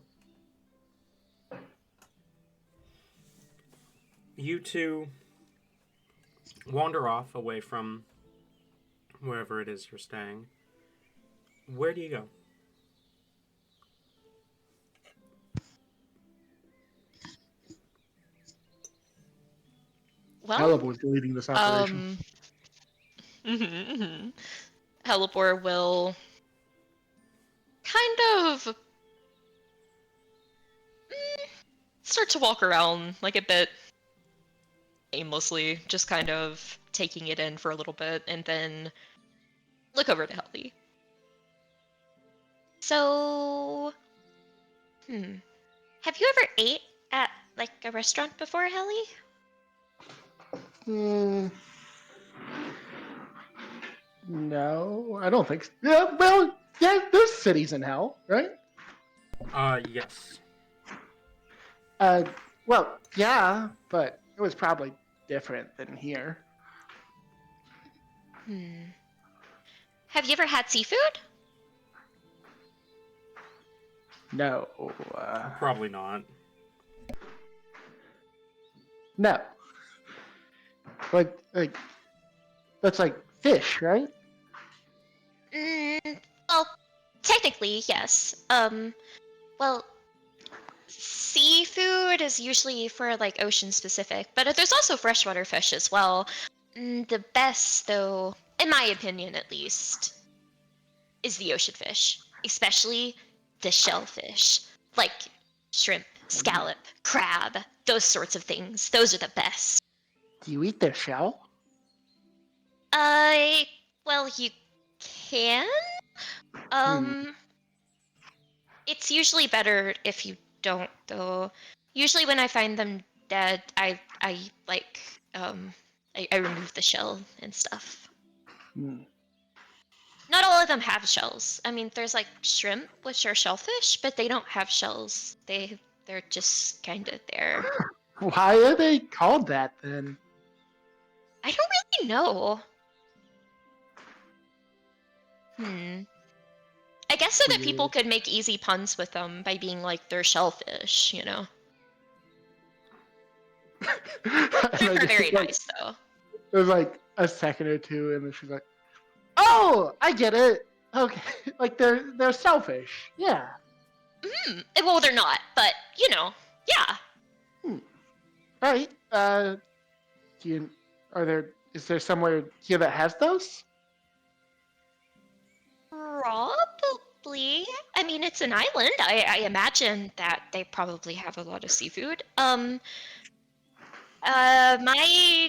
you two wander off away from wherever it is you're staying. Where do you go? well, Caleb was leading this operation. Helipor will kind of start to walk around like a bit aimlessly, just kind of taking it in for a little bit, and then look over to Helly. So, Have you ever ate at like a restaurant before, Helly? No, I don't think so. Yeah, well, yeah, there's cities in hell, right? Yes. Well, yeah, but it was probably different than here. Have you ever had seafood? No, Probably not. no. Like, that's like fish, right? Well, technically, yes. Well, seafood is usually for like ocean specific, but there's also freshwater fish as well. The best, though, in my opinion at least, is the ocean fish, especially the shellfish, like shrimp, scallop, crab, those sorts of things. Those are the best. Do you eat their shell? Well, you can. It's usually better if you don't, though. Usually when I find them dead, I like I remove the shell and stuff. Not all of them have shells. I mean, there's like shrimp, which are shellfish, but they don't have shells. They're just kind of there. Why are they called that then? I don't really know. I guess so that people Weird. could make easy puns with them by being like they're shellfish, you know. And They're I very just, like, nice though. there's like a second or two, and then she's like, "Oh, I get it. Okay, like they're selfish. Yeah. Well, they're not, but you know, yeah. Right. Do you is there somewhere here that has those? Probably. I mean, it's an island. I imagine that they probably have a lot of seafood. My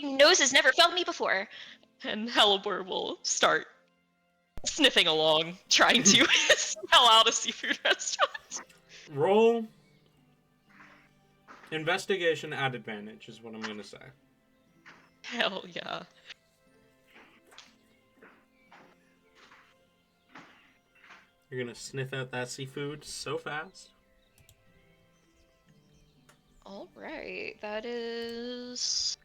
nose has never failed me before. And Hellebore will start sniffing along, trying to smell out a seafood restaurant. Roll investigation at advantage is what I'm gonna say. Hell yeah. You're gonna sniff out that seafood so fast. All right, that is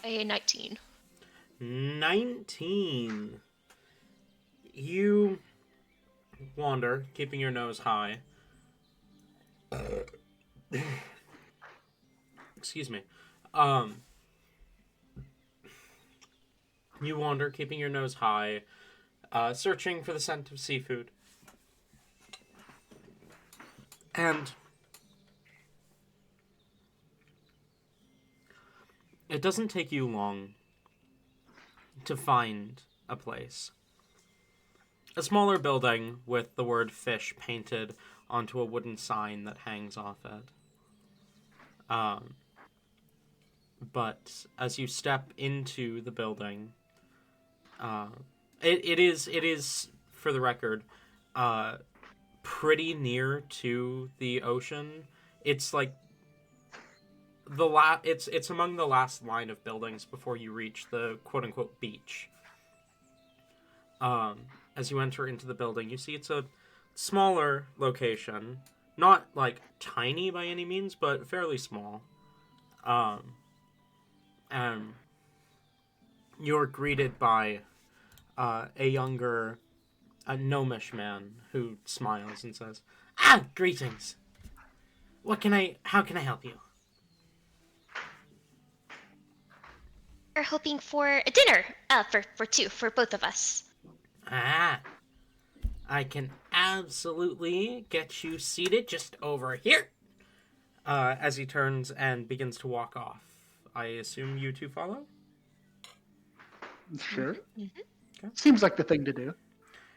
a 19. 19. You wander, keeping your nose high. Excuse me. You wander, keeping your nose high, searching for the scent of seafood. And it doesn't take you long to find a place. A smaller building with the word fish painted onto a wooden sign that hangs off it. But as you step into the building, it is, for the record, pretty near to the ocean. It's like it's among the last line of buildings before you reach the quote-unquote beach. As you enter into the building, you see it's a smaller location. Not, like, tiny by any means, but fairly small. And you're greeted by a younger, gnomish man who smiles and says, "Ah, greetings. How can I help you?" We're hoping for a dinner, for two, for both of us. Ah, I can absolutely get you seated just over here. As he turns and begins to walk off. I assume you two follow? Sure. Mm-hmm. Okay. Seems like the thing to do.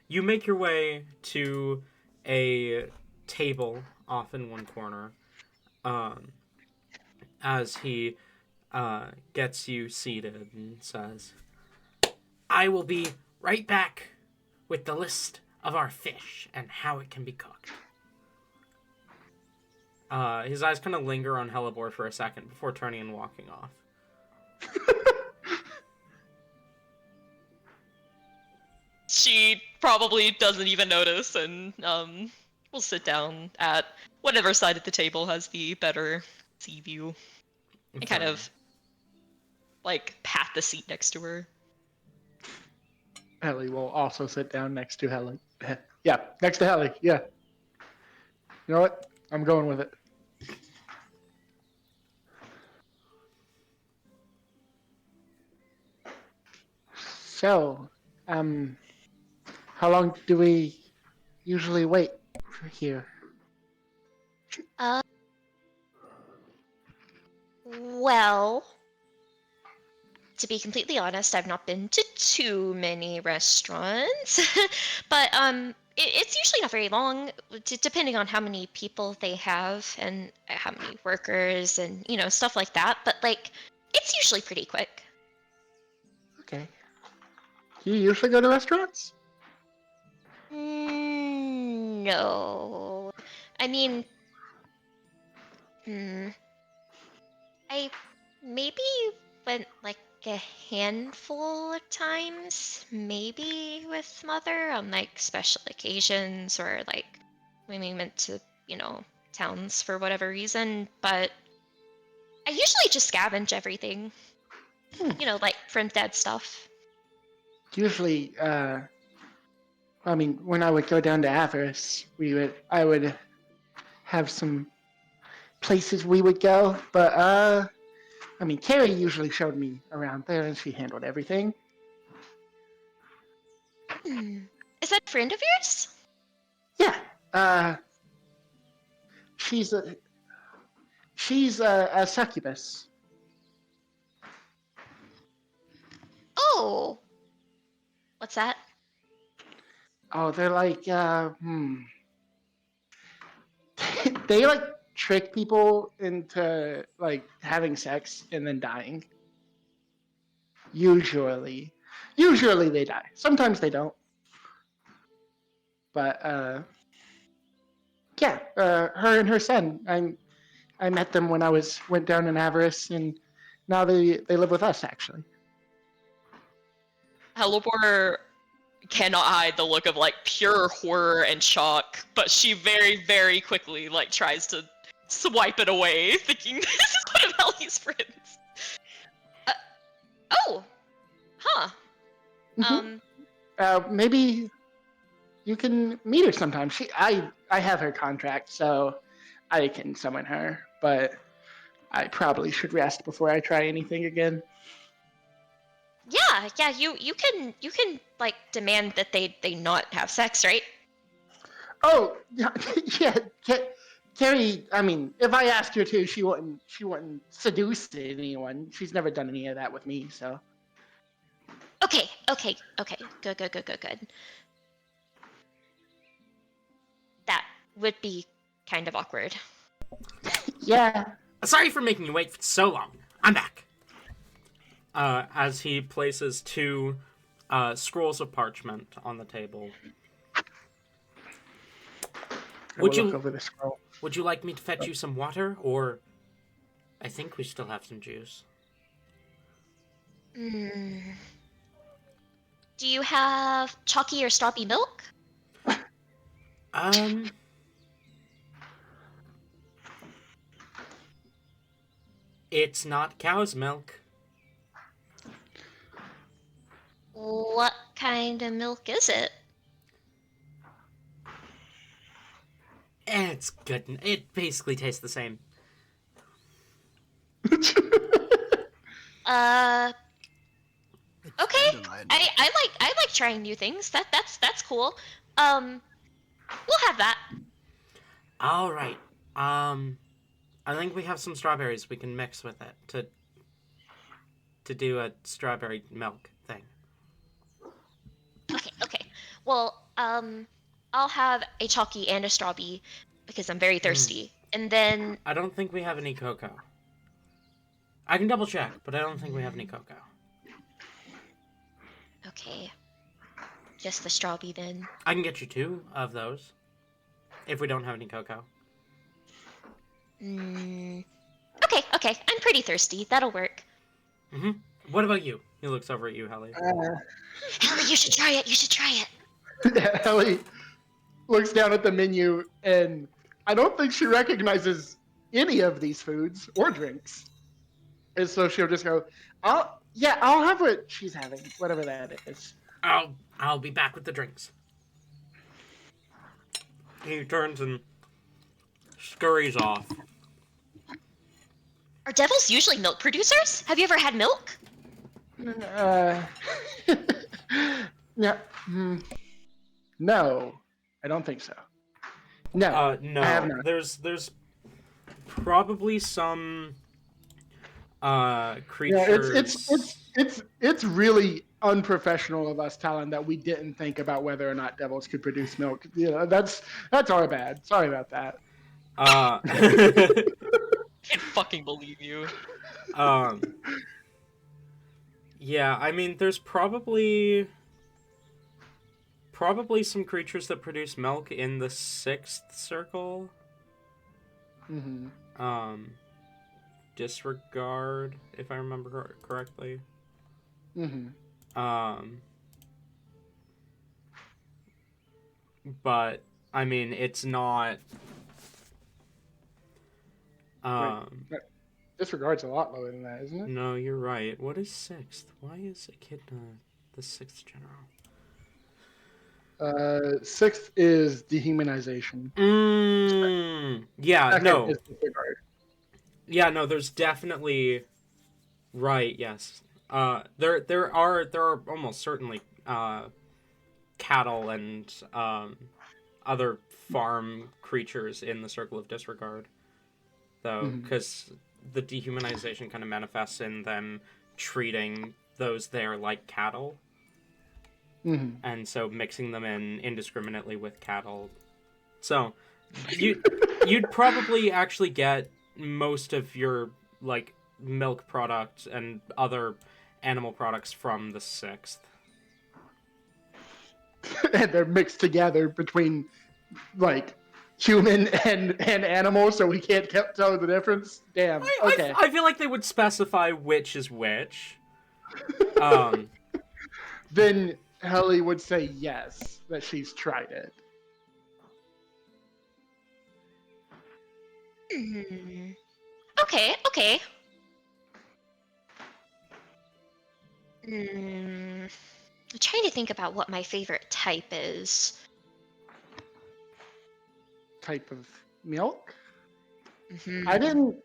You make your way to a table off in one corner. As he gets you seated and says, "I will be right back with the list of our fish and how it can be cooked." His eyes kind of linger on Hellebore for a second before turning and walking off. She probably doesn't even notice and will sit down at whatever side of the table has the better sea view and kind of like pat the seat next to her. Helly will also sit down next to Helly. Yeah, next to Helly. Yeah. You know what? I'm going with it. So, how long do we usually wait for here? Well, to be completely honest, I've not been to too many restaurants, but it's usually not very long, depending on how many people they have and how many workers and stuff like that. But like, it's usually pretty quick. Okay. Do you usually go to restaurants? No, I mean, I maybe went like a handful of times, maybe with mother on like special occasions or like when we went to, towns for whatever reason. But I usually just scavenge everything, like from dead stuff. usually, I mean, when I would go down to Avarice, I would have some places we would go, but I mean, Carrie usually showed me around there, and she handled everything. Is that a friend of yours? Yeah, she's a succubus. Oh. What's that? Oh, they're like, they like trick people into like having sex and then dying. Usually they die. Sometimes they don't. But yeah, her and her son. I met them when I went down in Avarice, and now they live with us actually. Helibor cannot hide the look of like pure horror and shock, but she very, very quickly like tries to swipe it away, thinking this is one of Ellie's friends. Oh. Huh. Mhm. Maybe you can meet her sometime. I have her contract, so I can summon her, but I probably should rest before I try anything again. Yeah, you can like demand that they not have sex, right? Oh, yeah, Carrie. I mean, if I asked her to, she wouldn't seduce anyone. She's never done any of that with me, so. Okay. Good. That would be kind of awkward. Yeah. Sorry for making you wait for so long. I'm back. As he places two scrolls of parchment on the table. Would you look over the scroll? Would you like me to fetch you some water, or I think we still have some juice. Do you have chalky or strawberry milk? It's not cow's milk. What kind of milk is it? It's good. It basically tastes the same. Okay. I like trying new things. That's cool. We'll have that. All right. I think we have some strawberries we can mix with it to do a strawberry milk thing. Okay. Well, I'll have a chalky and a strawberry because I'm very thirsty. And then I don't think we have any cocoa. I can double check, but I don't think we have any cocoa. okay. Just the strawberry then. I can get you two of those if we don't have any cocoa. Okay. I'm pretty thirsty. That'll work. What about you? He looks over at you, Hallie. Ellie, you should try it. Ellie looks down at the menu, and I don't think she recognizes any of these foods or drinks. And so she'll just go, I'll have what she's having, whatever that is. I'll be back with the drinks. He turns and scurries off. Are devils usually milk producers? Have you ever had milk? No, I don't think so. No, no. I have not. There's probably some creatures. Yeah, it's really unprofessional of us, Talon, that we didn't think about whether or not devils could produce milk. You know, that's our bad. Sorry about that. Can't fucking believe you. Yeah, I mean, there's probably some creatures that produce milk in the 6th circle. Disregard, if I remember correctly. But I mean, it's not. Disregard's a lot lower than that, isn't it? No, you're right. What is 6th? Why is Echidna the 6th general? Sixth is dehumanization. Yeah, Second no. is disregard. Yeah, no, there's definitely right, yes. There are almost certainly cattle and other farm creatures in the Circle of Disregard, though, because the dehumanization kind of manifests in them treating those there like cattle, and so mixing them in indiscriminately with cattle. So you'd probably actually get most of your like milk product and other animal products from the 6th. And they're mixed together between like human and animal, so we can't tell the difference. Damn. Okay. I feel like they would specify which is which. Then Helly would say yes, that she's tried it. Okay. I'm trying to think about what my favorite type is. Type of milk? Mhm. I didn't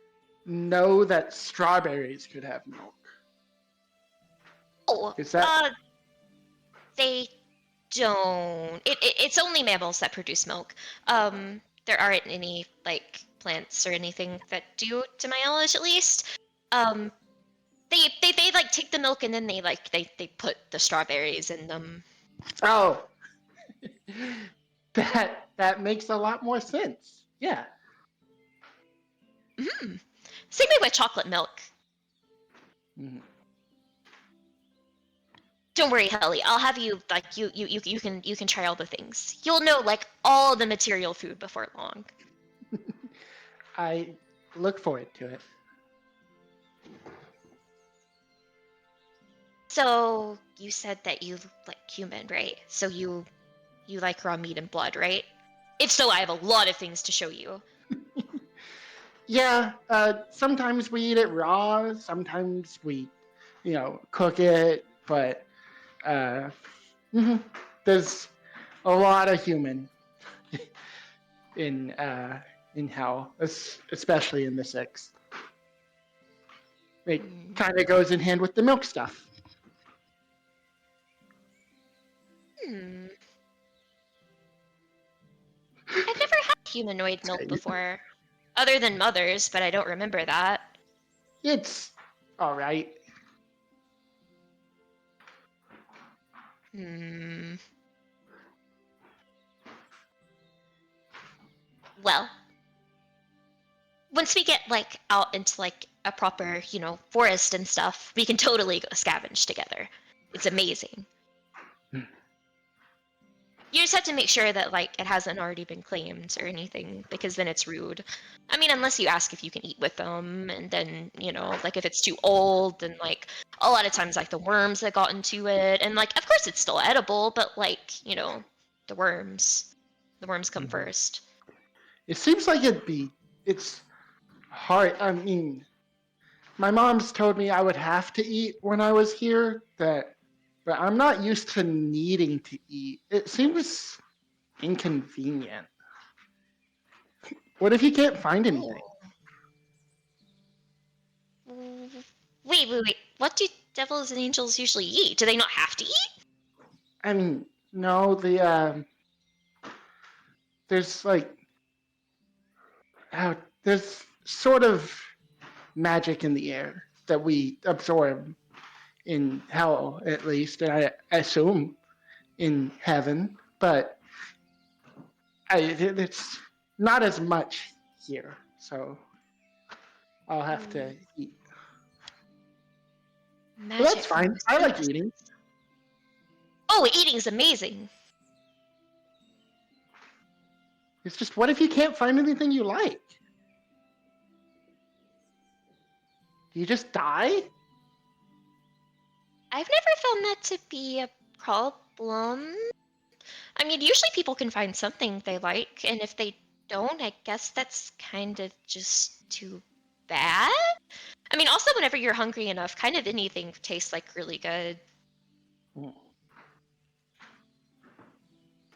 know that strawberries could have milk. Oh, Is that they don't. It's only mammals that produce milk. There aren't any like plants or anything that do, to my knowledge, at least. They like take the milk and then they put the strawberries in them. Oh, that makes a lot more sense. Yeah. Same way with chocolate milk. Mhm. Don't worry, Helly. I'll have you like you can try all the things. You'll know like all the material food before long. I look forward to it. So you said that you like human, right? So you like raw meat and blood, right? If so, I have a lot of things to show you. Yeah, sometimes we eat it raw, sometimes we, cook it, but there's a lot of human in hell, especially in the 6th. It kind of goes in hand with the milk stuff. I've never had humanoid milk before, other than mother's, but I don't remember that. It's all right. Well, once we get like out into like a proper, forest and stuff, we can totally go scavenge together. It's amazing. You just have to make sure that like it hasn't already been claimed or anything, because then it's rude. I mean, unless you ask if you can eat with them, and then like if it's too old, then like a lot of times like the worms that got into it, and like of course it's still edible, but like the worms come first. It seems like it's hard. I mean, my mom's told me I would have to eat when I was here, but I'm not used to needing to eat. It seems inconvenient. What if you can't find anything? Wait. What do devils and angels usually eat? Do they not have to eat? I mean, no, there's like, there's sort of magic in the air that we absorb in hell, at least, and I assume in heaven, but it's not as much here, so I'll have to eat. But that's fine. I like eating. Oh, eating's amazing. It's just, what if you can't find anything you like? Do you just die? I've never found that to be a problem. I mean, usually people can find something they like, and if they don't, I guess that's kind of just too bad. I mean, also, whenever you're hungry enough, kind of anything tastes like really good.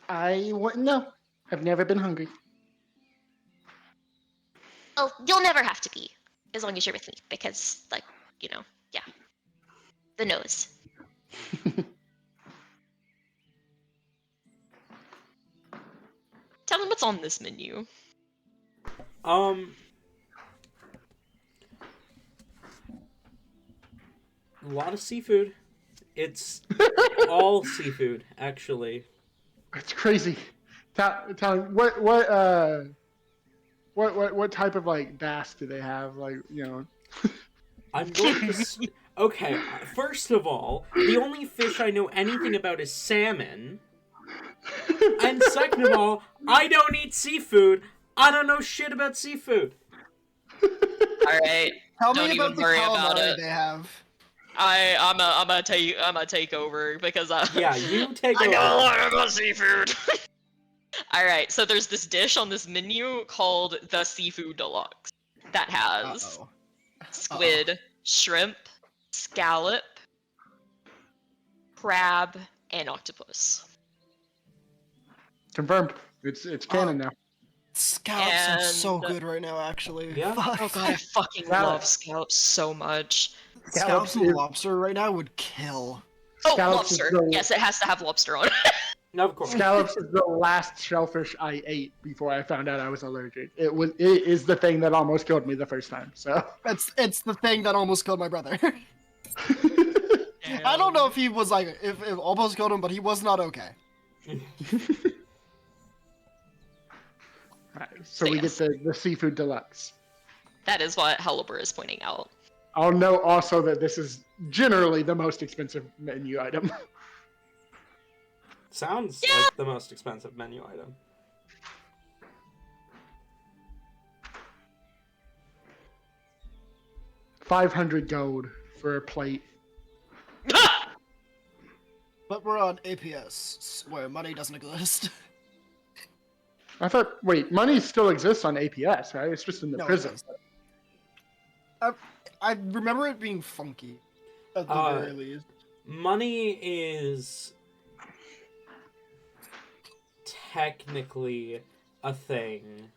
I wouldn't know. I've never been hungry. Well, you'll never have to be, as long as you're with me, because, like, yeah. The nose. Tell them what's on this menu. A lot of seafood. It's all seafood, actually. It's crazy. Tell what type of like bass do they have? Like, you know. I'm going to. Okay, first of all, the only fish I know anything about is salmon. And second of all, I don't eat seafood. I don't know shit about seafood. Alright. Tell Don't me even about the worry about calamari it. they have. I'm gonna take over because Yeah, you take I over. know a lot about seafood. Alright, so there's this dish on this menu called the Seafood Deluxe that has Uh-oh. squid, shrimp, scallop, crab, and octopus. Confirmed. It's canon now. Scallops sound so And- good right now, actually. Yeah. Fuck. Oh god, I fucking Scallop. love scallops so much. Scallops and is- lobster right now would kill. Oh, Scallops is lobster. the- Yes, it has to have lobster on it. Of course. Scallops is the last shellfish I ate before I found out I was allergic. It is the thing that almost killed me the first time. So It's the thing that almost killed my brother. I don't know if he was like if it almost killed him, but he was not okay. Alright, so we yes. get the seafood deluxe. That is what Helleber is pointing out. I'll note also that this is generally the most expensive menu item. Sounds like the most expensive menu item. $500 gold for a plate. But we're on APS, where money doesn't exist. I thought, wait, money still exists on APS, right? It's just in the No, it prison. doesn't. I remember it being funky, at the very least. Money is technically a thing,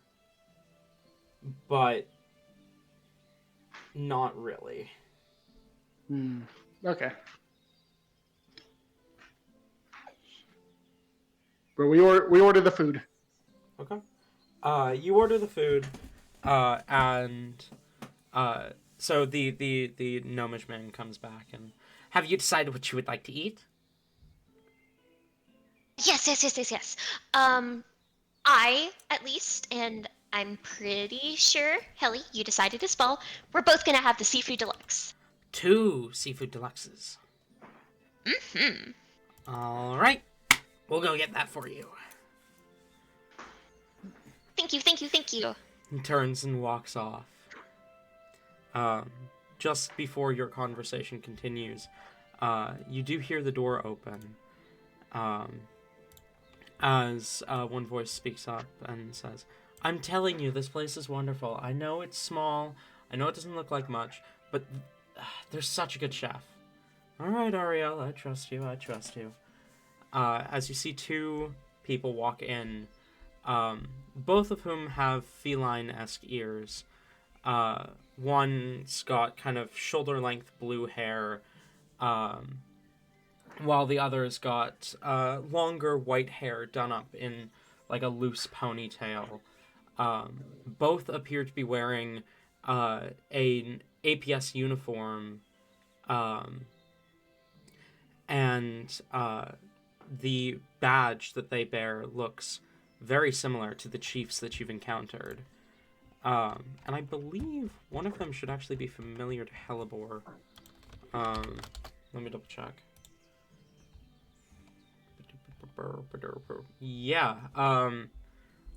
but not really. Okay. But we order the food. Okay. You order the food, and so the gnomish man comes back and have you decided what you would like to eat? Yes. I, at least, and I'm pretty sure, Helly, you decided as well, we're both gonna have the Seafood Deluxe. 2 seafood deluxes. Mm-hmm. All right, we'll go get that for you. Thank you. He turns and walks off. Just before your conversation continues, you do hear the door open. As one voice speaks up and says, I'm telling you, this place is wonderful. I know it's small. I know it doesn't look like much, but there's such a good chef. All right, Ariel, I trust you. As you see 2 people walk in, both of whom have feline-esque ears. One's got kind of shoulder-length blue hair, while the other's got longer white hair done up in like a loose ponytail. Both appear to be wearing an APS uniform, and the badge that they bear looks very similar to the chiefs that you've encountered. And I believe one of them should actually be familiar to Hellebore. Let me double check. Yeah,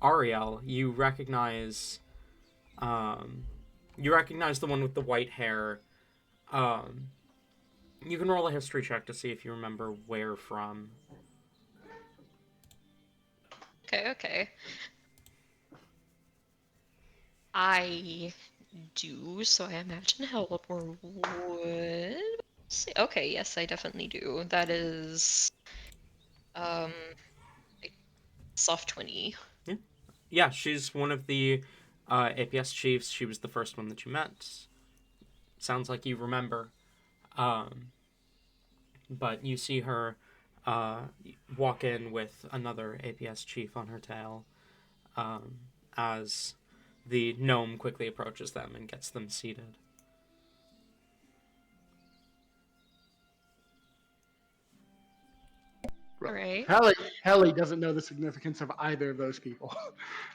Ariel, you recognize the one with the white hair. You can roll a history check to see if you remember where from. Okay. I do, so I imagine Helleborn would. Okay, yes, I definitely do. That is, Soft 20. Yeah, she's one of the APS chiefs. She was the first one that you met. Sounds like you remember. But you see her walk in with another APS chief on her tail as the gnome quickly approaches them and gets them seated. All right. Helly doesn't know the significance of either of those people.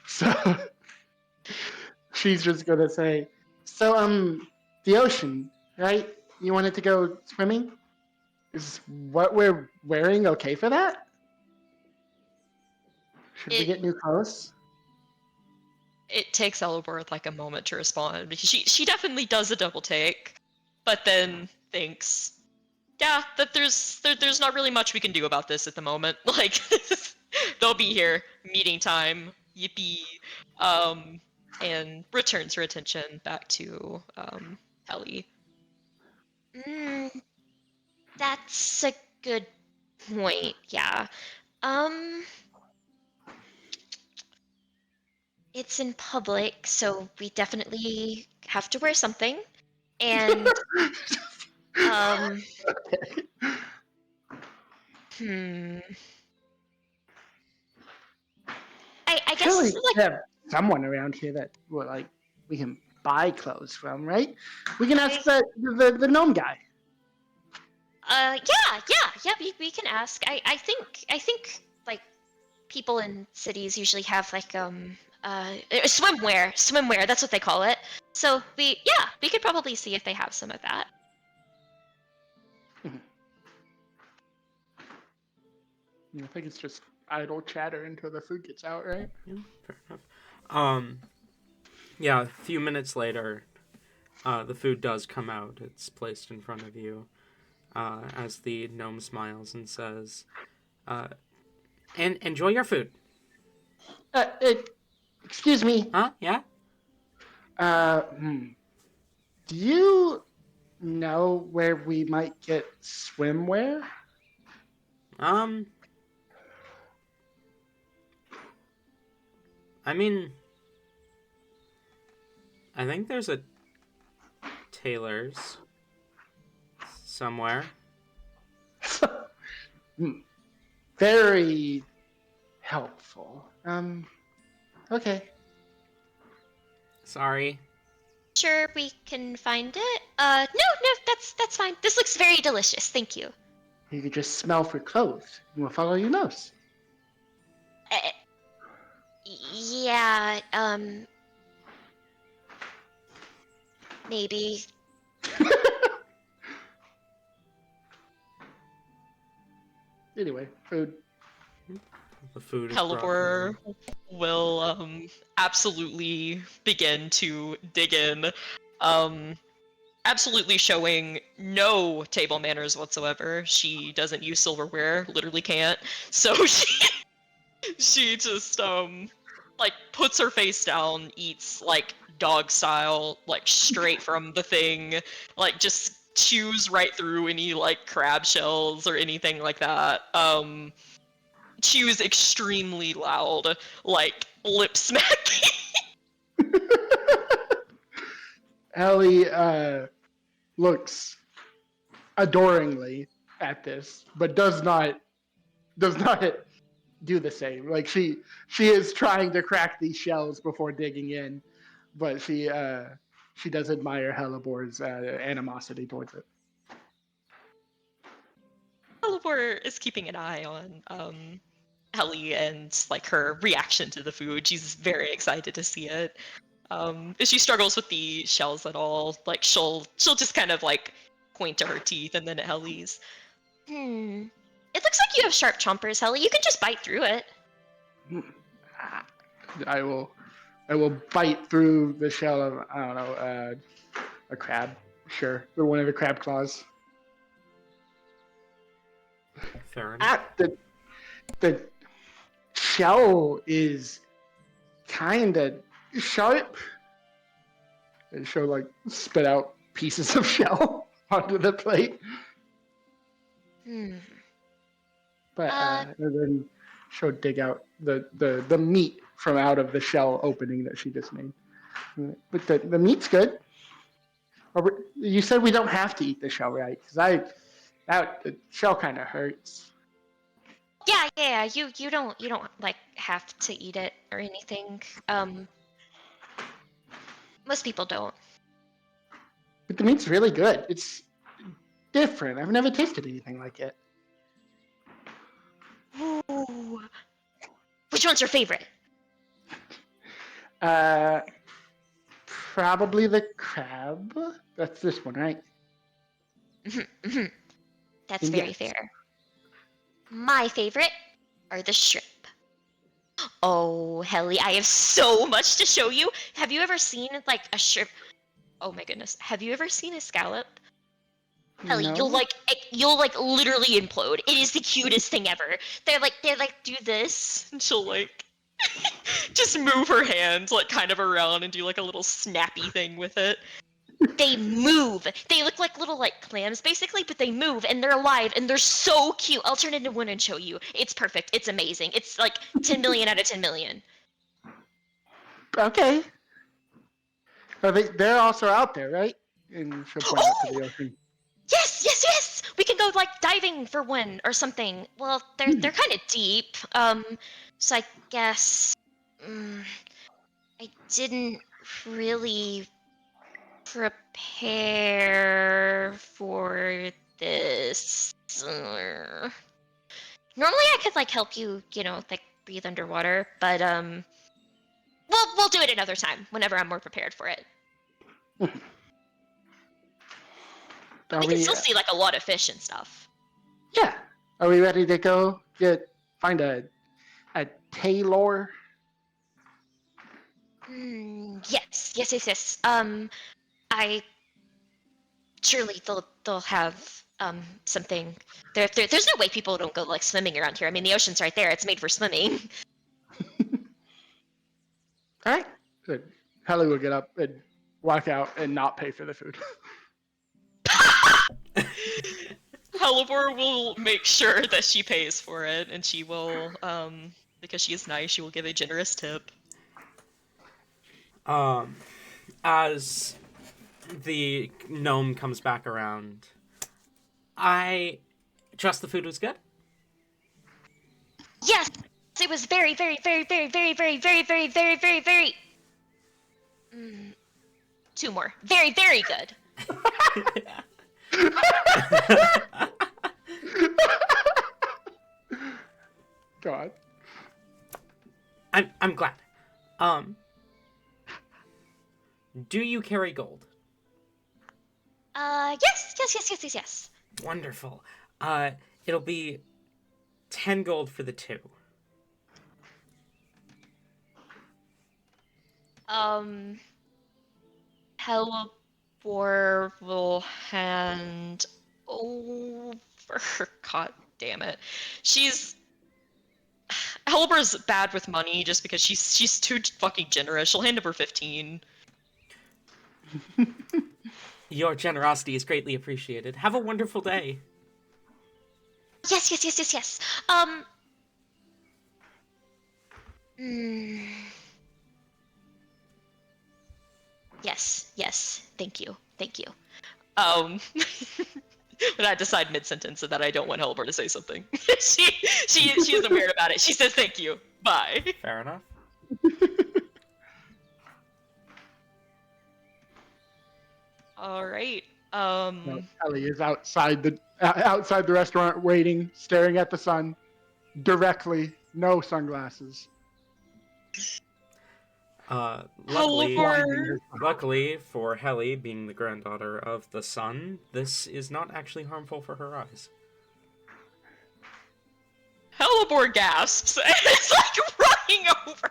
So she's just gonna say, so the ocean, right? You wanted to go swimming? Is what we're wearing okay for that? Should we get new clothes? It takes Elibor like a moment to respond. She definitely does a double take, but then thinks, yeah, that there's not really much we can do about this at the moment. Like they'll be here, meeting time, yippee, and returns her attention back to Helly. That's a good point. Yeah. Um, it's in public, so we definitely have to wear something. And Okay. I Surely guess we like have someone around here that we can buy clothes from, right? We can ask the gnome guy. yeah, we can ask. I think like people in cities usually have like swimwear, that's what they call it. So we could probably see if they have some of that. I think it's just idle chatter until the food gets out, right? Yeah, fair enough. Yeah, a few minutes later, the food does come out. It's placed in front of you as the gnome smiles and says, and enjoy your food. Excuse me. Huh? Yeah? Do you know where we might get swimwear? I mean, I think there's a tailor's somewhere. Very helpful. Okay. Sorry. Sure, we can find it. No, that's fine. This looks very delicious. Thank you. You could just smell for clothes. And we'll follow your nose. Yeah, maybe. Anyway, food. The food is brought Helibor will absolutely begin to dig in, absolutely showing no table manners whatsoever. She doesn't use silverware, literally can't. So she just like puts her face down, eats like dog style, like straight from the thing, like just chews right through any like crab shells or anything like that. Chews extremely loud, like lip smacking. Ellie looks adoringly at this, but does not do the same. Like she is trying to crack these shells before digging in, but she does admire Helibor's animosity towards it. Elivor is keeping an eye on Helly and like her reaction to the food. She's very excited to see it. If she struggles with the shells at all, like she'll just kind of like point to her teeth and then at Helly's. It looks like you have sharp chompers, Helly. You can just bite through it. I will bite through the shell of, I don't know, a crab. Sure, or one of the crab claws. Fair enough. The shell is kind of sharp. And she'll like spit out pieces of shell onto the plate. But and then she'll dig out the meat from out of the shell opening that she just made. But the meat's good. You said we don't have to eat the shell, right? Because the shell kind of hurts. Yeah. You don't like have to eat it or anything. Most people don't. But the meat's really good. It's different. I've never tasted anything like it. Ooh. Which one's your favorite? Probably the crab. That's this one, right? That's very Yes. fair. My favorite are the shrimp. Oh, Helly, I have so much to show you. Have you ever seen like a shrimp? Oh my goodness. Have you ever seen a scallop? Helly, No? you'll like literally implode. It is the cutest thing ever. They're like do this, and she'll like just move her hand like kind of around and do like a little snappy thing with it. They move. They look like little like clams basically, but they move and they're alive and they're so cute. I'll turn into one and show you. It's perfect. It's amazing. It's like 10 million out of 10 million. Okay. They're also out there, right? And she'll point out to the ocean. Yes. We can go like diving for one or something. Well, they're kind of deep. So I guess I didn't really prepare for this. Normally I could like help you, like breathe underwater, but we'll do it another time whenever I'm more prepared for it. But we can still see like a lot of fish and stuff. Yeah. Are we ready to go find a tailor? Yes. I surely they'll have something. There's no way people don't go like swimming around here. I mean, the ocean's right there. It's made for swimming. All right. Good. Helly will get up and walk out and not pay for the food. Halibor will make sure that she pays for it, and she will, because she is nice, she will give a generous tip. As the gnome comes back around, I trust the food was good. Yes, it was very. Two more. Very good. God. I'm glad. Do you carry gold? Yes. Wonderful. It'll be 10 gold for the two. Halibor will hand over. God damn it. Halibor's bad with money just because she's too fucking generous. She'll hand over 15. Your generosity is greatly appreciated. Have a wonderful day. Yes. Yes. Thank you. But I decide mid-sentence so that I don't want Halibor to say something. she isn't weird about it. She says thank you. Bye. Fair enough. All right. Ellie is outside the restaurant, waiting, staring at the sun, directly, no sunglasses. Luckily for Helly, being the granddaughter of the sun, this is not actually harmful for her eyes. Halibor gasps. It's like running over.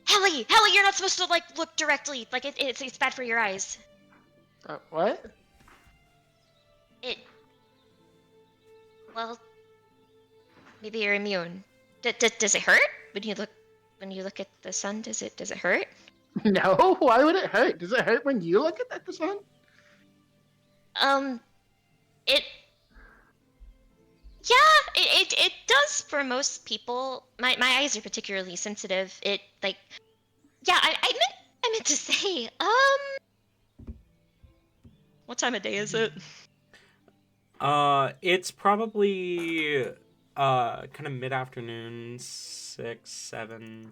Helly, you're not supposed to like look directly. Like it's bad for your eyes. What? Well, maybe you're immune. Does it hurt when you look at the sun? Does it hurt? No, why would it hurt? Does it hurt when you look at the sun? It it does for most people. My eyes are particularly sensitive. It like, yeah. I meant to say. What time of day is it? It's probably kind of mid-afternoon, 6-7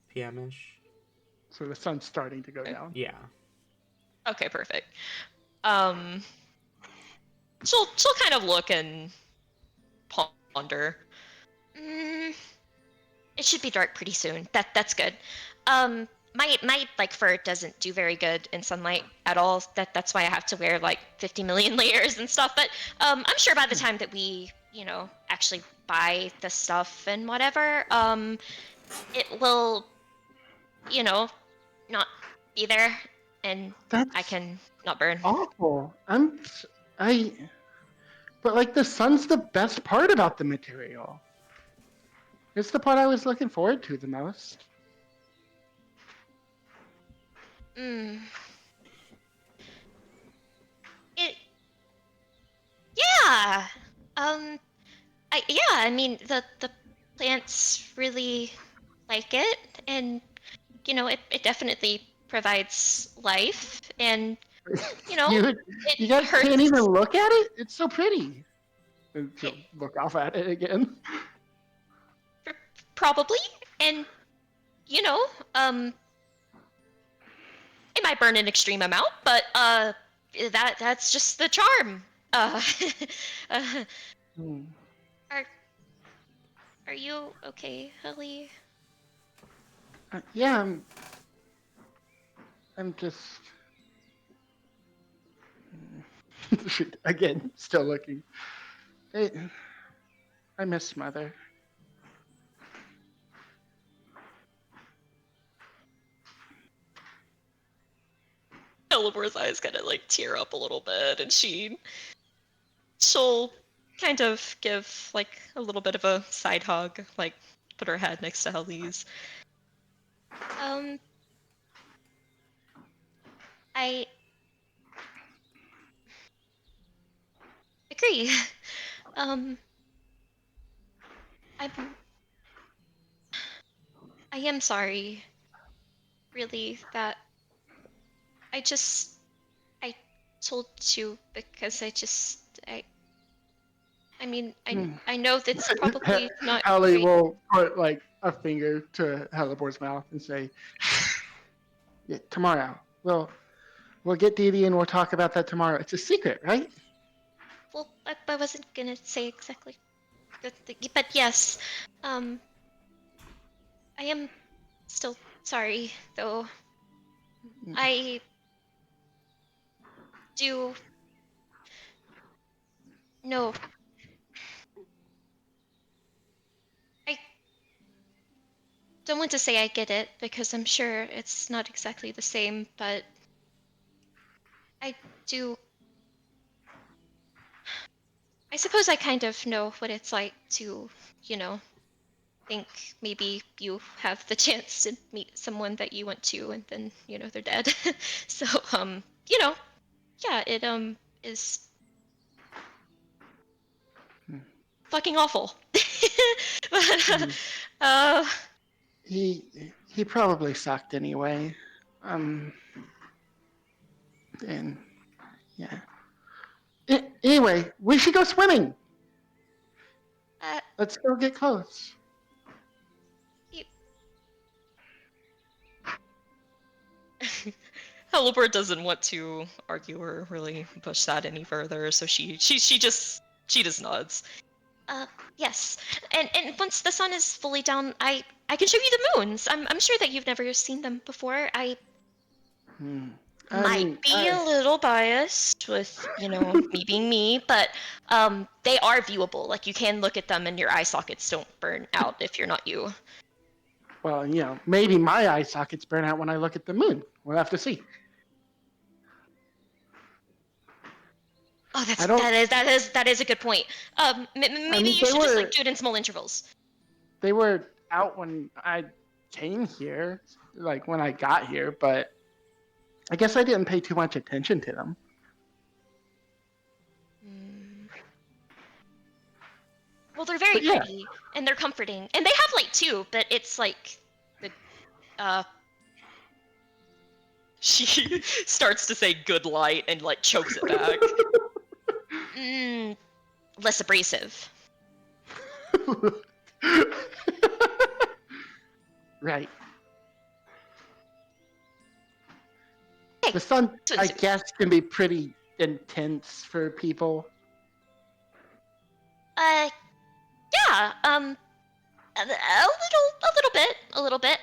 p.m. ish. So the sun's starting to go down. Yeah. Okay, perfect. She'll kind of look and ponder. It should be dark pretty soon. That's good. My like fur doesn't do very good in sunlight at all. That's why I have to wear like 50 million layers and stuff. But I'm sure by the time that we, actually buy the stuff and whatever, it will, not be there, and That's I can not burn. awful. But like the sun's the best part about the material. It's the part I was looking forward to the most. Mm. It. Yeah. I mean the plants really like it, and it definitely provides life, and You it you guys hurts. can't even look at it? It's so pretty. And she'll It, look off at it again. probably, and um it might burn an extreme amount, but that's just the charm. Uh, Hmm. are are you okay, Ellie? Yeah, I'm just again still looking. I miss Mother. Elibor's eyes kind of like tear up a little bit, and she'll kind of give like a little bit of a side hug, like put her head next to Helly's. Um, I agree. Um, I'm I am sorry, really, that I told you because I mean, Hmm. I know that's probably not Hallie great. will put like a finger to Halibor's mouth and say, yeah, tomorrow. We'll get Dee Dee and we'll talk about that tomorrow. It's a secret, right? Well, I wasn't gonna say exactly but yes, um, I am still sorry, though. I do know. I don't want to say I get it because I'm sure it's not exactly the same, but I do. I suppose I kind of know what it's like to, you know, think maybe you have the chance to meet someone that you want to, and then, they're dead. So, yeah, it is Hmm. fucking awful. Hmm. uh, He probably sucked anyway. And yeah. Anyway, we should go swimming. uh, Let's go get clothes. you, Helibor doesn't want to argue or really push that any further, so she just nods. yes, and once the sun is fully down, I can show you the moons. I'm sure that you've never seen them before. I Hmm. I might mean, be a little biased with, me being me, but they are viewable. Like, you can look at them and your eye sockets don't burn out if you're not you. well, maybe my eye sockets burn out when I look at the moon. We'll have to see. Oh, I don't. that is a good point. Maybe mean, you should just like do it in small intervals. they were out when I came here, like when I got here, but I guess I didn't pay too much attention to them. Well, they're very But yeah. pretty and they're comforting, and they have light too. But it's like the She starts to say good light and like chokes it back. Less abrasive. Right. Hey, The sun, I swimsuit. guess, can be pretty intense for people. Yeah. A little bit.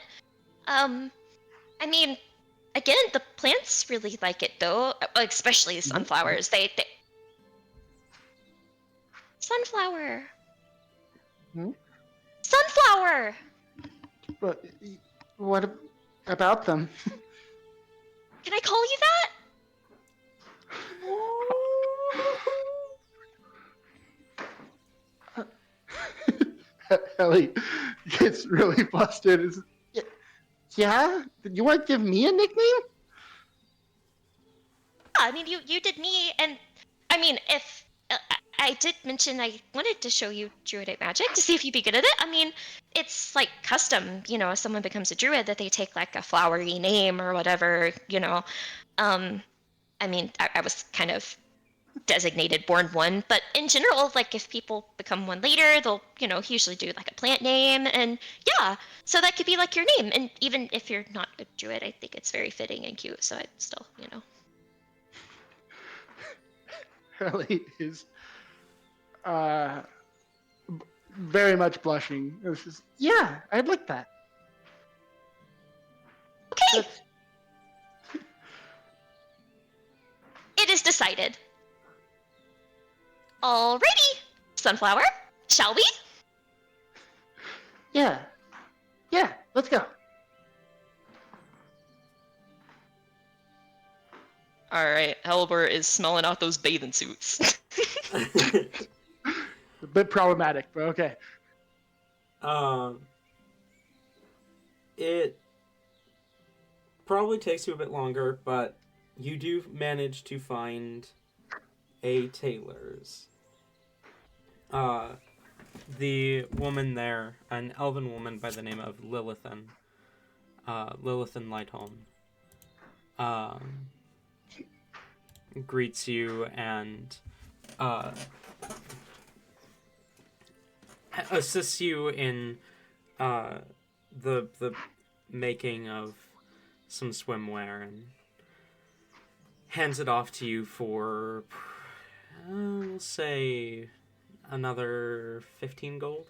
I mean, again, the plants really like it though, especially the sunflowers. They sunflower. Hmm? Sunflower. But what about them? Can I call you that? Ellie gets really flustered. Yeah? You want to give me a nickname? Yeah, I mean, you did me, and I mean, if I did mention I wanted to show you druidic magic to see if you'd be good at it. I mean, it's like custom, you know, if someone becomes a druid that they take like a flowery name or whatever, you know. I mean, I was kind of designated born one, but in general, like if people become one later, they'll, you know, usually do like a plant name, and yeah, so that could be like your name. And even if you're not a druid, I think it's very fitting and cute, so I'd still, you know. Ellie is very much blushing. It was just, yeah, I'd like that. Okay. It is decided. Alrighty, Sunflower, shall we? Yeah, let's go. Alright, Halibur is smelling out those bathing suits. A bit problematic, but okay. It probably takes you a bit longer, but you do manage to find a tailor's. The woman there, an elven woman by the name of Lilithan, Lilithan Lightholm, greets you and assists you in the making of some swimwear and hands it off to you for, we'll say, another 15 gold.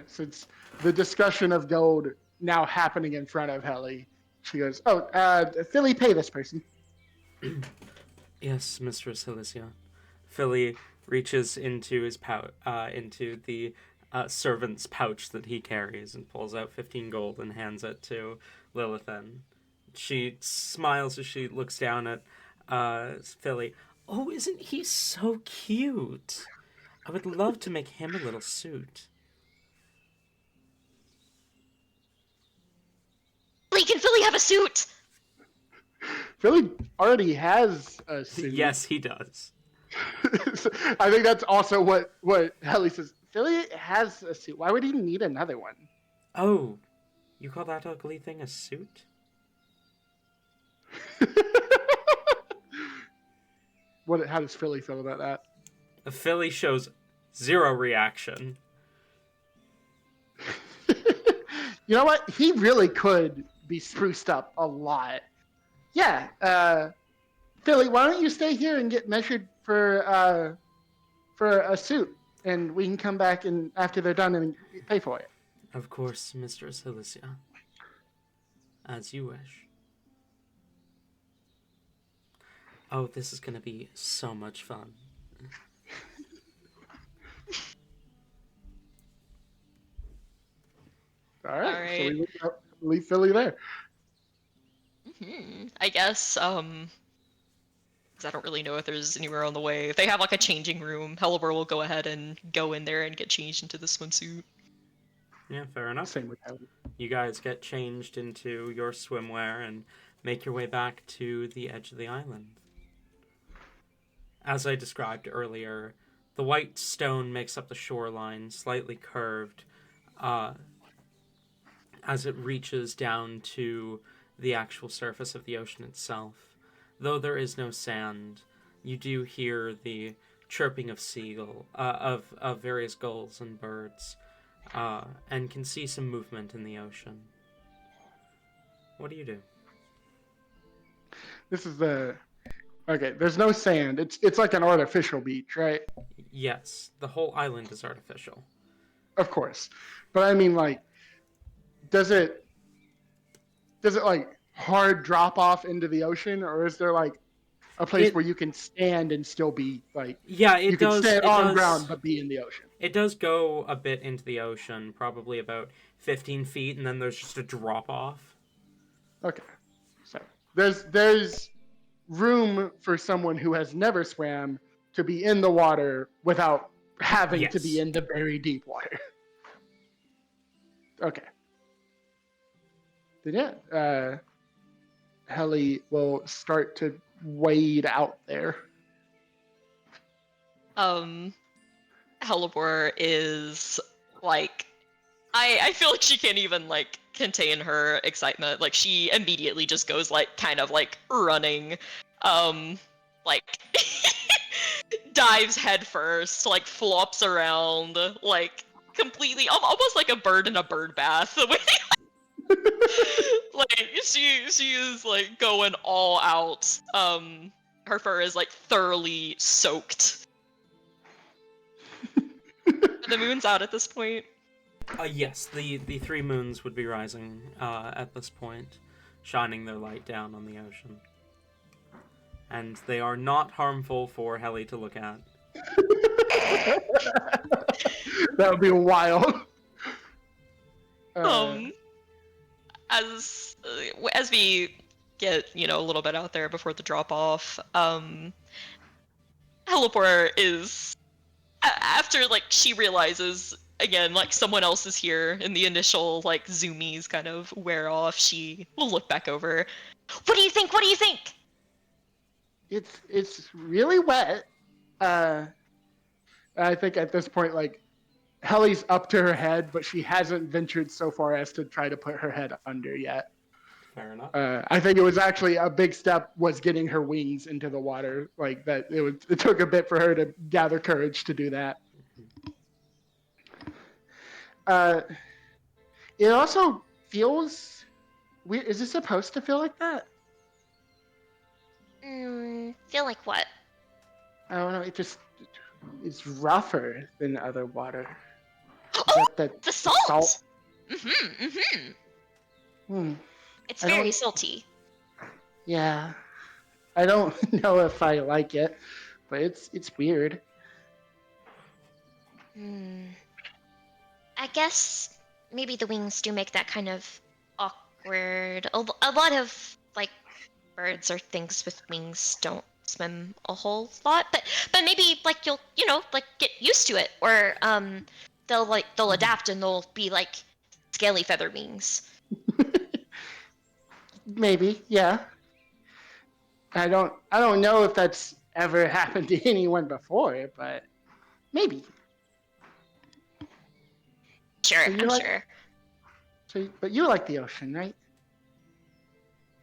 Since the discussion of gold now happening in front of Helly, she goes, "Oh, Philly, pay this person." Yes, Mistress Helicia. Philly reaches into his into the servant's pouch that he carries and pulls out 15 gold and hands it to Lilithan. She smiles as she looks down at Philly. Oh, isn't he so cute? I would love to make him a little suit. Can Philly have a suit? Philly already has a suit. Yes, he does. I think that's also what Helly says. Philly has a suit. Why would he need another one? Oh, you call that ugly thing a suit? How does Philly feel about that? Philly shows zero reaction. You know what? He really could be spruced up a lot. Yeah, Philly, why don't you stay here and get measured for a suit, and we can come back and after they're done and pay for it. Of course, Mistress Helicia. As you wish. Oh, this is gonna be so much fun. All right. Alright. So we leave Philly there. I guess, 'cause I don't really know if there's anywhere on the way. If they have like a changing room, Helibur will go ahead and go in there and get changed into the swimsuit. Yeah, fair enough. Same with Helly. You guys get changed into your swimwear and make your way back to the edge of the island. As I described earlier, The white stone makes up the shoreline, slightly curved, as it reaches down to the actual surface of the ocean itself. Though there is no sand, you do hear the chirping of of various gulls and birds, and can see some movement in the ocean. What do you do? This is okay. There's no sand. It's like an artificial beach, right? Yes, the whole island is artificial. Of course, but I mean, like, does it like hard drop off into the ocean, or is there like a place where you can stand and still be like? Yeah, you can stand on ground but be in the ocean. It does go a bit into the ocean, probably about 15 feet, and then there's just a drop off. Okay, so there's room for someone who has never swam to be in the water without having to be in the very deep water. Okay. Then yeah, Helly will start to wade out there. Hellebore is like, I feel like she can't even like contain her excitement. Like she immediately just goes like kind of like running, like dives headfirst, like flops around, like completely almost like a bird in a bird bath. The way like she is like going all out. Her fur is like thoroughly soaked. The moon's out at this point. Yes, the three moons would be rising at this point, shining their light down on the ocean. And they are not harmful for Helly to look at. That would be wild. As we get, a little bit out there before the drop off, Hellebore is after like she realizes again like someone else is here and the initial like zoomies kind of wear off, she will look back over. What do you think? What do you think? It's really wet. I think at this point, like, Helly's up to her head, but she hasn't ventured so far as to try to put her head under yet. Fair enough. I think it was actually a big step was getting her wings into the water. Like that, it took a bit for her to gather courage to do that. It also feels weird. Is it supposed to feel like that? Feel like what? I don't know. It's rougher than other water. Oh, the salt. It's very salty. Yeah, I don't know if I like it, but it's weird. I guess maybe the wings do make that kind of awkward. A lot of like birds or things with wings don't swim a whole lot, but maybe like you'll like get used to it, or they'll adapt and they'll be like scaly feather wings. Maybe, yeah. I don't know if that's ever happened to anyone before, but maybe. Sure, I'm sure. But you like the ocean, right?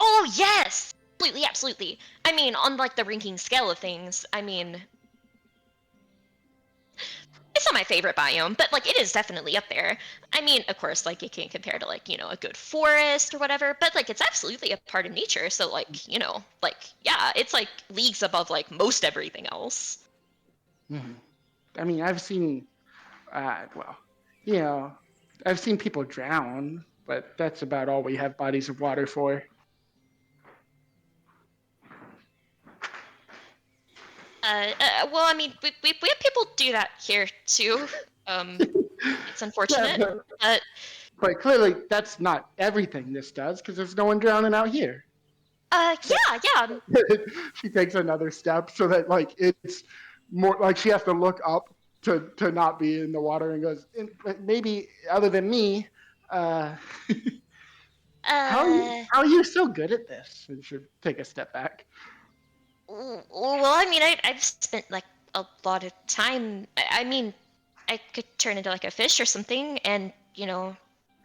Oh yes, absolutely. I mean, on like the ranking scale of things, I mean, it's not my favorite biome, but like it is definitely up there. I mean, of course, like it can't compare to like, a good forest or whatever, but like it's absolutely a part of nature. So like, like yeah, it's like leagues above like most everything else. Mm-hmm. I mean, I've seen, I've seen people drown, but that's about all we have bodies of water for. Well, I mean, we have people do that here too. It's unfortunate, but clearly that's not everything this does, because there's no one drowning out here. Yeah. She takes another step so that like it's more like she has to look up to not be in the water, and goes, maybe other than me, how are you so good at this? And she'll take a step back. Well, I mean, I've spent like a lot of time. I mean, I could turn into like a fish or something, and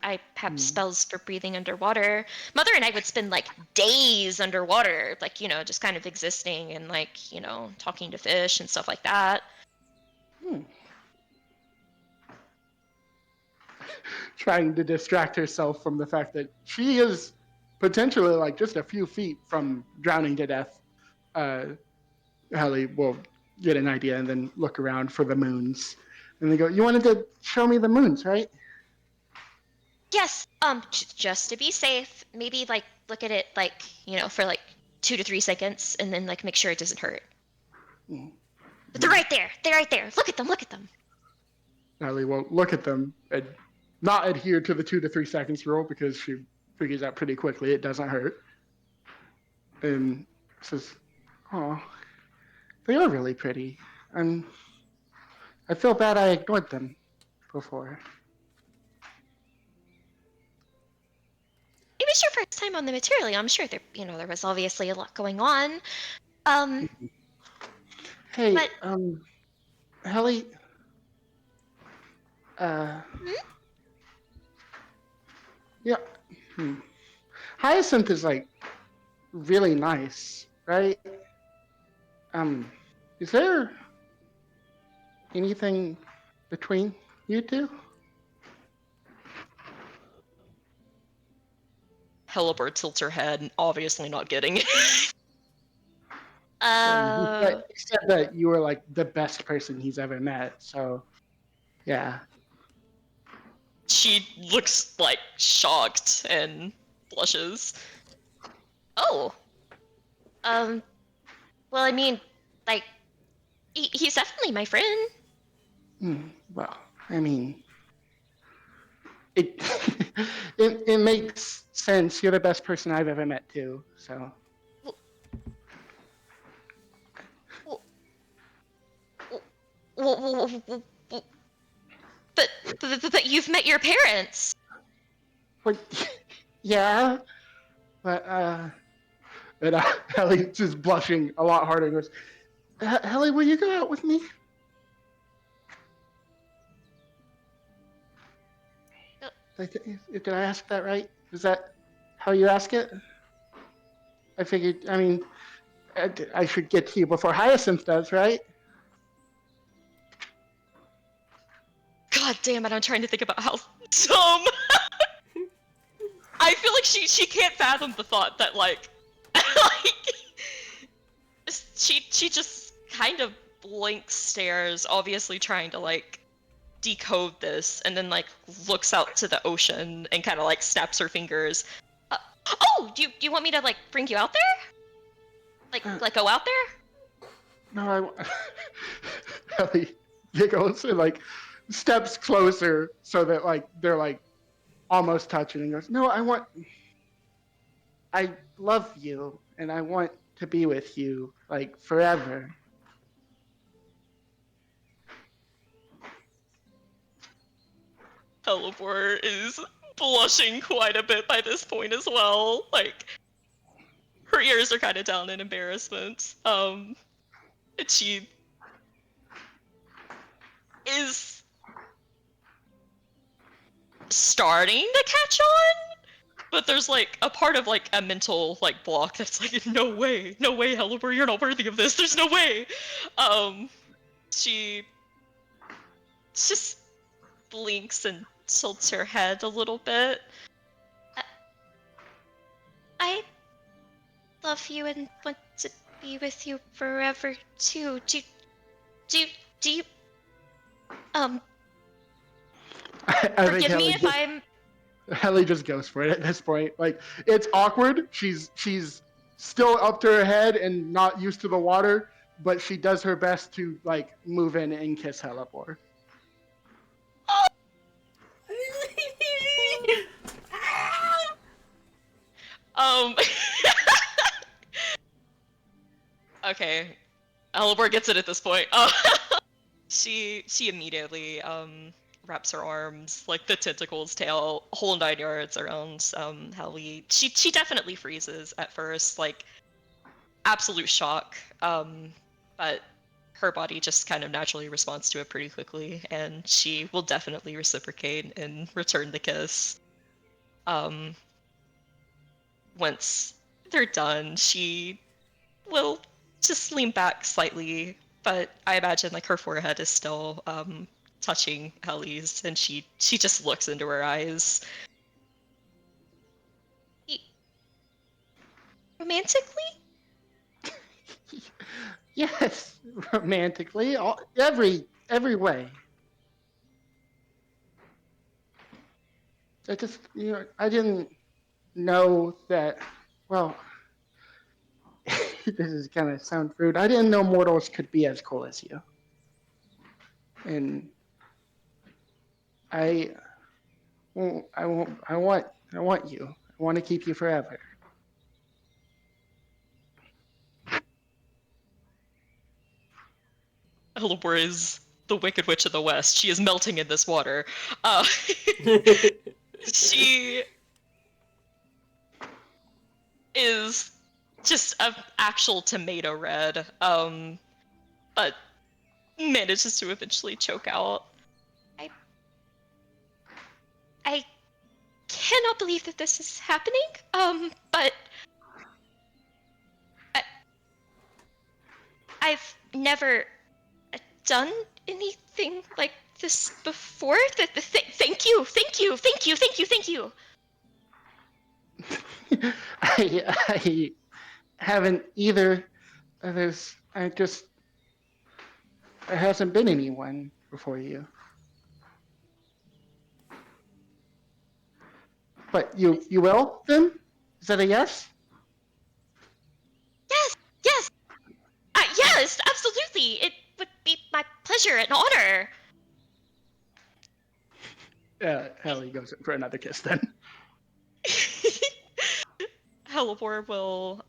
I have spells for breathing underwater. Mother and I would spend like days underwater, like just kind of existing and like talking to fish and stuff like that. Trying to distract herself from the fact that she is potentially like just a few feet from drowning to death. Hallie will get an idea and then look around for the moons. And they go, "You wanted to show me the moons, right?" Yes, just to be safe, maybe like look at it like, for like 2 to 3 seconds and then like make sure it doesn't hurt. But they're right there. They're right there. Look at them. Look at them. Hallie will look at them and not adhere to the 2 to 3 seconds rule because she figures out pretty quickly it doesn't hurt. And says, "Oh, they are really pretty. And I feel bad I ignored them before." It was your first time on the material. I'm sure there was obviously a lot going on. Hey, But- Hallie, yeah, Hyacinth is like really nice, right? Is there anything between you two? Helleborg tilts her head, obviously not getting it. He said that you were like the best person he's ever met, so yeah. She looks like shocked and blushes. Oh. Well, I mean, like, he's definitely my friend. Well, I mean, it it makes sense. You're the best person I've ever met too. So. But you've met your parents. But, yeah, but and Hallie just blushing a lot harder goes, "Hallie, will you go out with me?" Did I ask that right? Is that how you ask it? I figured. I mean, I should get to you before Hyacinth does, right? God damn it, I'm trying to think about how dumb. I feel like she can't fathom the thought that like she just kind of blank stares, obviously trying to like decode this, and then like looks out to the ocean and kind of like snaps her fingers. Oh, do you want me to like bring you out there? Like go out there? No, Hallie giggles and like steps closer so that like they're like almost touching and goes, "No, I love you and I want to be with you like forever." Helleborg is blushing quite a bit by this point as well. Like her ears are kind of down in embarrassment. And she is starting to catch on, but there's like a part of like a mental like block that's like, no way, Helleborg, you're not worthy of this. There's no way. She just blinks and tilts her head a little bit. I love you and want to be with you forever too. Do you Forgive me if I'm Hallie just goes for it at this point. Like it's awkward. She's still up to her head and not used to the water, but she does her best to like move in and kiss Helleborg. Okay, Helleborg gets it at this point. She immediately wraps her arms, like the tentacles, tail, whole 9 yards around Hallie. She definitely freezes at first, like absolute shock. But her body just kind of naturally responds to it pretty quickly, and she will definitely reciprocate and return the kiss. Once they're done, she will just lean back slightly, but I imagine like her forehead is still touching Ellie's, and she just looks into her eyes. Romantically? Yes, romantically, every way. I didn't know that. Well, this is gonna sound rude. I didn't know mortals could be as cool as you. And I, I want you. I want to keep you forever. Elibor is the Wicked Witch of the West. She is melting in this water. She is just an actual tomato red, but manages to eventually choke out. I cannot believe that this is happening. But I've never done anything like this before. Thank you. I haven't either. There hasn't been anyone before you. But you will then? Is that a yes? Yes. Yes, absolutely. It would be my pleasure and honor. Ellie goes in for another kiss then. Helibor will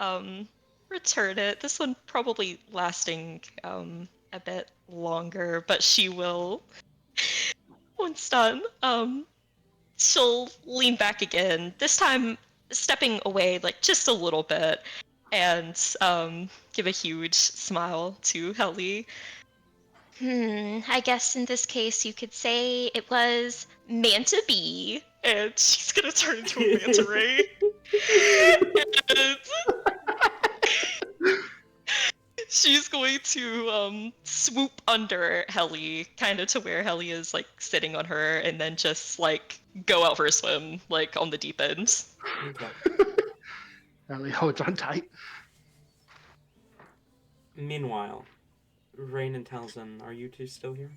return it. This one probably lasting a bit longer, but she will, once done, she'll lean back again, this time stepping away like just a little bit, and give a huge smile to Helly. I guess in this case you could say it was meant to be. And she's gonna turn into a manta ray. And she's going to swoop under Helly, kind of to where Helly is like sitting on her, and then just like go out for a swim, like on the deep end. Okay. Ellie holds on tight. Meanwhile, Rain and Talzin, are you two still here?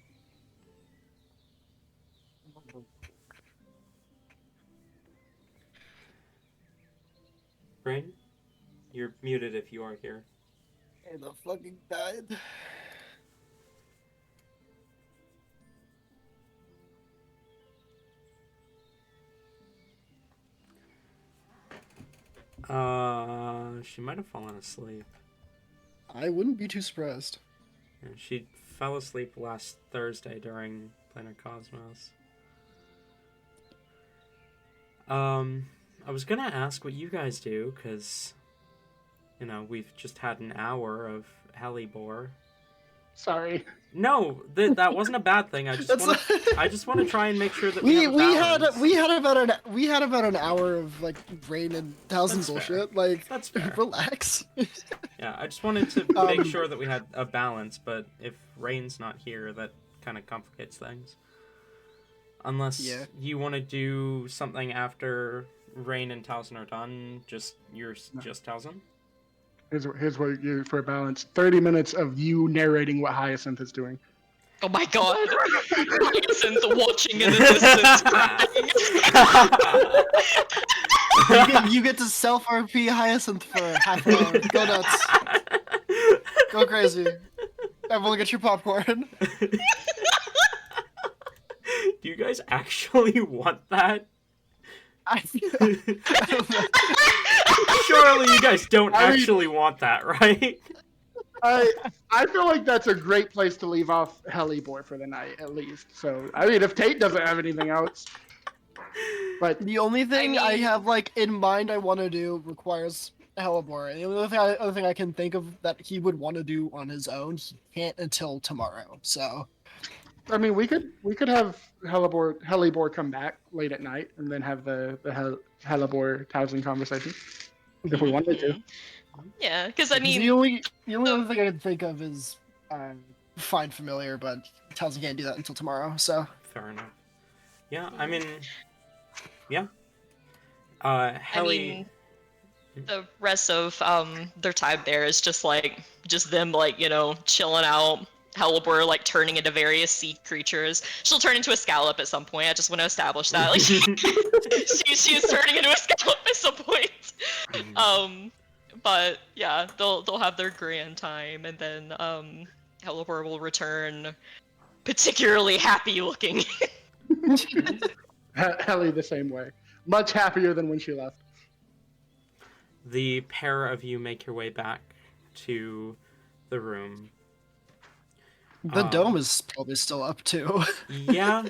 Rain? You're muted if you are here. And I fucking died. She might have fallen asleep. I wouldn't be too surprised. Yeah, she fell asleep last Thursday during Planar Cosmos. I was gonna ask what you guys do, because, you know, we've just had an hour of Helibor. Sorry. No, that wasn't a bad thing. I just want to try and make sure that we have a balance. we had about an hour of like Rain and Thousand That's bullshit. fair. Like, That's fair. relax. Yeah, I just wanted to make sure that we had a balance, but if Rain's not here, that kind of complicates things. Unless you want to do something after Rain and Talzin are done, just Talzin? Here's what you for a balance. 30 minutes of you narrating what Hyacinth is doing. Oh my god! Hyacinth watching in the distance crying. you get to self RP Hyacinth for half an hour. Go nuts. Go crazy. Everyone get your popcorn. Do you guys actually want that? I don't know. Surely you guys don't actually want that, right? I feel like that's a great place to leave off Helibor for the night, at least. So, I mean, if Tate doesn't have anything else. But The only thing I have like in mind I want to do requires Hellebore. The other thing I can think of that he would want to do on his own, he can't until tomorrow. So I mean, we could have Helibor come back late at night and then have the Helibor Townsend conversation if we wanted to. Yeah, because I 'cause mean, the only other thing I can think of is find familiar, but tells he can't do that until tomorrow. So Fair enough. Yeah, I mean, yeah. I Helly. mean, the rest of their time there is just them like, you know, chilling out. Hellebore like turning into various sea creatures. She'll turn into a scallop at some point. I just want to establish that. Like she's turning into a scallop at some point. But yeah, they'll have their grand time, and then Hellebore will return particularly happy looking. Helly the same way, much happier than when she left. The pair of you make your way back to the room. the dome is probably still up too. Yeah,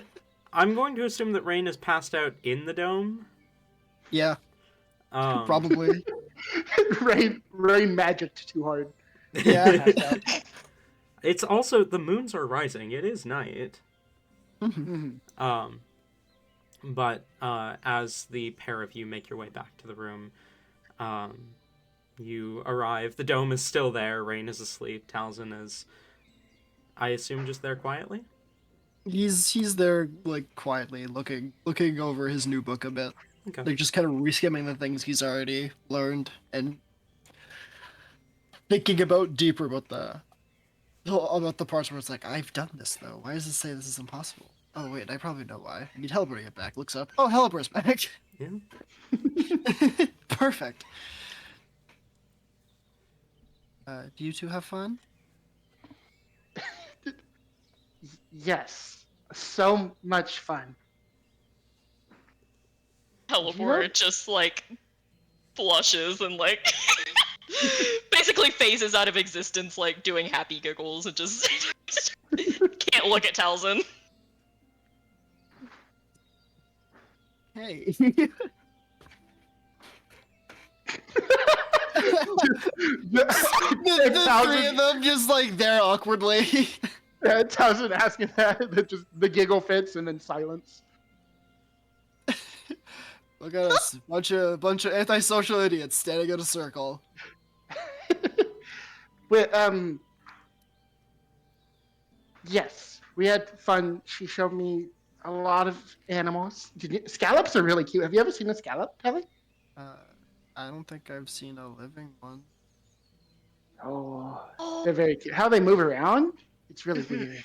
I'm going to assume that Rain is passed out in the dome. Yeah, Um, probably. rain magicked too hard. Yeah. Passed out. It's also the moons are rising. It is night. Mhm. Mhm. But as the pair of you make your way back to the room, you arrive. The dome is still there. Rain is asleep. Talzin is, I assume, just there quietly. He's there like quietly looking over his new book a bit. Okay. Like just kind of reskimming the things he's already learned and thinking about deeper about the parts where it's like, I've done this though. Why does it say this is impossible? Oh wait, I probably know why. I need Hellebore to get back. Looks up. Oh, Hellebore's back. Yeah. Perfect. Do you two have fun? Yes, so much fun. Hellebore just like blushes and like basically phases out of existence, like doing happy giggles and just can't look at Talzin. Hey. the three of them just like there awkwardly. Townsend asking that just the giggle fits and then silence. Look at us, bunch of antisocial idiots standing in a circle. Wait, yes, we had fun. She showed me a lot of animals. Scallops are really cute. Have you ever seen a scallop, Kelly? I don't think I've seen a living one. Oh, Oh, they're very cute. How they move around, it's really weird.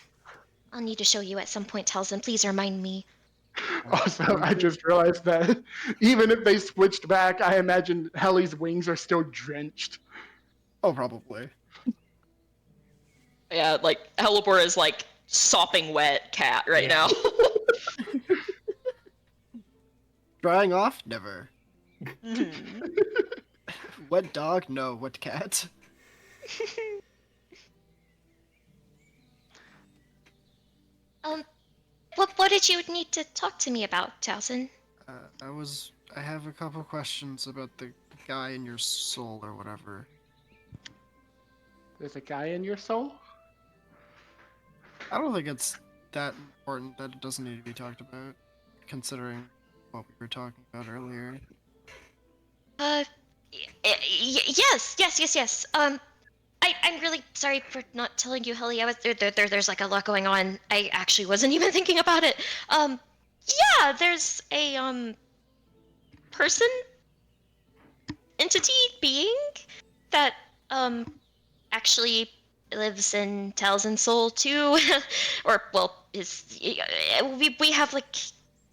I'll need to show you at some point, Talzin. Please remind me. Also, I just realized that even if they switched back, I imagine Helly's wings are still drenched. Oh, probably. Yeah, like Hellebore is like sopping wet cat right Yeah. now. Drying off? Never. Wet dog? No. Wet cat? What did you need to talk to me about, Talzin? I have a couple questions about the guy in your soul or whatever. There's a guy in your soul? I don't think it's that important that it doesn't need to be talked about, considering what we were talking about earlier. Yes. I'm really sorry for not telling you, Helly. I was there's like a lot going on. I actually wasn't even thinking about it. Yeah, there's a person, entity, being that actually lives in Talzin's soul too, or well, we have like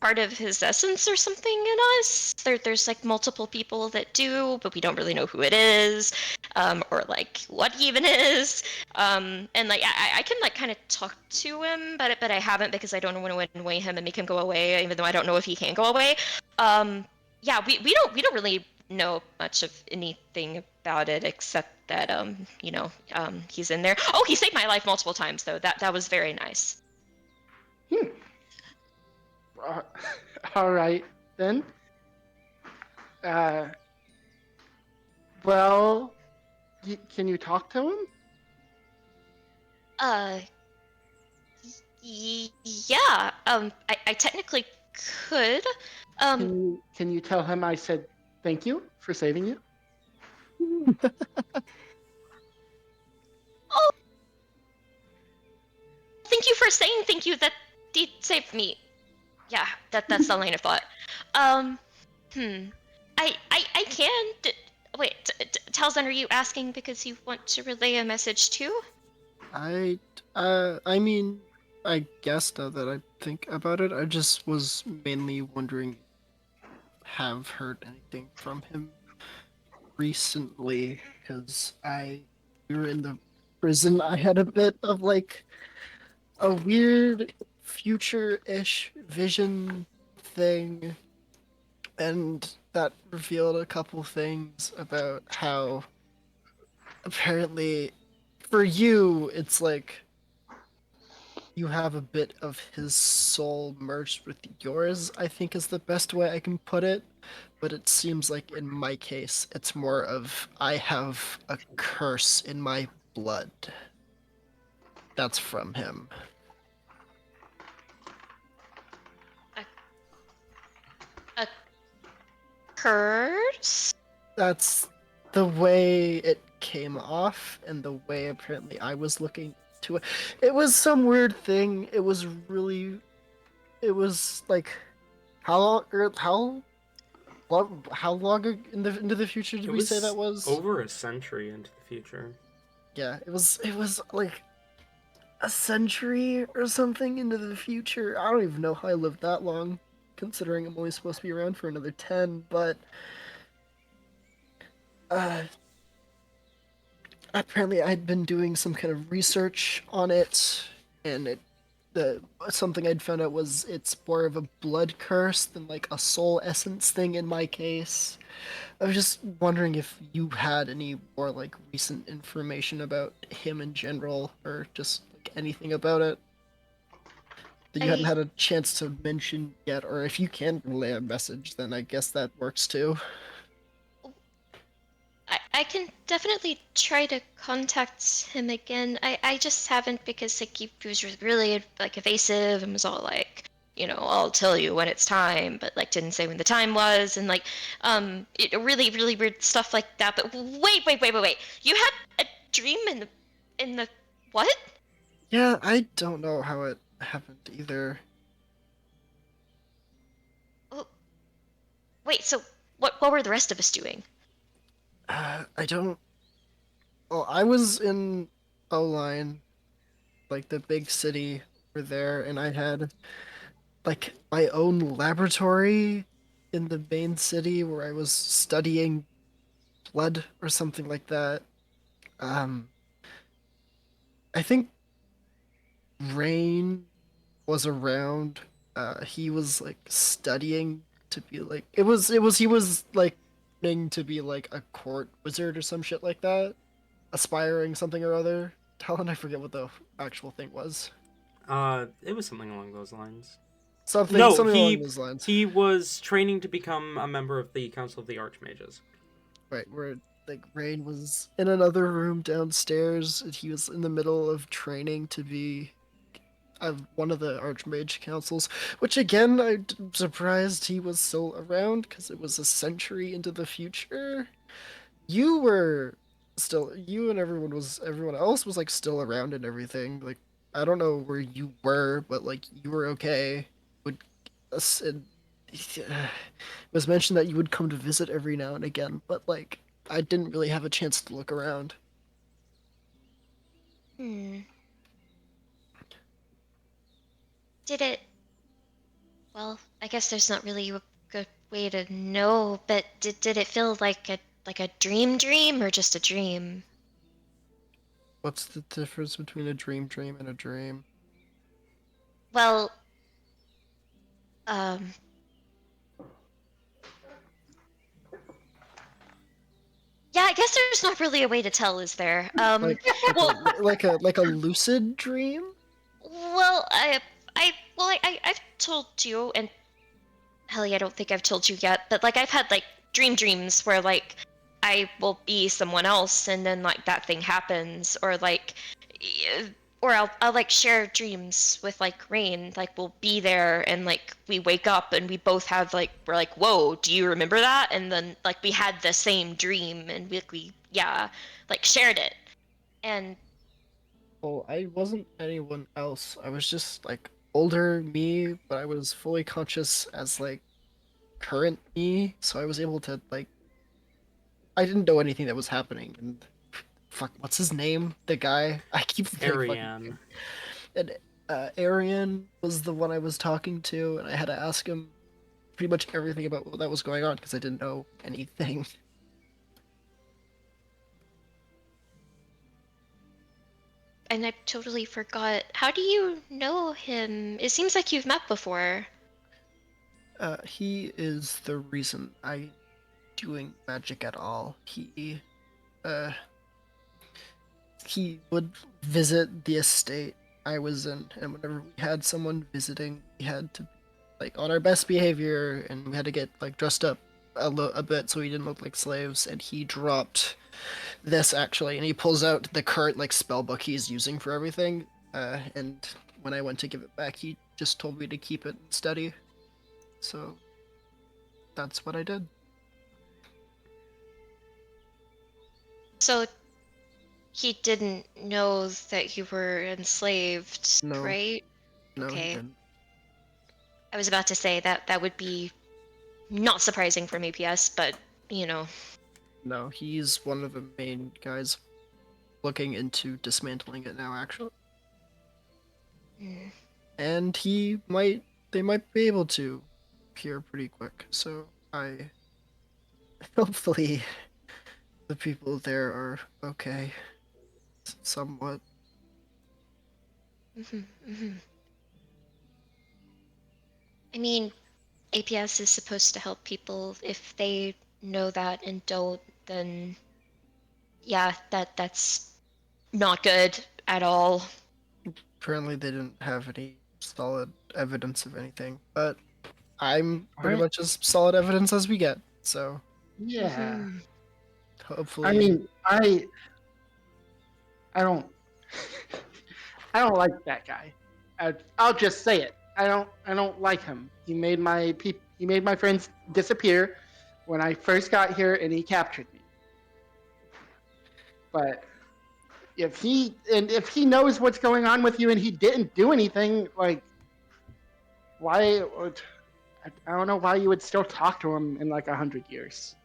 part of his essence or something in us. There's like multiple people that do, but we don't really know who it is, or like what he even is. And like I can like kind of talk to him, but I haven't because I don't want to annoy him and make him go away, even though I don't know if he can go away. Yeah, we don't really know much of anything about it except that he's in there. Oh, he saved my life multiple times though. That was very nice. All right then. Well, can you talk to him? Yeah. I technically could. Can you tell him I said thank you for saving you? Oh, thank you for saying thank you. That did save me. Yeah, that's the line of thought. Um, hmm. I can. Wait, Talzan, are you asking because you want to relay a message too? I mean, I guess now that I think about it, I just was mainly wondering if you have heard anything from him recently, because we were in the prison. I had a bit of like a weird future-ish vision thing, and that revealed a couple things about how apparently for you it's like you have a bit of his soul merged with yours, I think is the best way I can put it. But it seems like in my case, it's more of I have a curse in my blood. That's from him. A curse? That's the way it came off, and the way apparently I was looking to it. It was some weird thing. It was really. It was like. How long? How long into the future did we say that was? Over a century into the future. Yeah, it was like a century or something into the future. I don't even know how I lived that long, considering I'm only supposed to be around for another 10, but uh apparently I'd been doing some kind of research on it, and the something I'd found out was it's more of a blood curse than like a soul essence thing in my case. I was just wondering if you had any more like recent information about him in general, or just like anything about it that you hadn't I had a chance to mention yet, or if you can relay a message, then I guess that works too. I can definitely try to contact him again. I just haven't because like he was really like evasive and was all like, I'll tell you when it's time, but like didn't say when the time was, and like really weird stuff like that. But wait. You had a dream in the what? Yeah, I don't know how it happened either. Oh, wait, so what were the rest of us doing? I don't. Well, I was in O-line, like the big city over there, and I had like my own laboratory in the main city where I was studying blood or something like that. Um, I think Rain was around. He was like studying to be like he was like learning to be like a court wizard or some shit like that, aspiring something or other. Talon, I forget what the actual thing was. It was something along those lines. Something No, something along those lines. he was training to become a member of the Council of the Archmages. Right, where like Rain was in another room downstairs, and he was in the middle of training to be one of the Archmage councils, which again, I'm surprised he was still around because it was a century into the future. You were still, you and everyone else was like still around and everything. Like, I don't know where you were, but like you were okay. Would it was mentioned that you would come to visit every now and again, but like I didn't really have a chance to look around. Hmm. Did it? Well, I guess there's not really a good way to know, but did it feel like a dream or just a dream? What's the difference between a dream and a dream? Well, um, yeah, I guess there's not really a way to tell, is there? Like Well, like a lucid dream? well, I've told you, and Helly, I don't think I've told you yet, but like I've had like dreams where like I will be someone else, and then like that thing happens, or like, or I'll like share dreams with like Rain. Like we'll be there, and like we wake up, and we both have like we're like, whoa, do you remember that? And then like we had the same dream, and we yeah, like shared it, and Well, I wasn't anyone else. I was just like older me, but I was fully conscious as like current me, so I was able to like I didn't know anything that was happening. And fuck, what's his name? The guy I keep forgetting fucking Ariane. name. And Arian was the one I was talking to, and I had to ask him pretty much everything about what that was going on because I didn't know anything. I totally forgot. How do you know him? It seems like you've met before. He is the reason I'm doing magic at all. Uh, he would visit the estate I was in, and whenever we had someone visiting, we had to be like on our best behavior, and we had to get like dressed up a bit so we didn't look like slaves. And he dropped this actually, and he pulls out the current like spell book he's using for everything. And when I went to give it back, he just told me to keep it steady. So that's what I did. So he didn't know that you were enslaved, No. right? No, he Okay. didn't. I was about to say that would be not surprising from APS, but you know. No, he's one of the main guys looking into dismantling it now, actually. Mm. And they might be able to here pretty quick. So I, hopefully, the people there are okay, somewhat. Mhm, mhm. I mean, APS is supposed to help people. If they know that and don't, then yeah, that's not good at all. Apparently, they didn't have any solid evidence of anything, but I'm pretty Alright. much as solid evidence as we get. So Yeah. Mhm. hopefully, I mean, I don't I don't like that guy. I'll just say it. I don't like him. He made my friends disappear when I first got here, and he captured me. But if he knows what's going on with you and he didn't do anything, like why would I don't know why you would still talk to him in like 100 years.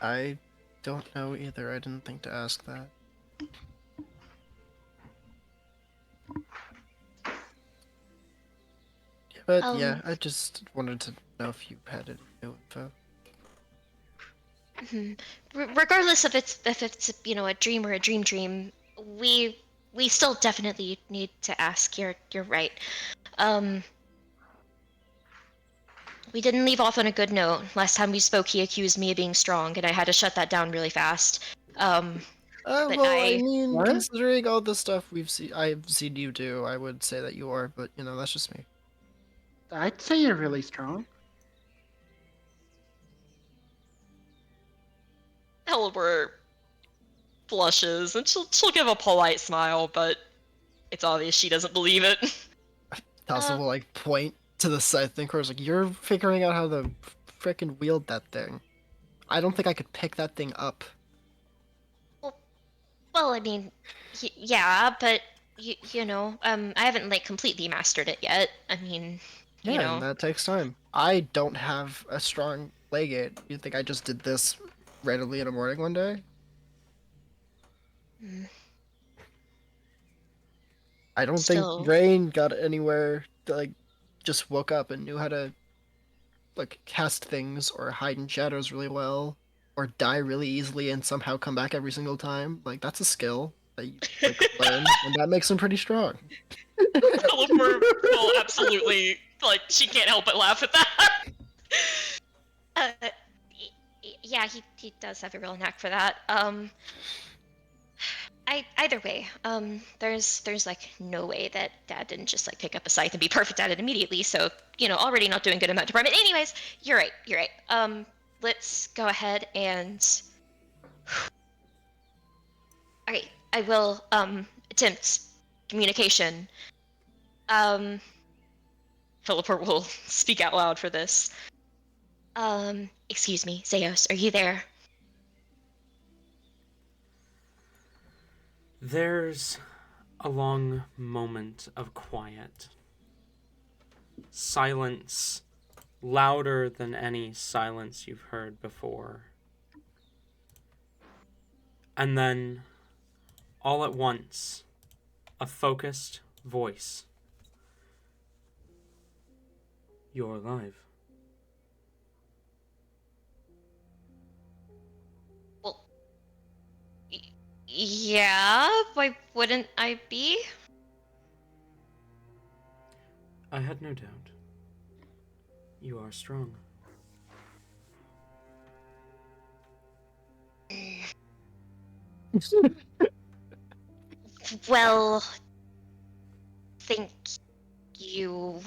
I don't know either. I didn't think to ask that. But yeah, I just wanted to know if you had any new info. Mhm. Regardless of if it's a dream or a dream, we still definitely need to ask. You're right. Um, we didn't leave off on a good note. Last time we spoke, he accused me of being strong, and I had to shut that down really fast. But Well, I mean, What? considering all the stuff I've seen you do, I would say that you are, but that's just me. I'd say you're really strong. Elber blushes and she'll give a polite smile, but it's obvious she doesn't believe it. Tassa will like point to the side thing, where it's like, you're figuring out how to frickin' wield that thing. I don't think I could pick that thing up. Well, I mean, yeah, but I haven't like completely mastered it yet. I mean, Yeah, and that takes time. I don't have a strong legate. You think I just did this randomly in the morning one day? Mm. I don't Still. think Rain got anywhere like just woke up and knew how to like cast things or hide in shadows really well or die really easily and somehow come back every single time. Like that's a skill that you like learn, and that makes them pretty strong. Elber will absolutely, like, she can't help but laugh at that. Yeah, he does have a real knack for that. Either way, there's like no way that Dad didn't just like pick up a scythe and be perfect at it immediately. So already not doing good in that department. Anyways, you're right. let's go ahead and. Alright, I will attempt communication. Philipper will speak out loud for this. Excuse me, Zeus, are you there? There's a long moment of quiet. Silence louder than any silence you've heard before. And then, all at once, a focused voice. You're alive. Well, yeah, why wouldn't I be? I had no doubt. You are strong. Well, thank you.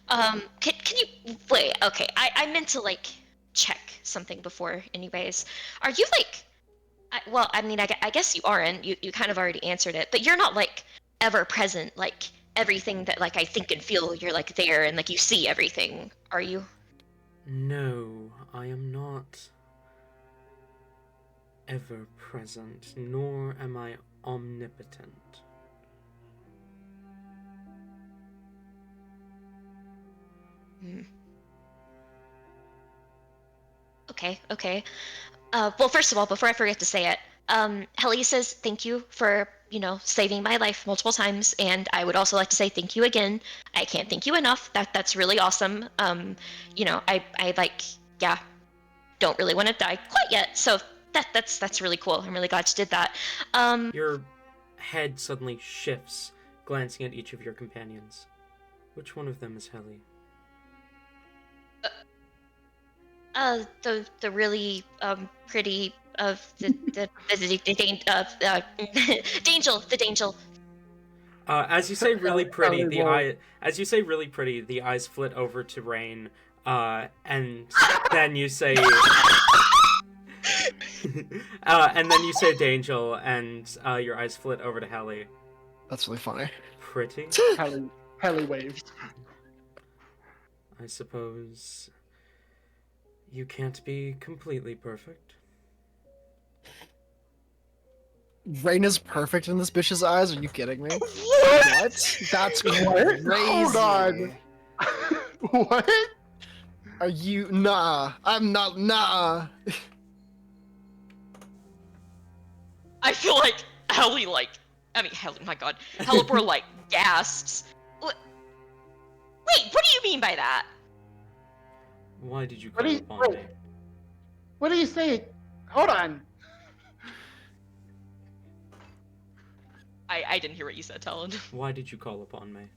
Can you wait? Okay, I meant to like check something before. Anyways, are you like? Well, I mean, I guess you aren't. You kind of already answered it, but you're not like ever present. Like everything that like I think and feel, you're like there and like you see everything. Are you? No, I am not ever present, nor am I omnipotent. Okay. Well, first of all, before I forget to say it, Helly says thank you for, saving my life multiple times, and I would also like to say thank you again. I can't thank you enough. That's really awesome. I like, yeah, don't really want to die quite yet, so that's really cool. I'm really glad you did that. Your head suddenly shifts, glancing at each of your companions. Which one of them is Helly? The really pretty Dangel, the Dangel. As you say really pretty, Helly will- as you say really pretty, the eyes flit over to Rain, and then you say and then you say Dangel, and your eyes flit over to Helly. That's really funny. Pretty? Helly waves. I suppose you can't be completely perfect. Rain is perfect in this bitch's eyes. Are you kidding me? What? That's crazy. Hold on. What? Are you? Nah. I'm not. Nah. I feel like Helly, my god, Helipor, gasps. Wait, what do you mean by that? Why did you What call do you- upon wait. me? What do you say? Hold on. I didn't hear what you said, Talon. Why did you call upon me?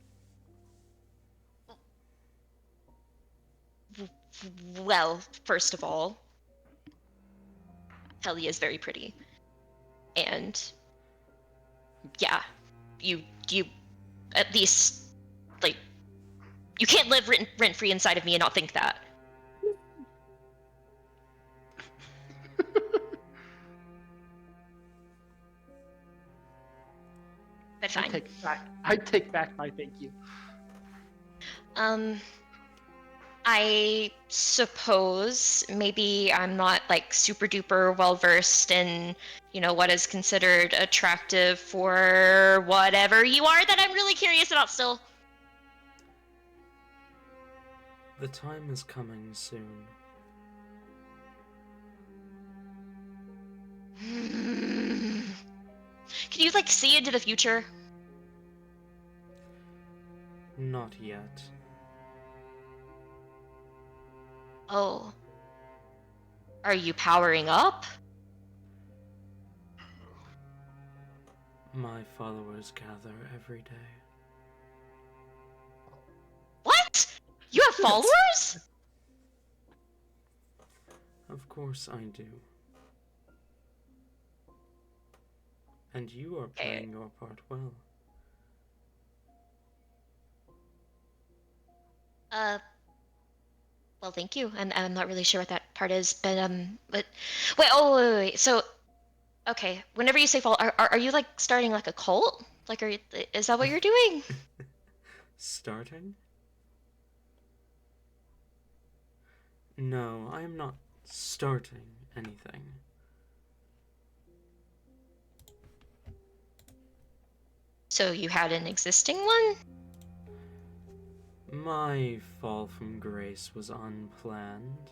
Well, first of all, Helly is very pretty. And yeah, you at least like you can't live rent free inside of me and not think that. But fine. I take back my thank you. I suppose maybe I'm not super duper well versed in, what is considered attractive for whatever you are that I'm really curious about still. The time is coming soon. Can you see into the future? Not yet. Oh. Are you powering up? My followers gather every day. What? You have followers? Of course I do. And you are playing your part well. Well, thank you. I'm not really sure what that part is, but wait, oh, wait. So, okay, whenever you say fall, are you like starting like a cult? Like, is that what you're doing? Starting? No, I am not starting anything. So you had an existing one? My fall from grace was unplanned,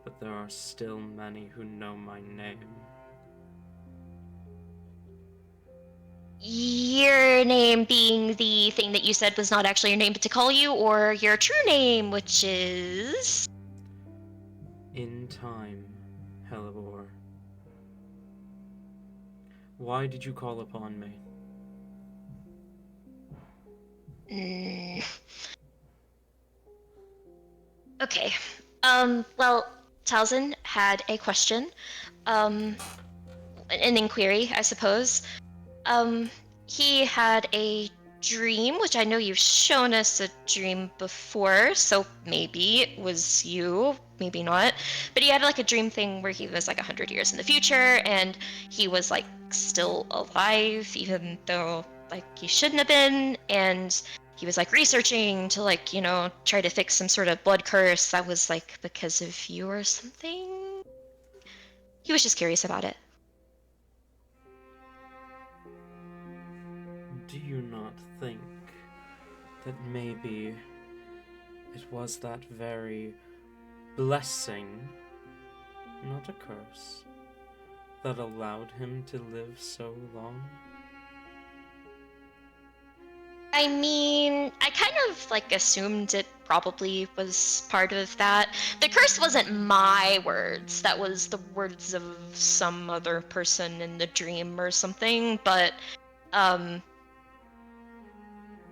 but there are still many who know my name. Your name being the thing that you said was not actually your name, but to call you, or your true name, which is... In time, Hellebore. Why did you call upon me? Mm. Okay. Well, Talzin had a question. An inquiry, I suppose. Um, he had a dream, which I know you've shown us a dream before, so maybe it was you, maybe not. But he had like a dream thing where he was like 100 years in the future, and he was like still alive, even though like he shouldn't have been, and he was like researching to like, try to fix some sort of blood curse that was like because of you or something. He was just curious about it. Do you not think that maybe it was that very blessing, not a curse, that allowed him to live so long? I mean, I kind of like assumed it probably was part of that. The curse wasn't my words, that was the words of some other person in the dream or something, but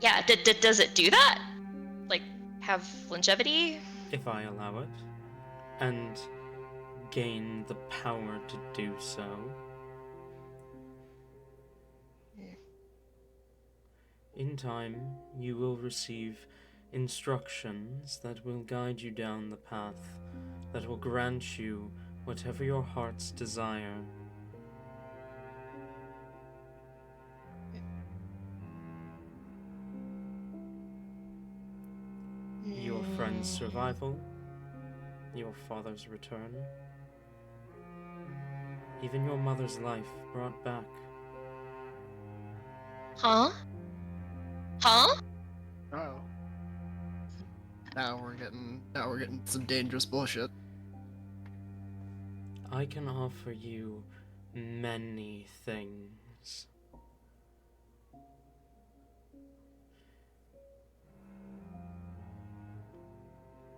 yeah, does it do that? Like have longevity? If I allow it, and gain the power to do so. In time, you will receive instructions that will guide you down the path, that will grant you whatever your heart's desire. Your friend's survival, your father's return, even your mother's life brought back. Huh? Huh? Oh. Now we're getting some dangerous bullshit. I can offer you many things.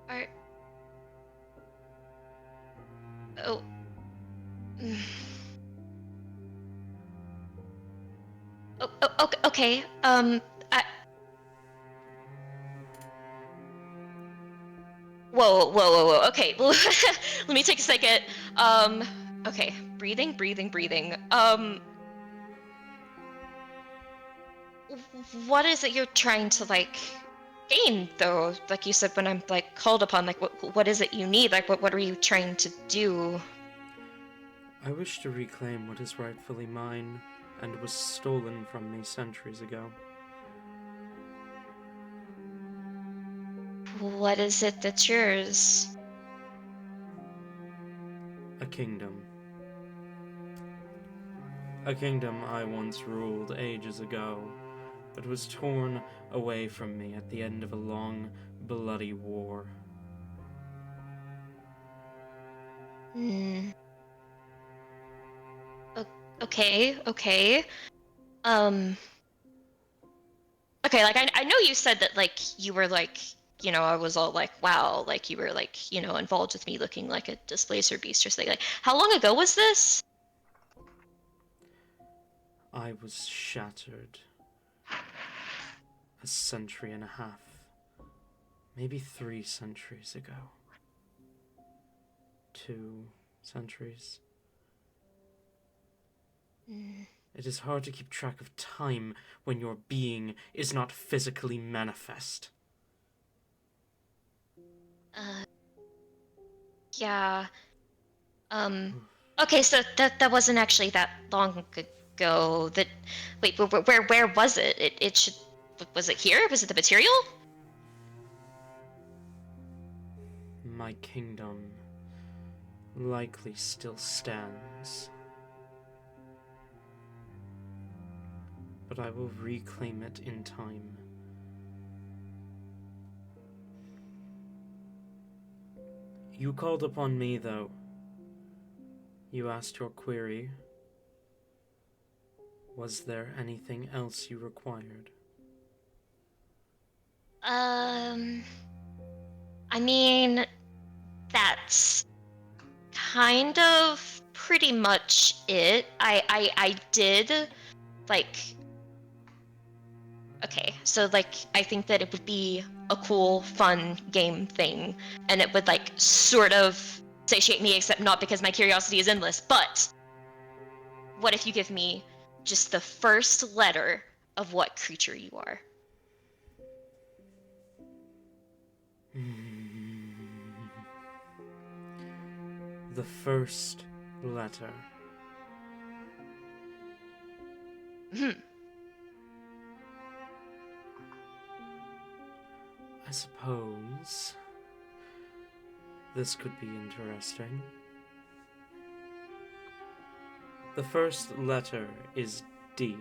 Are... Oh. Okay. Whoa. Okay, let me take a second. Okay, breathing. What is it you're trying to like gain though? Like you said, when I'm like called upon, like what is it you need? Like what are you trying to do? I wish to reclaim what is rightfully mine and was stolen from me centuries ago. What is it that's yours? A kingdom. A kingdom I once ruled ages ago, but was torn away from me at the end of a long, bloody war. Hmm. Okay. Okay, like I know you said that like you were like, I was all like, wow, like you were like, involved with me looking like a displacer beast or something. Like, how long ago was this? I was shattered. A century and a half. Maybe 3 centuries ago. 2 centuries. It is hard to keep track of time when your being is not physically manifest. Yeah. Okay, so that wasn't actually that long ago. That wait, where was it? It should was it here? Was it the material? My kingdom likely still stands, but I will reclaim it in time. You called upon me, though. You asked your query. Was there anything else you required? I mean, that's kind of pretty much it. I did, like, okay, so, like, I think that it would be a cool, fun game thing, and it would, like, sort of satiate me, except not because my curiosity is endless, but what if you give me just the first letter of what creature you are? The first letter. I suppose this could be interesting. The first letter is D.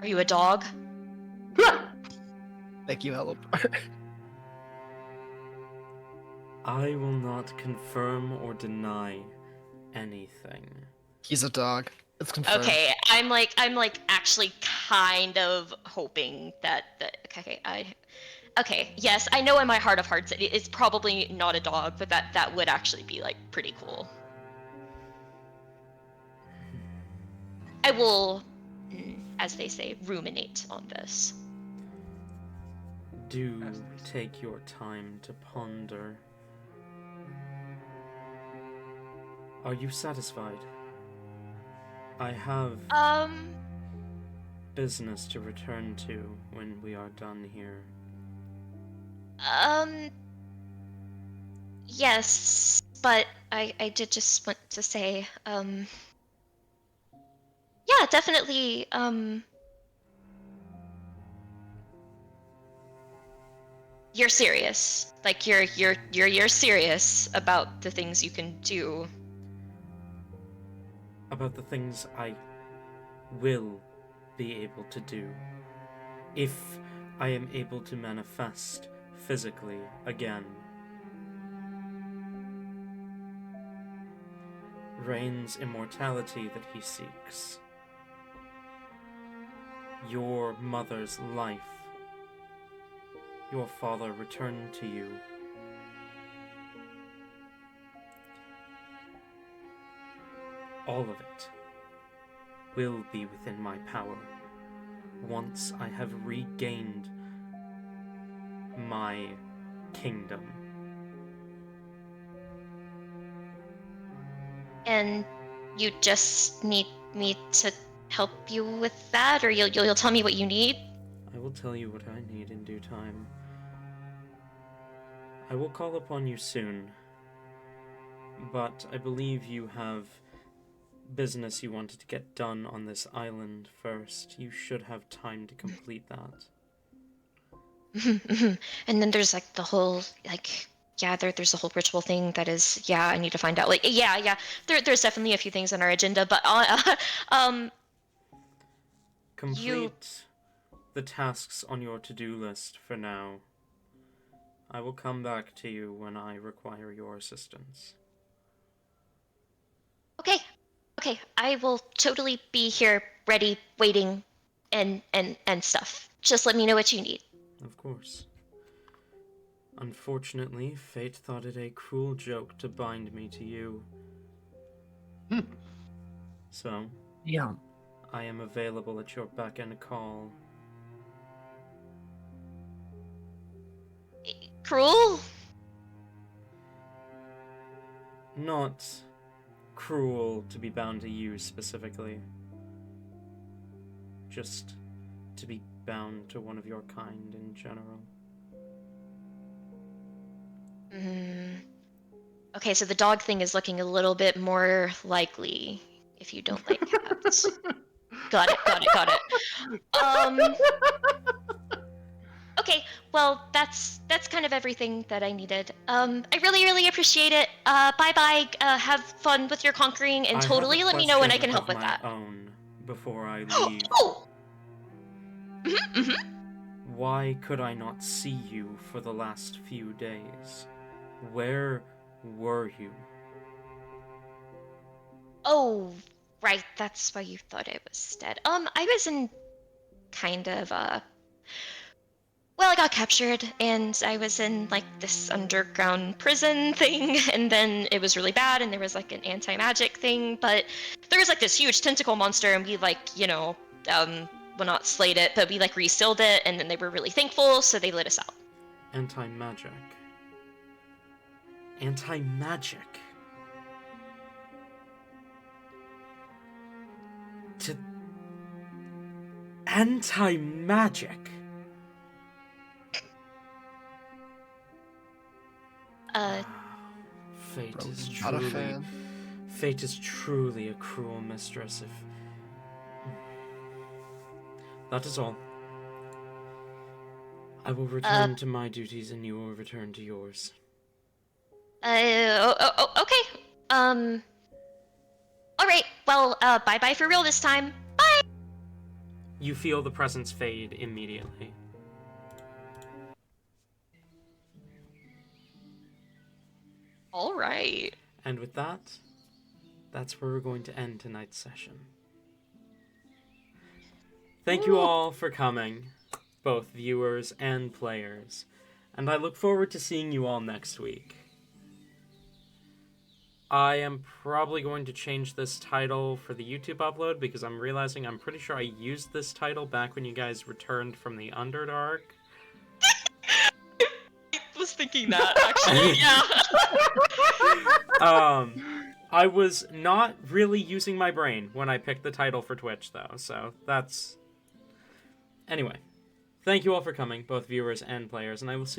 Are you a dog? Thank you, Hello. I will not confirm or deny anything. He's a dog. It's confirmed. Okay, I'm like actually kind of hoping that okay, yes, I know in my heart of hearts it's probably not a dog, but that would actually be like pretty cool. I will, as they say, ruminate on this. Do take your time to ponder. Are you satisfied? I have business to return to when we are done here. Yes, but I did just want to say, yeah, definitely, you're serious. Like you're serious about the things you can do. About the things I will be able to do. If I am able to manifest physically again. Rain's immortality that he seeks. Your mother's life. Your father returned to you. All of it will be within my power once I have regained my kingdom. And you just need me to help you with that, or you'll tell me what you need? I will tell you what I need in due time. I will call upon you soon, but I believe you have business you wanted to get done on this island first. You should have time to complete that. And then there's like the whole there's a whole ritual thing that is I need to find out. Like there's definitely a few things on our agenda, but Complete the tasks on your to-do list for now. I will come back to you when I require your assistance. Okay, I will totally be here, ready, waiting, and stuff. Just let me know what you need. Of course. Unfortunately, fate thought it a cruel joke to bind me to you. So, Yeah. I am available at your beck and call. Cruel? Not cruel to be bound to you specifically. Just to be bound to one of your kind in general. Okay, so the dog thing is looking a little bit more likely if you don't like cats. Got it. Okay, well, that's kind of everything that I needed. I really appreciate it. Bye-bye. Have fun with your conquering, and I totally have a let me know when I question can help of with my that. own before I leave. Oh! Mm-hmm. Why could I not see you for the last few days? Where were you? Oh, right, that's why you thought I was dead. I was in kind of, well, I got captured, and I was in, like, this underground prison thing, and then it was really bad, and there was, like, an anti-magic thing, but there was, like, this huge tentacle monster, and we, like, well, not slayed it, but we, like, re-stilled it, and then they were really thankful, so they let us out. Anti-magic. Anti-magic. Anti-magic. Fate Bro, is not a truly. fan. Fate is truly a cruel mistress. If that is all, I will return to my duties, and you will return to yours. Okay. All right. Well, bye-bye for real this time. Bye. You feel the presence fade immediately. All right. And with that, that's where we're going to end tonight's session. Thank you all for coming, both viewers and players, and I look forward to seeing you all next week. I am probably going to change this title for the YouTube upload because I'm realizing I'm pretty sure I used this title back when you guys returned from the Underdark. I was thinking that, actually, yeah. I was not really using my brain when I picked the title for Twitch, though, so that's... Anyway, thank you all for coming, both viewers and players, and I will see you